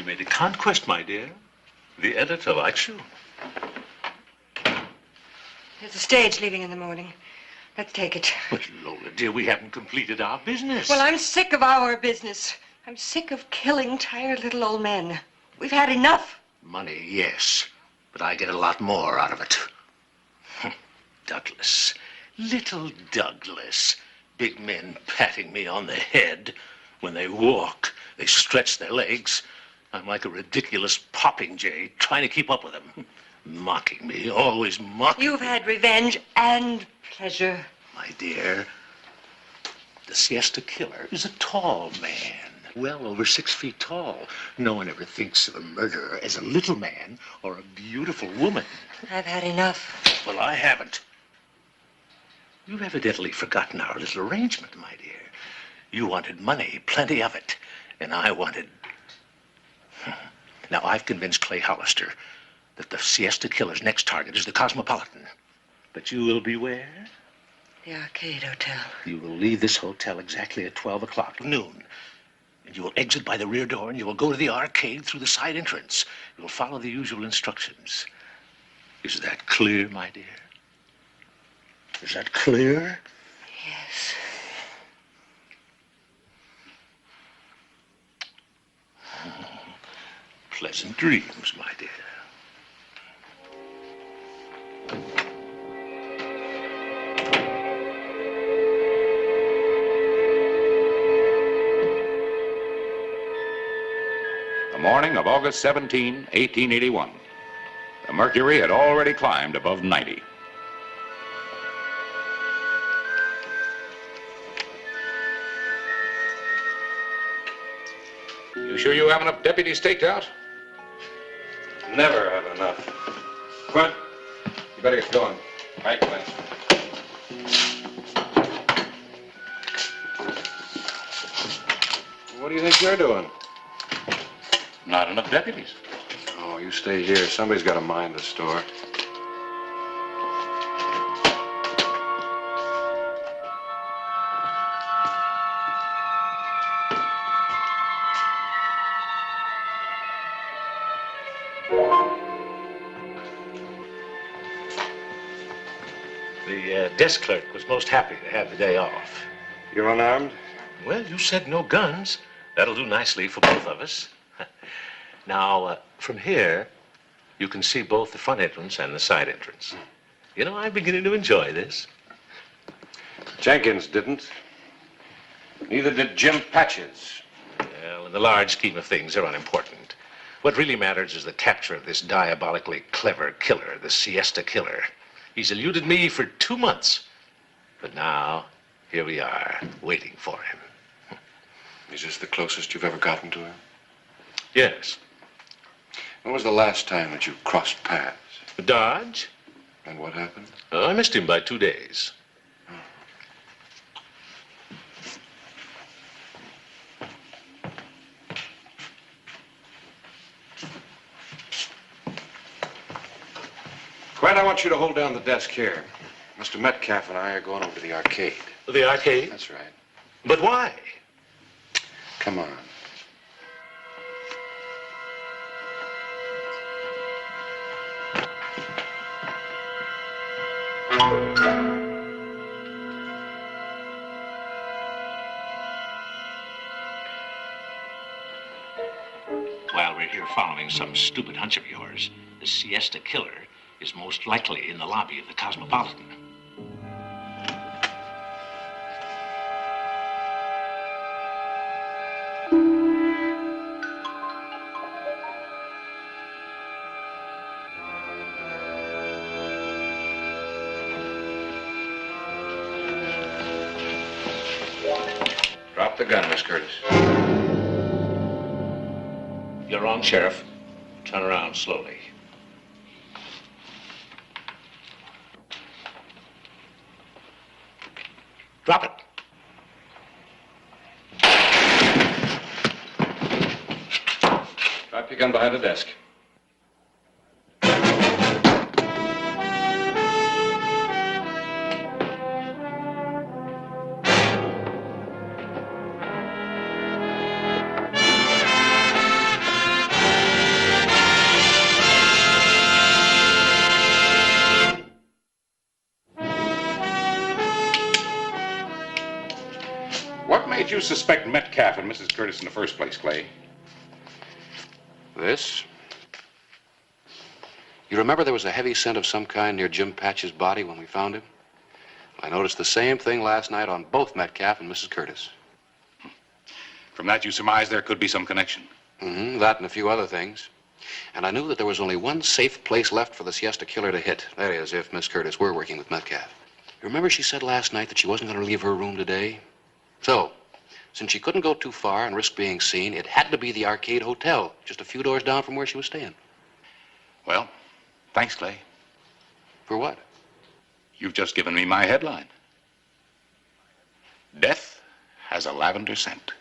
made a conquest, my dear. The editor likes you. There's a stage leaving in the morning. Let's take it. But, Lola, dear, we haven't completed our business. Well, I'm sick of our business. I'm sick of killing tired little old men. We've had enough. Money, yes. But I get a lot more out of it. Douglas. Little Douglas. Big men patting me on the head. When they walk, they stretch their legs. I'm like a ridiculous popinjay trying to keep up with them. Mocking me, always mocking You've had revenge and pleasure. My dear, the siesta killer is a tall man. Well over 6 feet tall. No one ever thinks of a murderer as a little man or a beautiful woman. I've had enough. Well, I haven't. You've evidently forgotten our little arrangement, my dear. You wanted money, plenty of it, and I wanted... Now, I've convinced Clay Hollister that the siesta killer's next target is the Cosmopolitan. But you will beware. The Arcade Hotel. You will leave this hotel exactly at 12 o'clock, noon. And you will exit by the rear door, and you will go to the arcade through the side entrance. You will follow the usual instructions. Is that clear, my dear? Is that clear? Yes. Pleasant dreams, my dear. The morning of August 17, 1881. The mercury had already climbed above 90. You sure you have enough deputies staked out? Never have enough. Quint, you better get going. Right, Quint. What do you think you're doing? Not enough deputies. Oh, you stay here. Somebody's got to mind the store. The desk clerk was most happy to have the day off. You're unarmed? Well, you said no guns. That'll do nicely for both of us. Now, from here, you can see both the front entrance and the side entrance. You know, I'm beginning to enjoy this. Jenkins didn't. Neither did Jim Patches. Well, in the large scheme of things, they're unimportant. What really matters is the capture of this diabolically clever killer, the siesta killer. He's eluded me for 2 months. But now, here we are, waiting for him. Is this the closest you've ever gotten to him? Yes. When was the last time that you crossed paths? Dodge. And what happened? I missed him by 2 days. Quint, I want you to hold down the desk here. Mr. Metcalf and I are going over to the arcade. The arcade? That's right. But why? Come on. While we're here following some stupid hunch of yours, the siesta killer is most likely in the lobby of the Cosmopolitan. Drop the gun, Miss Curtis. You're wrong, Sheriff. Turn around slowly. Drop it. Drop your gun behind the desk. made you suspect Metcalf and Mrs. Curtis in the first place, Clay? This? You remember there was a heavy scent of some kind near Jim Patch's body when we found him? I noticed the same thing last night on both Metcalf and Mrs. Curtis. From that, you surmise there could be some connection. Mm-hmm, that and a few other things. And I knew that there was only one safe place left for the siesta killer to hit. That is, if Miss Curtis were working with Metcalf. You remember she said last night that she wasn't going to leave her room today? So, since she couldn't go too far and risk being seen, it had to be the Arcade Hotel, just a few doors down from where she was staying. Well, thanks, Clay. For what? You've just given me my headline. Death has a lavender scent.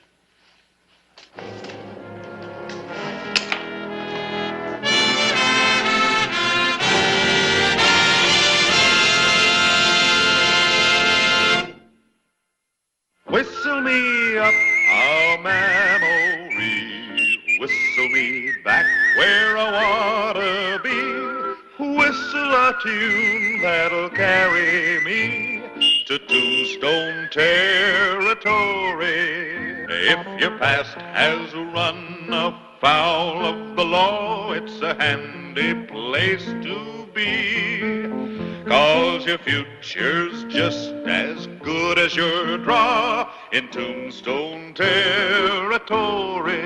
Whistle me up a memory, whistle me back where I wanna be, whistle a tune that'll carry me to Tombstone territory. If your past has run afoul of the law, it's a handy place to be. 'Cause your future's just as good as your draw in Tombstone territory.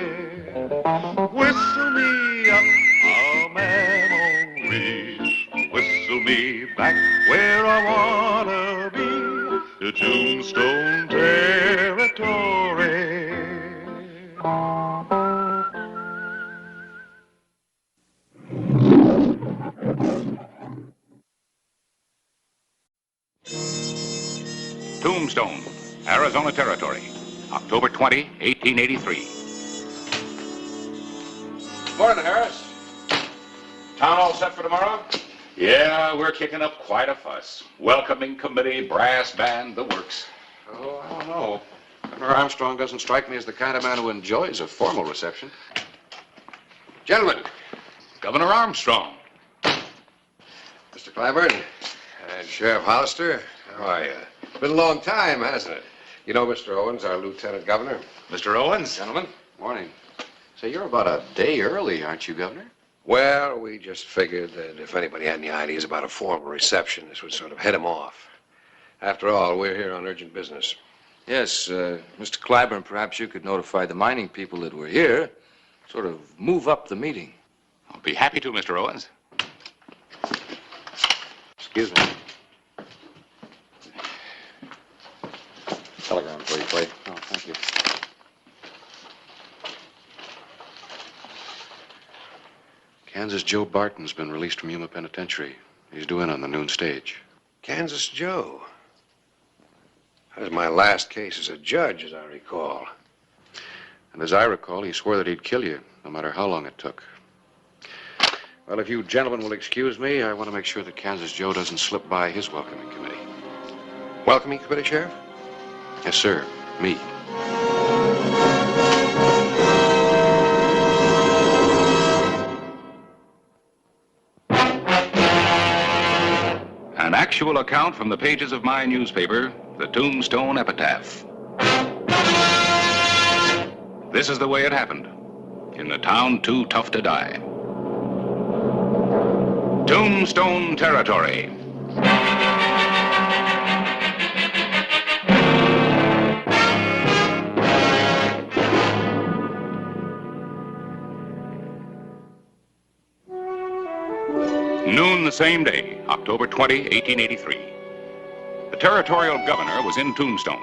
Whistle me up a memory, whistle me back where I wanna be, to Tombstone territory. Tombstone, Arizona Territory, October 20, 1883. Morning, Harris. Town all set for tomorrow? Yeah, we're kicking up quite a fuss. Welcoming committee, brass band, the works. Oh, I don't know. Governor Armstrong doesn't strike me as the kind of man who enjoys a formal reception. Gentlemen. Governor Armstrong. Mr. Clyburn and Sheriff Hollister, how are you? Been a long time, hasn't it? You know Mr. Owens, our lieutenant governor. Mr. Owens. Gentlemen, morning. Say, you're about a day early, aren't you, Governor? Well, we just figured that if anybody had any ideas about a formal reception, this would sort of head them off. After all, we're here on urgent business. Yes, Mr. Clyburn, perhaps you could notify the mining people that we're here. Sort of move up the meeting. I'll be happy to, Mr. Owens. Excuse me. Telegram for you, Clay. Oh, thank you. Kansas Joe Barton's been released from Yuma Penitentiary. He's due in on the noon stage. Kansas Joe. That was my last case as a judge, as I recall. And as I recall, he swore that he'd kill you, no matter how long it took. Well, if you gentlemen will excuse me, I want to make sure that Kansas Joe doesn't slip by his welcoming committee. Welcoming committee, Sheriff? Yes, sir. Me. An actual account from the pages of my newspaper, the Tombstone Epitaph. This is the way it happened, in the town too tough to die. Tombstone Territory. Noon the same day, October 20, 1883. The territorial governor was in Tombstone,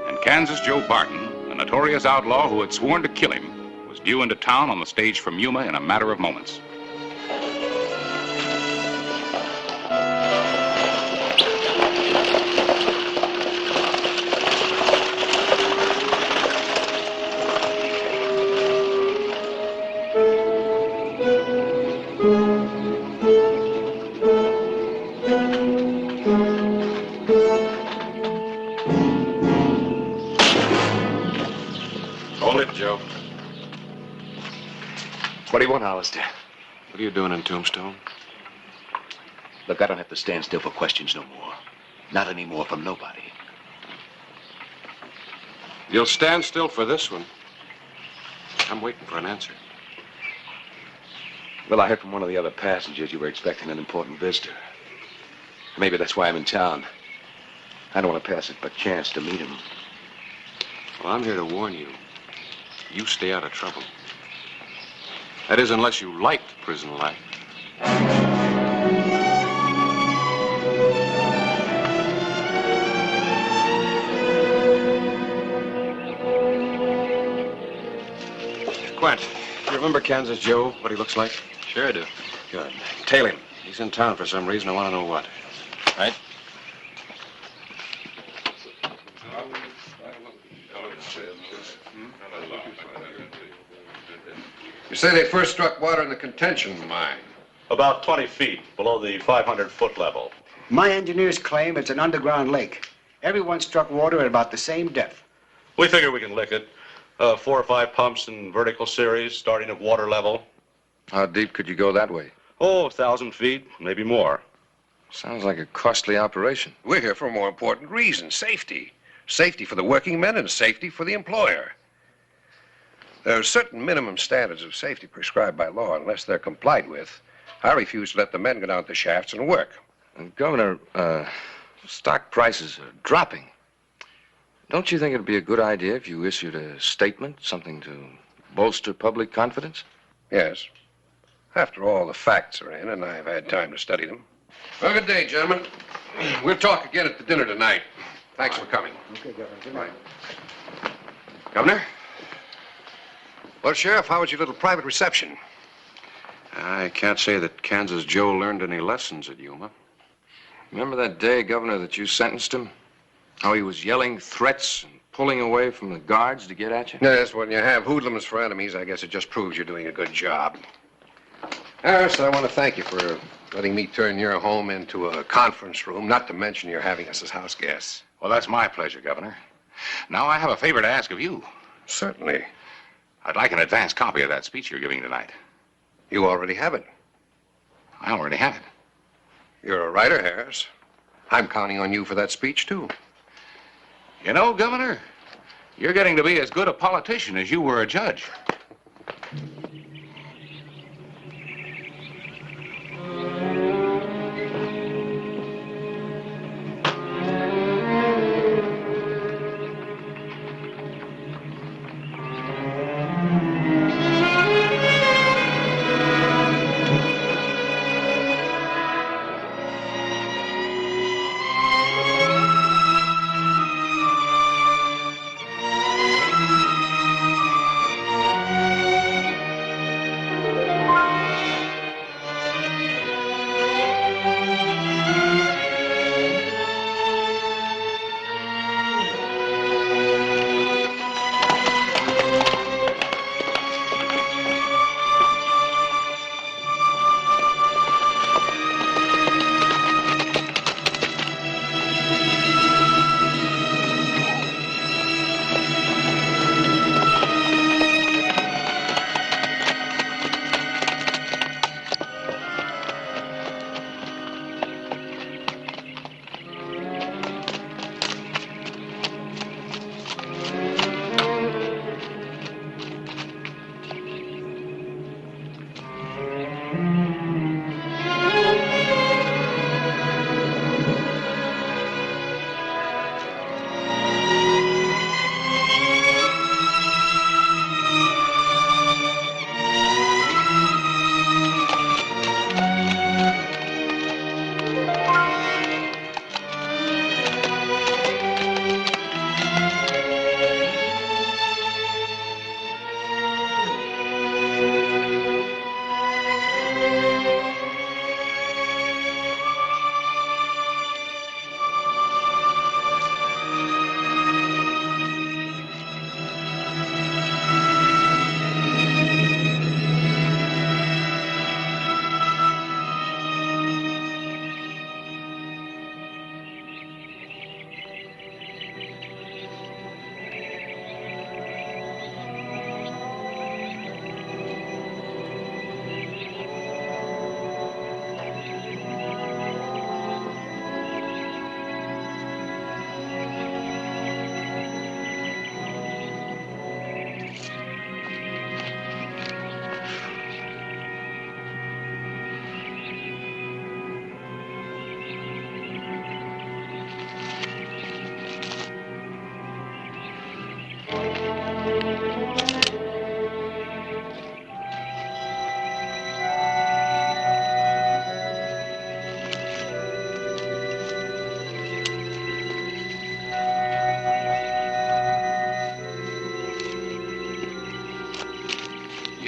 and Kansas Joe Barton, a notorious outlaw who had sworn to kill him, was due into town on the stage from Yuma in a matter of moments. Hold it, Joe. What do you want, Hollister? What are you doing in Tombstone? Look, I don't have to stand still for questions no more. Not anymore from nobody. You'll stand still for this one. I'm waiting for an answer. Well, I heard from one of the other passengers you were expecting an important visitor. Maybe that's why I'm in town. I don't want to pass it by chance to meet him. Well, I'm here to warn you. You stay out of trouble. That is, unless you like prison life. Quint, you remember Kansas Joe, what he looks like? Sure I do. Good. Tail him. He's in town for some reason. I want to know what. Right. You say they first struck water in the contention mine. About 20 feet below the 500-foot level. My engineers claim it's an underground lake. Everyone struck water at about the same depth. We figure we can lick it. 4 or 5 pumps in vertical series, starting at water level. How deep could you go that way? Oh, 1,000 feet, maybe more. Sounds like a costly operation. We're here for a more important reason, safety. Safety for the working men and safety for the employer. There are certain minimum standards of safety prescribed by law. Unless they're complied with, I refuse to let the men go down the shafts and work. And Governor, stock prices are dropping. Don't you think it'd be a good idea if you issued a statement, something to bolster public confidence? Yes. After all, the facts are in, and I've had time to study them. Well, good day, gentlemen. We'll talk again at the dinner tonight. Thanks for coming. Okay, Governor. Good night. Governor? Well, Sheriff, how was your little private reception? I can't say that Kansas Joe learned any lessons at Yuma. Remember that day, Governor, that you sentenced him? How he was yelling threats and pulling away from the guards to get at you? Yes, when you have hoodlums for enemies, I guess it just proves you're doing a good job. Harris, I want to thank you for letting me turn your home into a conference room, not to mention you're having us as house guests. Well, that's my pleasure, Governor. Now, I have a favor to ask of you. Certainly. I'd like an advance copy of that speech you're giving tonight. You already have it. I already have it. You're a writer, Harris. I'm counting on you for that speech, too. You know, Governor, you're getting to be as good a politician as you were a judge.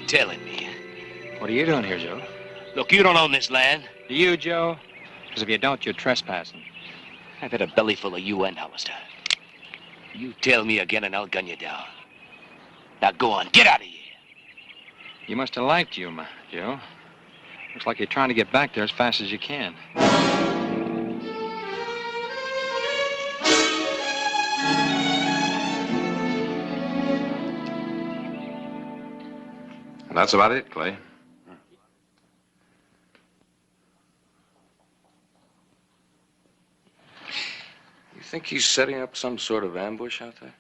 telling me. What are you doing here, Joe? Look, you don't own this land. Do you, Joe? Because if you don't, you're trespassing. I've had a belly full of you and Hollister. You tell me again and I'll gun you down. Now go on, get out of here. You must have liked Yuma, Joe. Looks like you're trying to get back there as fast as you can. And that's about it, Clay. You think he's setting up some sort of ambush out there?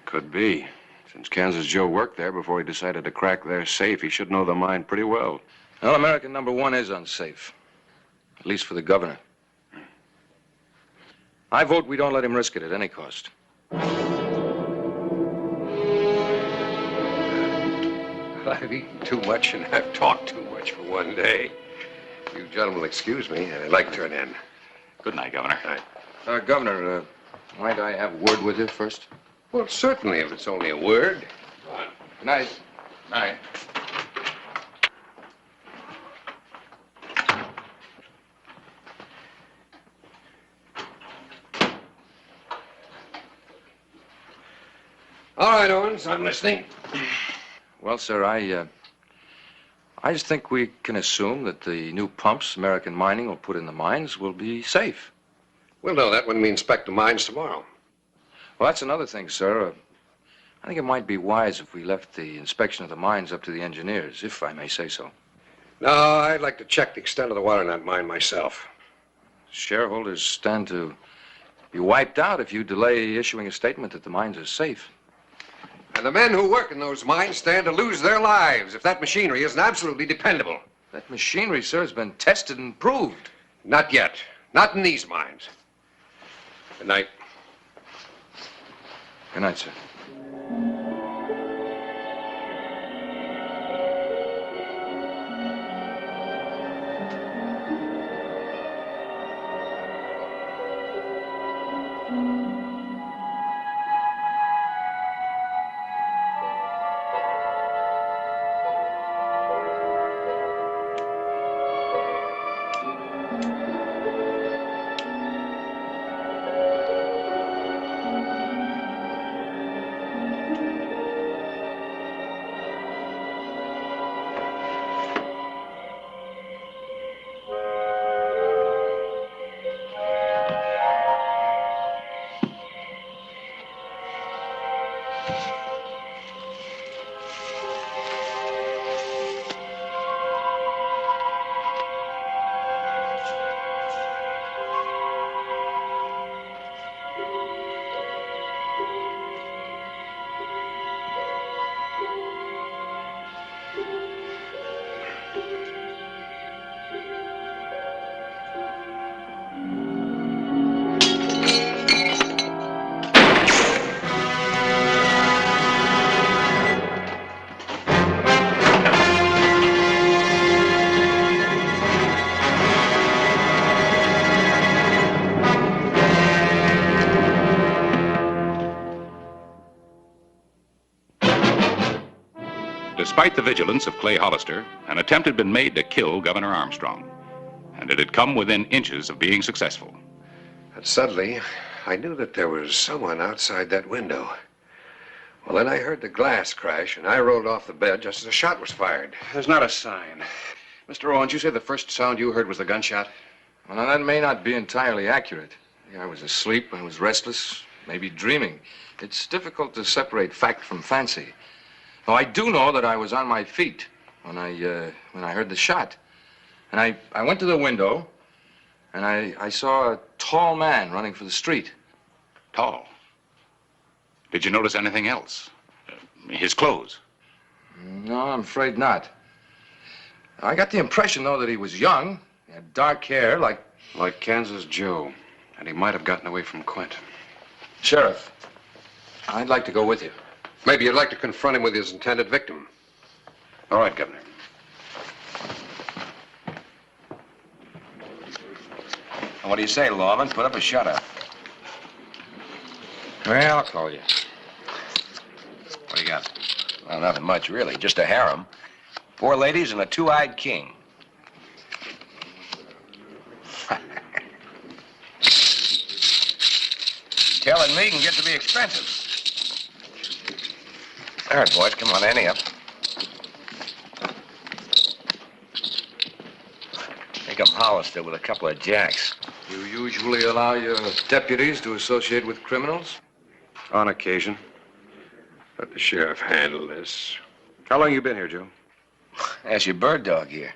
Could be. Since Kansas Joe worked there before he decided to crack their safe, he should know the mine pretty well. Well, American number 1 is unsafe. At least for the governor. I vote we don't let him risk it at any cost. I've eaten too much and I've talked too much for one day. You gentlemen will excuse me. I'd like to turn in. Good night, Governor. Governor, might I have a word with you first? Well, certainly, if it's only a word. Good night. Night. All right, Owens, I'm listening. Well, sir, I just think we can assume that the new pumps American Mining will put in the mines will be safe. We'll know that when we inspect the mines tomorrow. Well, that's another thing, sir. I think it might be wise if we left the inspection of the mines up to the engineers, if I may say so. No, I'd like to check the extent of the water in that mine myself. Shareholders stand to be wiped out if you delay issuing a statement that the mines are safe. And the men who work in those mines stand to lose their lives if that machinery isn't absolutely dependable. That machinery, sir, has been tested and proved. Not yet. Not in these mines. Good night. Good night, sir. Despite the vigilance of Clay Hollister, an attempt had been made to kill Governor Armstrong, and it had come within inches of being successful. And suddenly, I knew that there was someone outside that window. Well, then I heard the glass crash, and I rolled off the bed just as a shot was fired. There's not a sign. Mr. Owens, you say the first sound you heard was the gunshot? Well, now, that may not be entirely accurate. I was asleep, I was restless, maybe dreaming. It's difficult to separate fact from fancy. Though I do know that I was on my feet when I heard the shot. And I went to the window, and I saw a tall man running for the street. Tall? Did you notice anything else? His clothes? No, I'm afraid not. I got the impression, though, that he was young. He had dark hair, like Kansas Joe. And he might have gotten away from Quint. Sheriff, I'd like to go with you. Maybe you'd like to confront him with his intended victim. All right, Governor. What do you say, Lawman? Put up a shutter. Well, I'll call you. What do you got? Well, nothing much, really. Just a harem. 4 ladies and a 2-eyed king. Telling me can get to be expensive. All right, boys, come on, ante up. Make 'em Hollister with a couple of jacks. You usually allow your deputies to associate with criminals? On occasion. Let the sheriff handle this. How long you been here, Joe? Ask your bird dog here.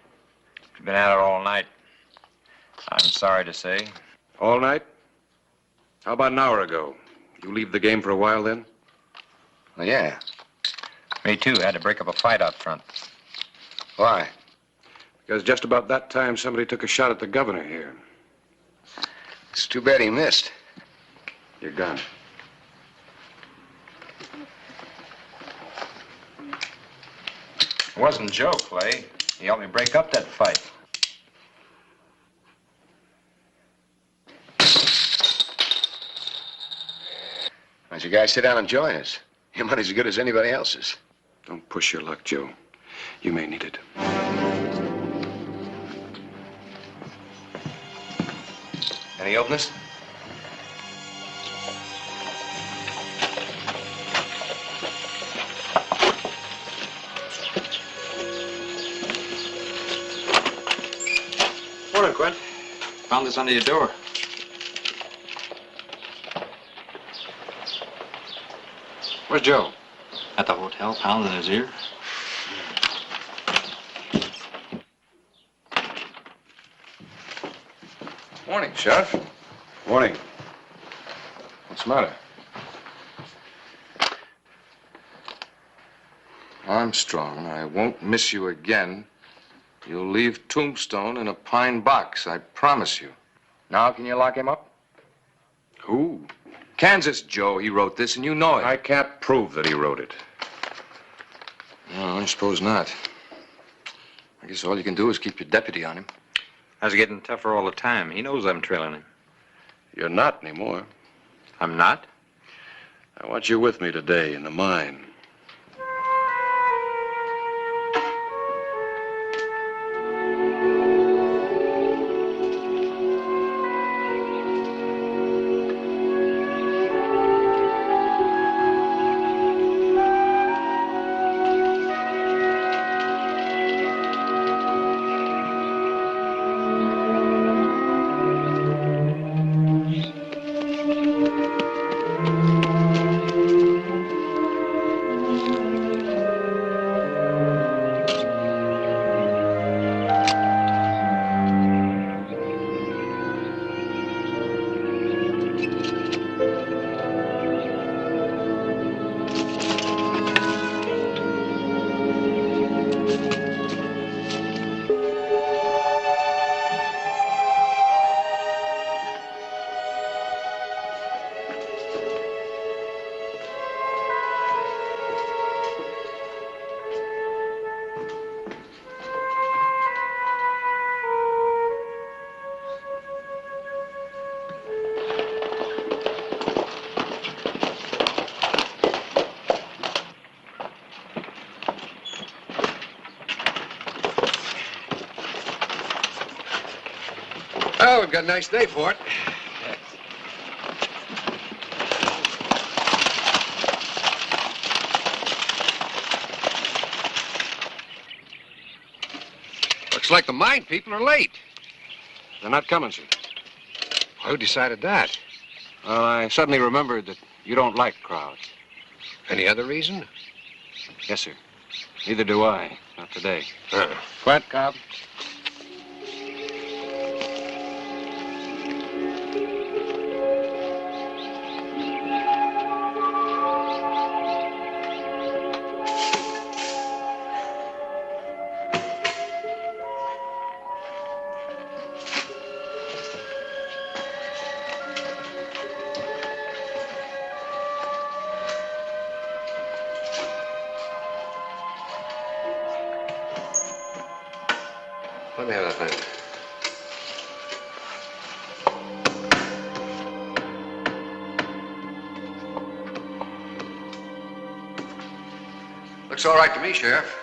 Been at it all night. I'm sorry to say. All night? How about an hour ago? You leave the game for a while then? Well, yeah. Me too. Had to break up a fight out front. Why? Because just about that time, somebody took a shot at the governor here. It's too bad he missed. Your gun. It wasn't Joe, Clay. He helped me break up that fight. Why don't you guys sit down and join us? Your money's as good as anybody else's. Don't push your luck, Joe. You may need it. Any openers? Morning, Quint. Found this under your door. Where's Joe? At the hotel, pounding his ear. Morning, Sheriff. Morning. What's the matter? Armstrong, I won't miss you again. You'll leave Tombstone in a pine box, I promise you. Now can you lock him up? Who? Kansas Joe, he wrote this, and you know it. I can't prove that he wrote it. No, I suppose not. I guess all you can do is keep your deputy on him. I was getting tougher all the time. He knows I'm trailing him. You're not anymore. I'm not? I want you with me today in the mine. Well, we've got a nice day for it. Looks like the mine people are late. They're not coming, sir. Who decided that? Well, I suddenly remembered that you don't like crowds. Any other reason? Yes, sir. Neither do I. Not today. What? Cobb? Let me have that thing. Looks all right to me, Sheriff.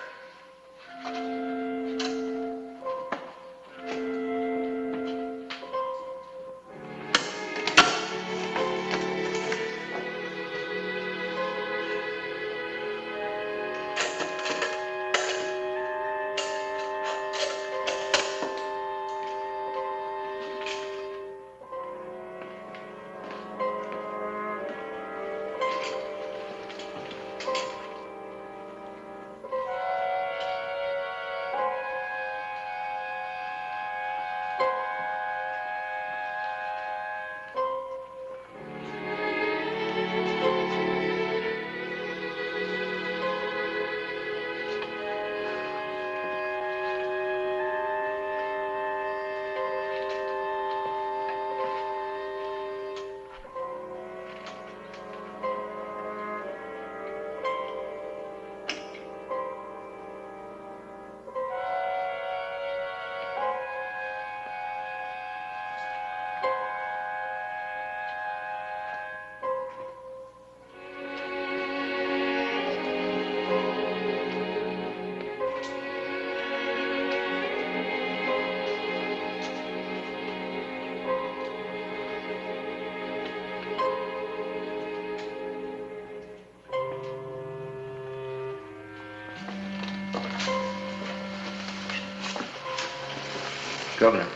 Governor,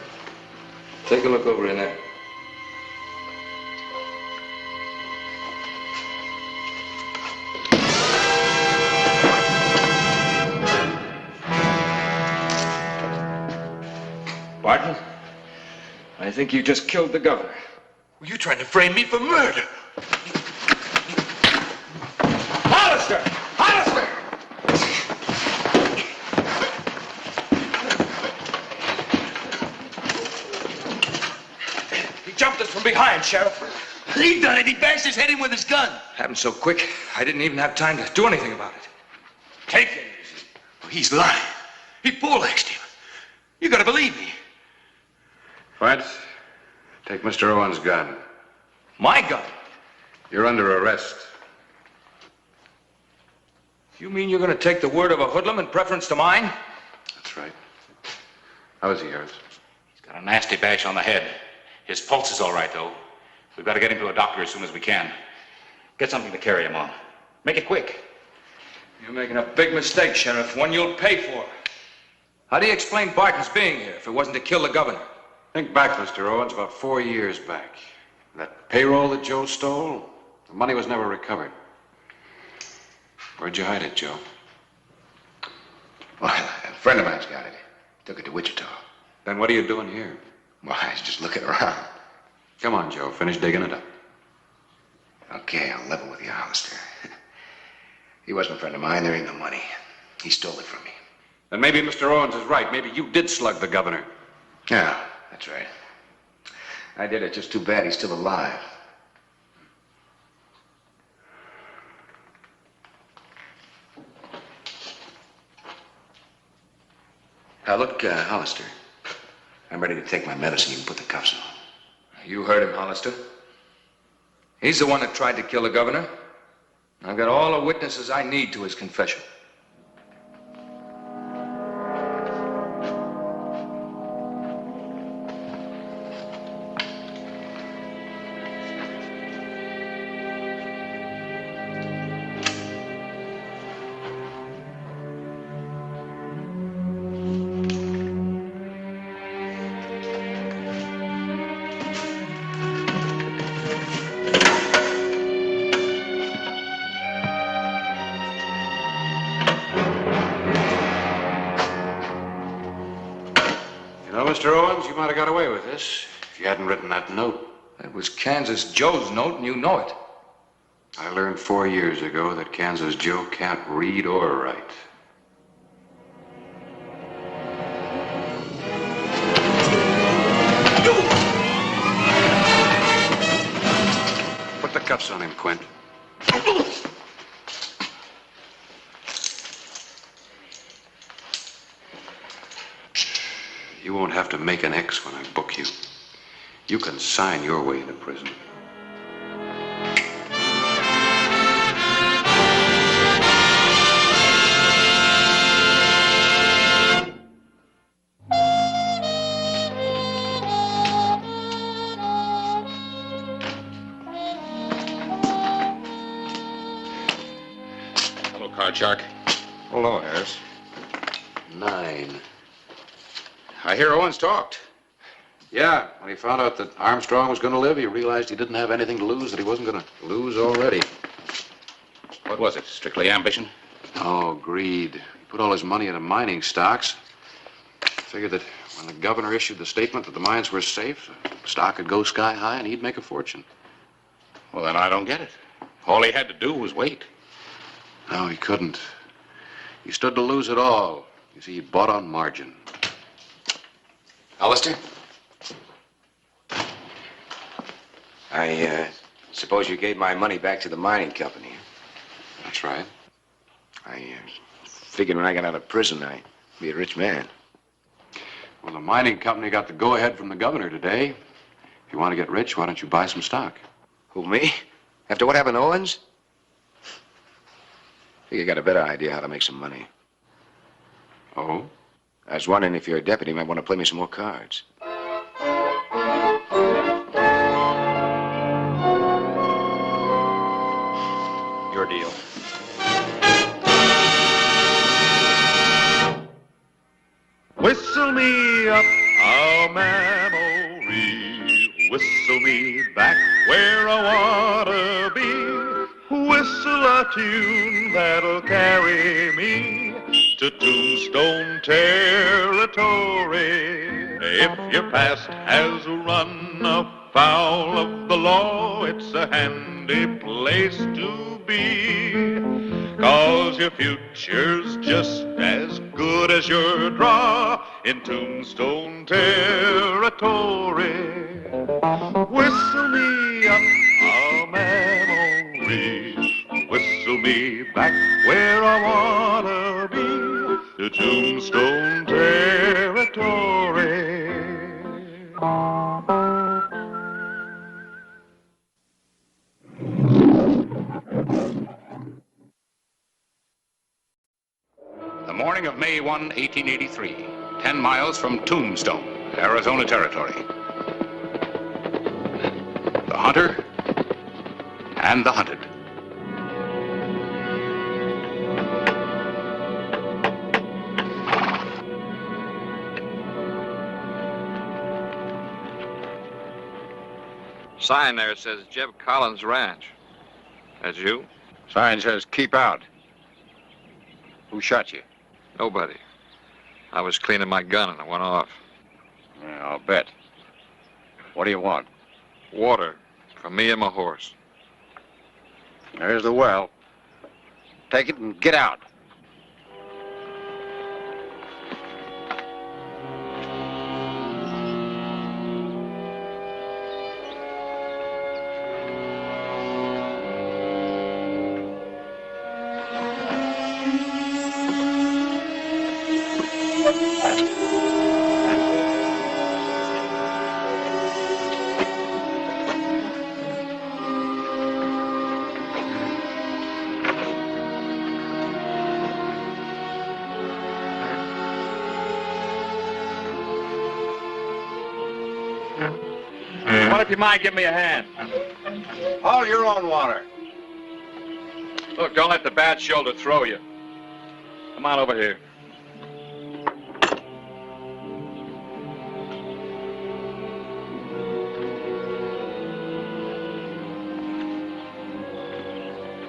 take a look over in there. Barton, I think you just killed the governor. Were you trying to frame me for murder? Hollister! Hollister! He jumped us from behind, Sheriff. He done it. He bashed his head in with his gun. Happened so quick, I didn't even have time to do anything about it. Take it easy. Oh, he's lying. He bull-axed him. You gotta believe me. What? Take Mr. Owen's gun. My gun? You're under arrest. You mean you're going to take the word of a hoodlum in preference to mine? That's right. How is he, Harris? He's got a nasty bash on the head. His pulse is all right, though. We've got to get him to a doctor as soon as we can. Get something to carry him on. Make it quick. You're making a big mistake, Sheriff, one you'll pay for. How do you explain Barton's being here if it wasn't to kill the governor? Think back, Mr. Owens, about 4 years back. That payroll that Joe stole, the money was never recovered. Where'd you hide it, Joe? Well, a friend of mine's got it. Took it to Wichita. Then what are you doing here? Well, I was just looking around. Come on, Joe. Finish digging it up. Okay, I'll level with you, Hollister. He wasn't a friend of mine. There ain't no money. He stole it from me. Then maybe Mr. Owens is right. Maybe you did slug the governor. Yeah, that's right. I did it. Just too bad he's still alive. Now, look, Hollister. I'm ready to take my medicine. You can put the cuffs on. You heard him, Hollister. He's the one that tried to kill the governor. I've got all the witnesses I need to his confession. Mr. Owens, you might have got away with this if you hadn't written that note. It was Kansas Joe's note, and you know it. I learned 4 years ago that Kansas Joe can't read or write. Put the cuffs on him, Quint. You won't have to make an X when I book you. You can sign your way into prison. card, Shark. Hello, Harris. 9. I hear Owens talked. Yeah, when he found out that Armstrong was going to live, he realized he didn't have anything to lose, that he wasn't going to lose already. What was it? Strictly ambition? Oh, greed. He put all his money into mining stocks. Figured that when the governor issued the statement that the mines were safe, the stock could go sky high and he'd make a fortune. Well, then I don't get it. All he had to do was wait. No, he couldn't. He stood to lose it all. You see, he bought on margin. Hollister? I suppose you gave my money back to the mining company. That's right. I figured when I got out of prison, I'd be a rich man. Well, the mining company got the go-ahead from the governor today. If you want to get rich, why don't you buy some stock? Who, me? After what happened to Owens? I think you got a better idea how to make some money. Oh? I was wondering if you're a deputy, you might want to play me some more cards. Your deal. Whistle me up a memory, whistle me back where I wanna be, whistle a tune that'll carry me to Tombstone territory. If your past has run afoul of the law, it's a handy place to be. 'Cause your future's just as good as your draw in Tombstone territory. Whistle me up a memory, whistle me back where I wanna be, to Tombstone territory. The morning of May 1, 1883, 10 miles from Tombstone, Arizona Territory. The hunter and the hunted. Sign there says Jeb Collins Ranch. That's you? Sign says keep out. Who shot you? Nobody. I was cleaning my gun and it went off. Yeah, I'll bet. What do you want? Water for me and my horse. There's the well. Take it and get out. What if you mind giving me a hand? Haul your own water. Look, don't let the bad shoulder throw you. Come on over here.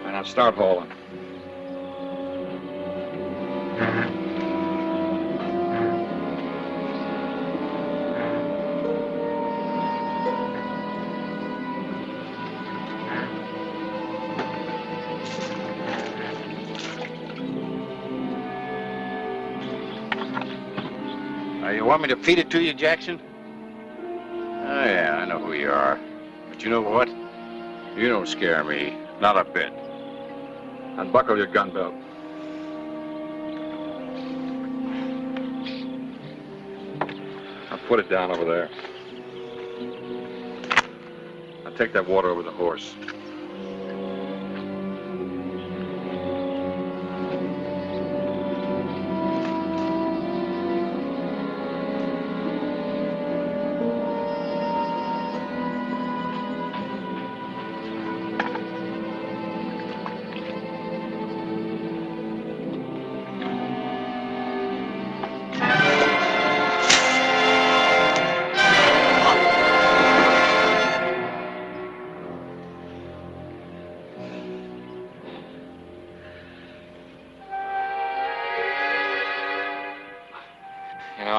And now start hauling. You want me to feed it to you, Jackson? Oh, yeah, I know who you are. But you know what? You don't scare me. Not a bit. Unbuckle your gun belt. I'll put it down over there. I'll take that water over the horse.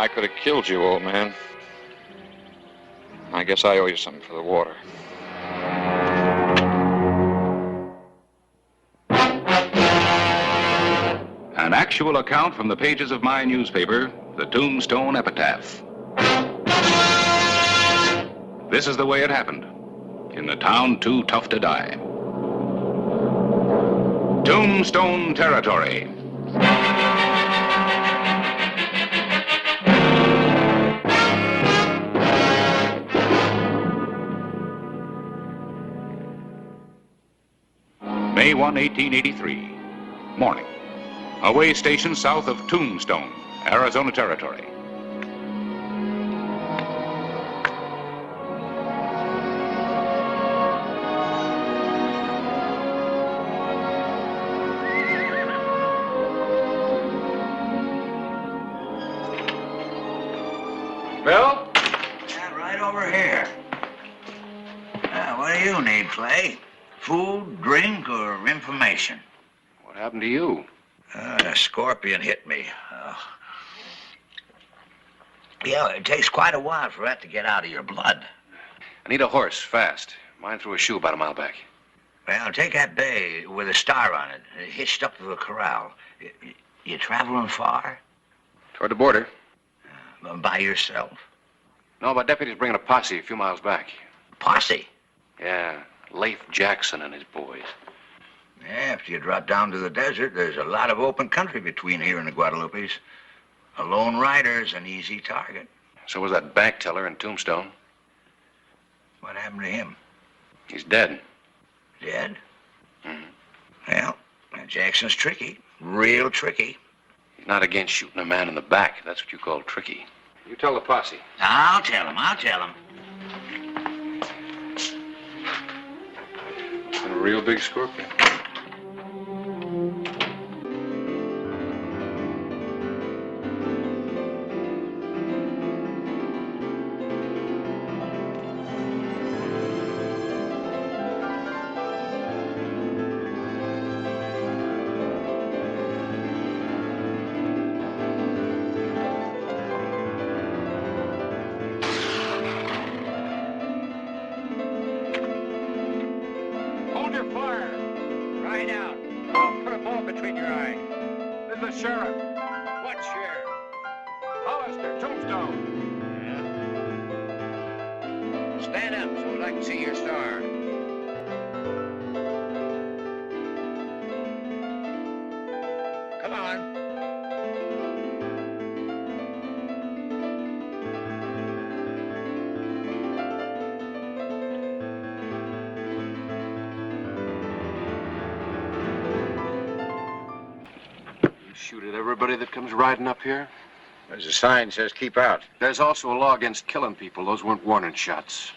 I could have killed you, old man. I guess I owe you something for the water. An actual account from the pages of my newspaper, the Tombstone Epitaph. This is the way it happened. In the town too tough to die. Tombstone Territory. May 1, 1883. Morning. A way station south of Tombstone, Arizona Territory. Bill? Yeah, right over here. What do you need, Clay? Food, drink, or information? What happened to you? A scorpion hit me. Yeah, it takes quite a while for that to get out of your blood. I need a horse, fast. Mine threw a shoe about a mile back. Well, take that bay with a star on it, hitched up to the corral. You traveling far? Toward the border. By yourself? No, my deputy's bringing a posse a few miles back. Posse? Yeah, Leif Jackson and his boys. Yeah, after you drop down to the desert, there's a lot of open country between here and the Guadalupes. A lone rider's an easy target. So was that bank teller in Tombstone. What happened to him? He's dead. Dead? Well, Jackson's tricky. Real tricky. He's not against shooting a man in the back. That's what you call tricky. You tell the posse. I'll tell him. Been a real big scorpion. Sheriff. What sheriff? Hollister, Tombstone. Yeah. Stand up so I can see your star. Come on. Shoot at everybody that comes riding up here? There's a sign that says keep out. There's also a law against killing people. Those weren't warning shots.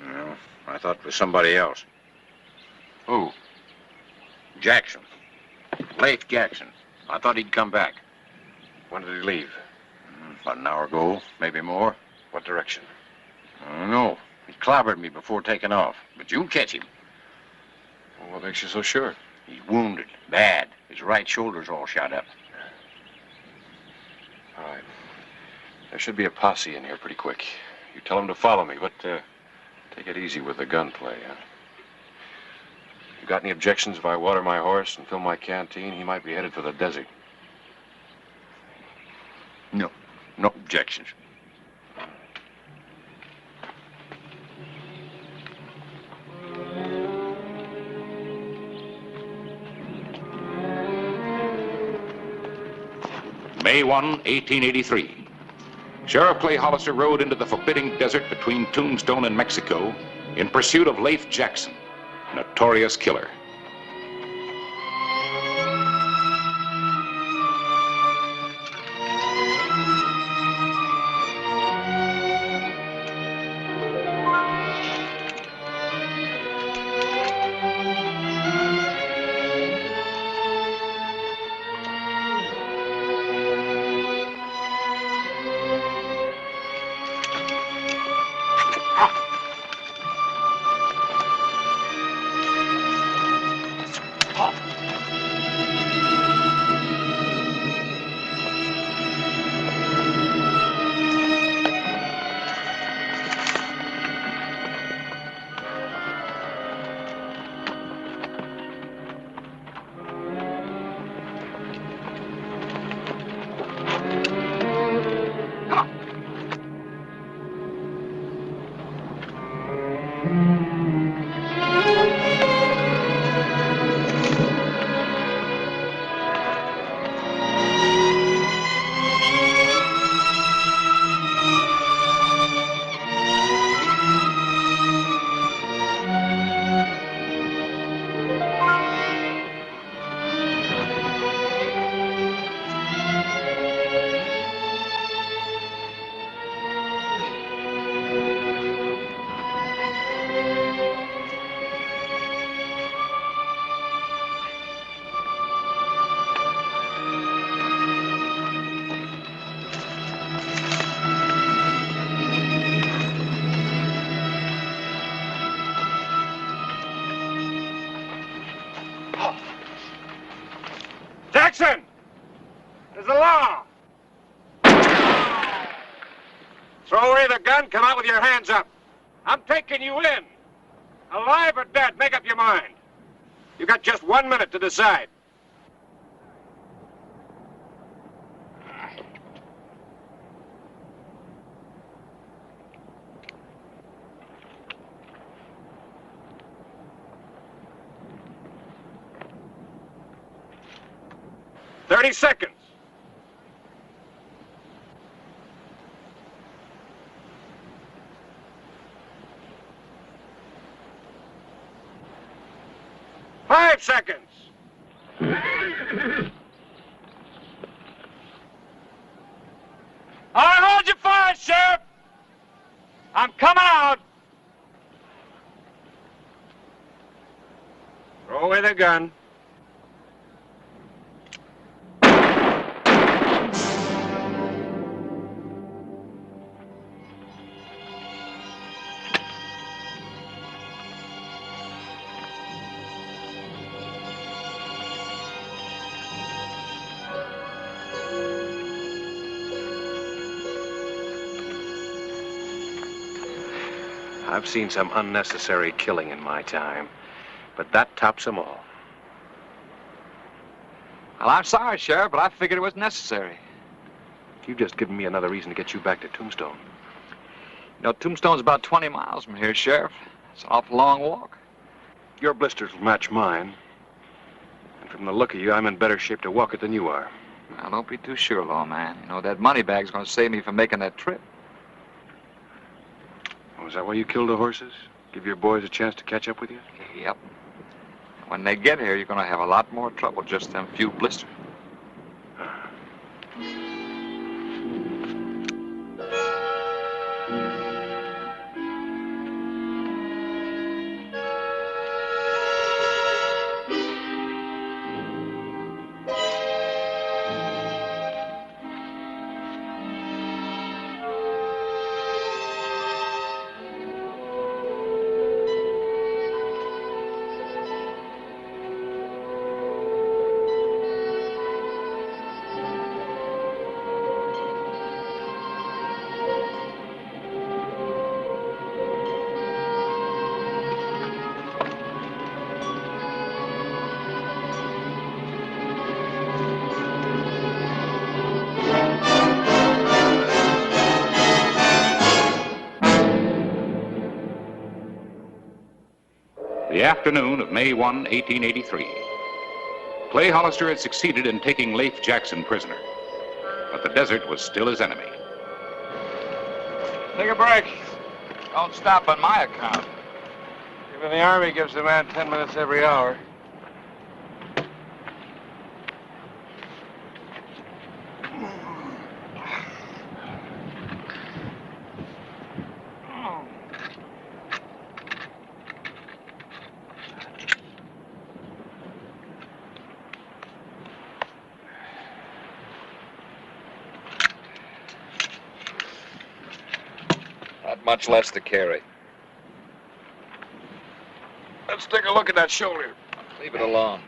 No, I thought it was somebody else. Who? Jackson. Leif Jackson. I thought he'd come back. When did he leave? About an hour ago, maybe more. What direction? I don't know. He clobbered me before taking off. But you'll catch him. Well, what makes you so sure? He's wounded. Bad. His right shoulder's all shot up. All right. There should be a posse in here pretty quick. You tell them to follow me, but take it easy with the gunplay, huh? You got any objections if I water my horse and fill my canteen? He might be headed for the desert. No. No objections. May 1, 1883. Sheriff Clay Hollister rode into the forbidding desert between Tombstone and Mexico in pursuit of Leif Jackson, notorious killer. Jackson! There's the law! Throw away the gun, come out with your hands up. I'm taking you in. Alive or dead, make up your mind. You got just 1 minute to decide. "30 seconds. "5 seconds. All right, hold your fire, Sheriff. I'm coming out. Throw away the gun. I've seen some unnecessary killing in my time, but that tops them all. Well, I'm sorry, Sheriff, but I figured it was necessary. You've just given me another reason to get you back to Tombstone. You know, Tombstone's about 20 miles from here, Sheriff. It's an awful long walk. Your blisters will match mine. And from the look of you, I'm in better shape to walk it than you are. Now, don't be too sure, lawman. You know, that money bag's going to save me from making that trip. Oh, is that why you killed the horses? Give your boys a chance to catch up with you? Yep. When they get here, you're going to have a lot more trouble, just them few blisters. The afternoon of May 1, 1883. Clay Hollister had succeeded in taking Leif Jackson prisoner, but the desert was still his enemy. Take a break. Don't stop on my account. Even the Army gives a man 10 minutes every hour. Not much less to carry. Let's take a look at that shoulder. Leave it alone.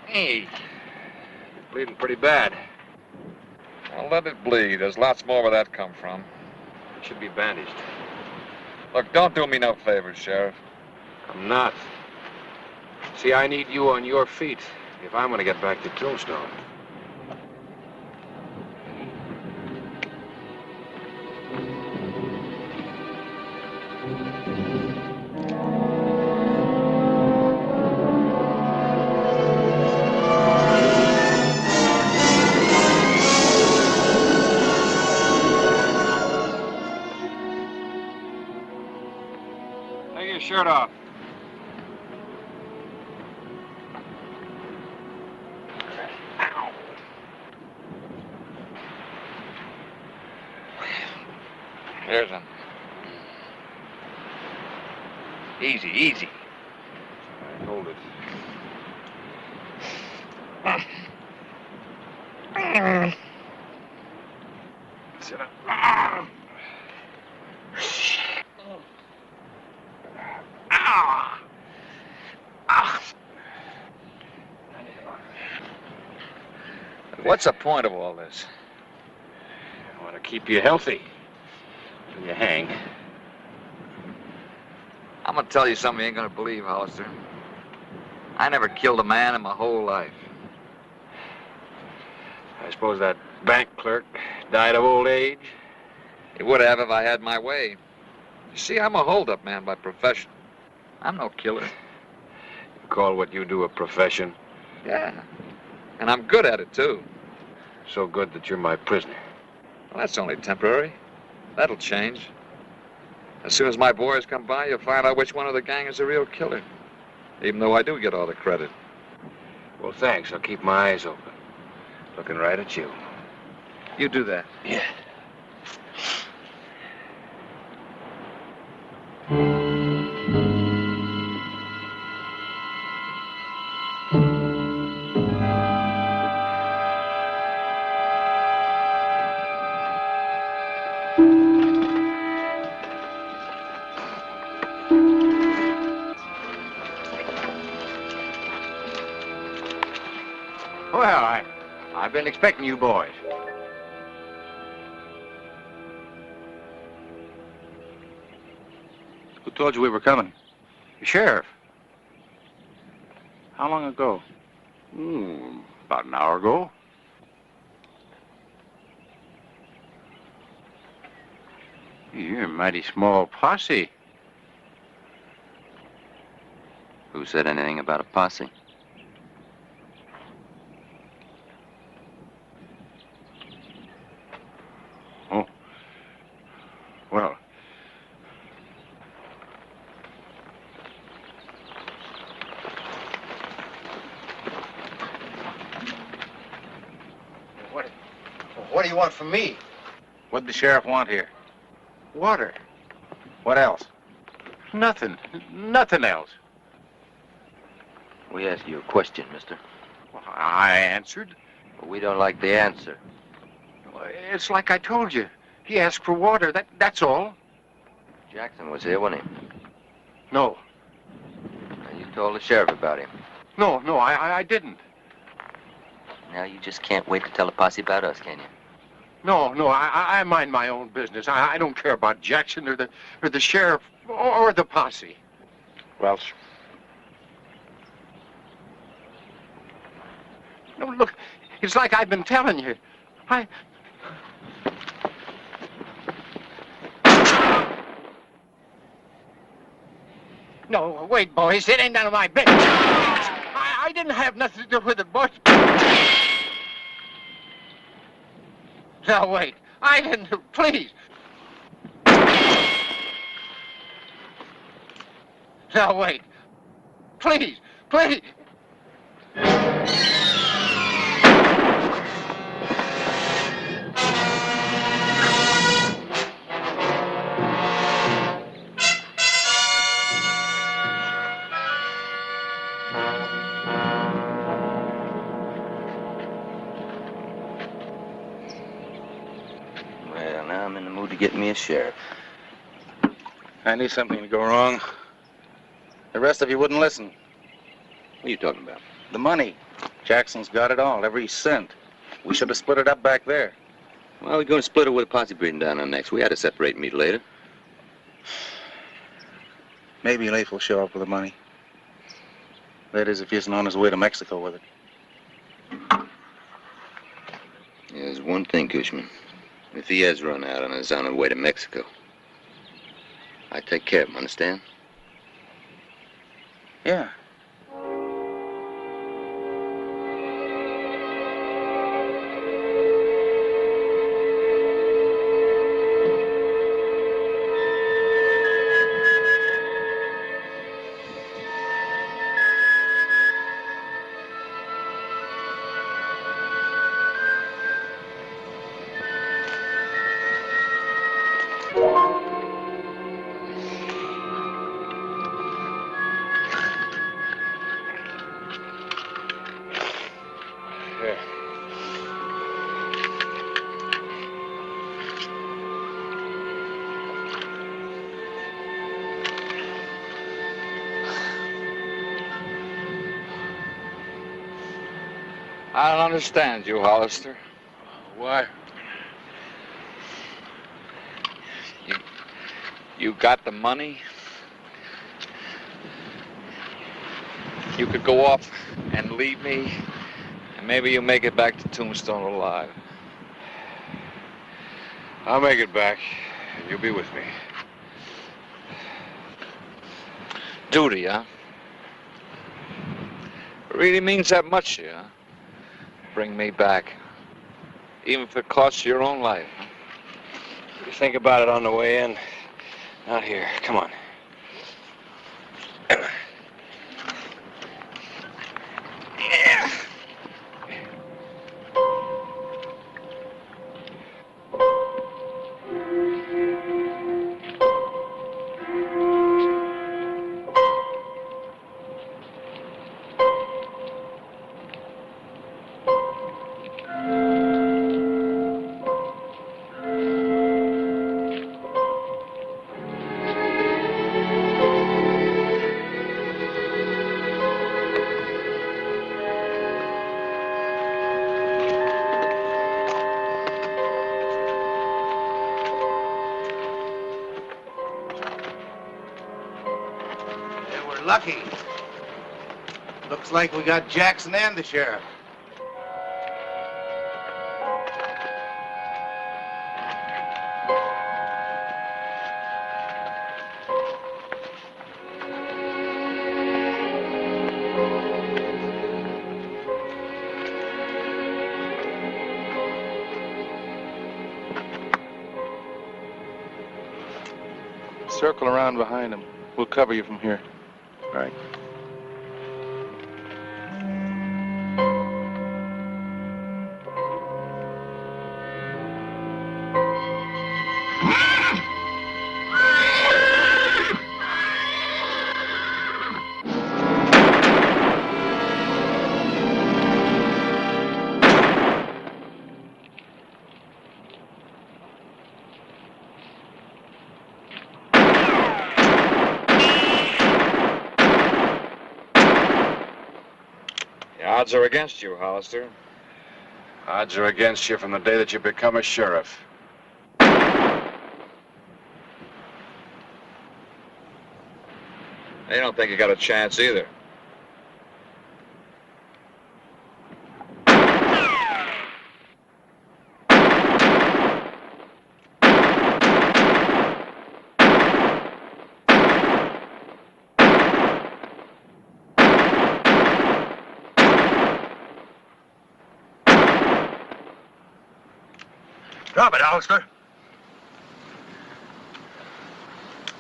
Hey, you're bleeding pretty bad. Well, let it bleed. There's lots more where that come from. It should be bandaged. Look, don't do me no favors, Sheriff. I'm not. See, I need you on your feet if I'm going to get back to Tombstone. Take your shirt off. There's one. Easy, easy. Hold it. Sit up. What's the point of all this? I want to keep you healthy till you hang. I'm gonna tell you something you ain't gonna believe, Hollister. I never killed a man in my whole life. I suppose that bank clerk died of old age? He would have if I had my way. You see, I'm a hold-up man by profession. I'm no killer. You call what you do a profession? Yeah. And I'm good at it, too. So good that you're my prisoner. Well, that's only temporary. That'll change. As soon as my boys come by, you'll find out which one of the gang is the real killer. Even though I do get all the credit. Well, thanks. I'll keep my eyes open. Looking right at you. You do that. Yeah. Well, I've been expecting you boys. Who told you we were coming? The sheriff. How long ago? About an hour ago. You're a mighty small posse. Who said anything about a posse? Oh. Well. What do you want from me? What'd the sheriff want here? Water. What else? Nothing. Nothing else. We asked you a question, mister. Well, I answered. But we don't like the answer. It's like I told you. He asked for water. That's all. Jackson was here, wasn't he? No. Now, you told the sheriff about him. No, I didn't. Now you just can't wait to tell the posse about us, can you? No, I mind my own business. I don't care about Jackson or the sheriff or the posse. Welch. No, look, it's like I've been telling you. No, wait, boys. It ain't none of my business. I didn't have nothing to do with it, boys. Now, wait. I didn't. Please. Now, wait. Please. Well, now I'm in the mood to get me a sheriff. I knew something would go wrong. The rest of you wouldn't listen. What are you talking about? The money. Jackson's got it all, every cent. We should have split it up back there. Well, we're going to split it with a posse breeding down on next. We had to separate meat later. Maybe Leif will show up with the money. That is, if he isn't on his way to Mexico with it. There's one thing, Cushman. If he has run out and is on his way to Mexico, I take care of him, understand? Yeah. I don't understand you, Hollister. Why? You got the money? You could go off and leave me, and maybe you'll make it back to Tombstone alive. I'll make it back, and you'll be with me. Duty, huh? It really means that much to you, huh? Bring me back. Even if it costs your own life, huh? You think about it on the way in. Not here. Come on. Lucky. Looks like we got Jackson and the sheriff. Circle around behind him. We'll cover you from here. All right. The odds are against you, Hollister. Odds are against you from the day that you become a sheriff. They don't think you got a chance either. Drop it, Hollister.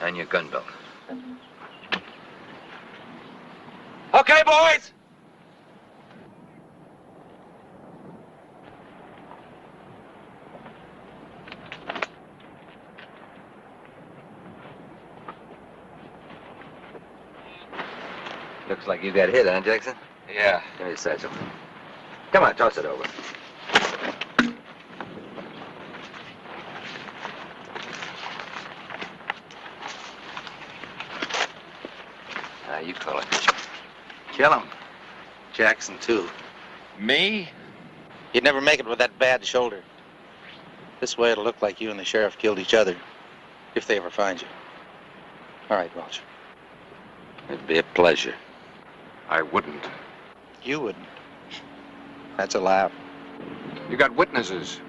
And your gun belt. Okay, boys. Looks like you got hit, huh, Jackson? Yeah. Give me the satchel. Come on, toss it over. You call it. Kill him. Jackson, too. Me? You'd never make it with that bad shoulder. This way it'll look like you and the sheriff killed each other, if they ever find you. All right, Welch. It'd be a pleasure. I wouldn't. You wouldn't. That's a laugh. You got witnesses.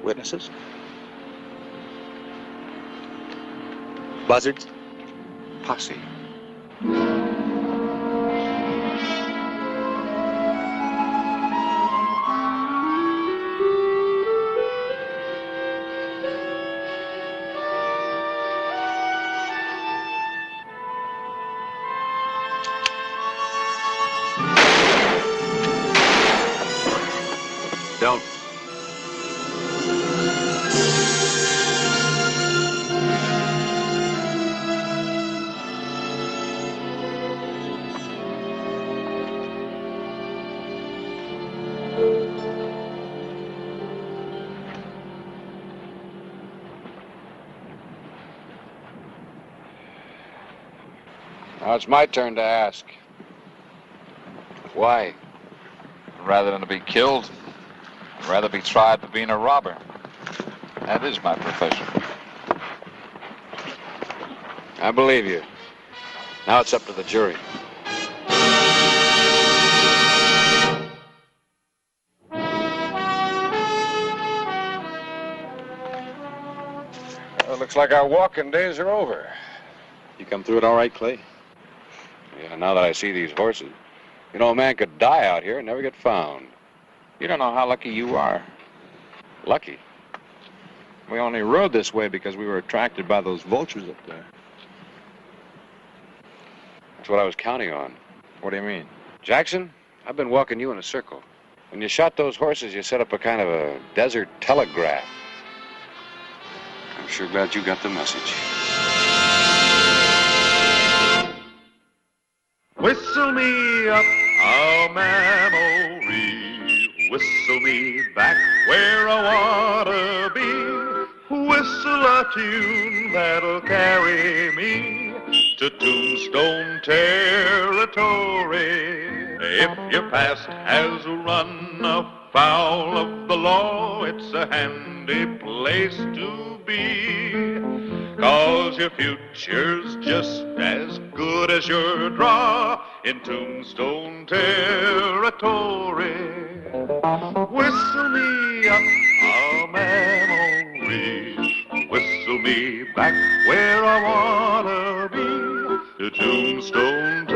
Witnesses? Buzzards? Posse. Don't. Now it's my turn to ask. Why? Rather than to be killed, I'd rather be tried for being a robber. That is my profession. I believe you. Now it's up to the jury. Well, looks like our walking days are over. You come through it all right, Clay? Yeah, now that I see these horses. You know, a man could die out here and never get found. You don't know how lucky you are. Lucky. We only rode this way because we were attracted by those vultures up there. That's what I was counting on. What do you mean? Jackson, I've been walking you in a circle. When you shot those horses, you set up a kind of a desert telegraph. I'm sure glad you got the message. Whistle me up a memory, whistle me back where I wanna be, whistle a tune that'll carry me to Tombstone territory. If your past has run afoul of the law, it's a handy place to be, 'cause your future's just as good as your draw in Tombstone territory. Whistle me up a memory, whistle me back where I wanna be, to Tombstone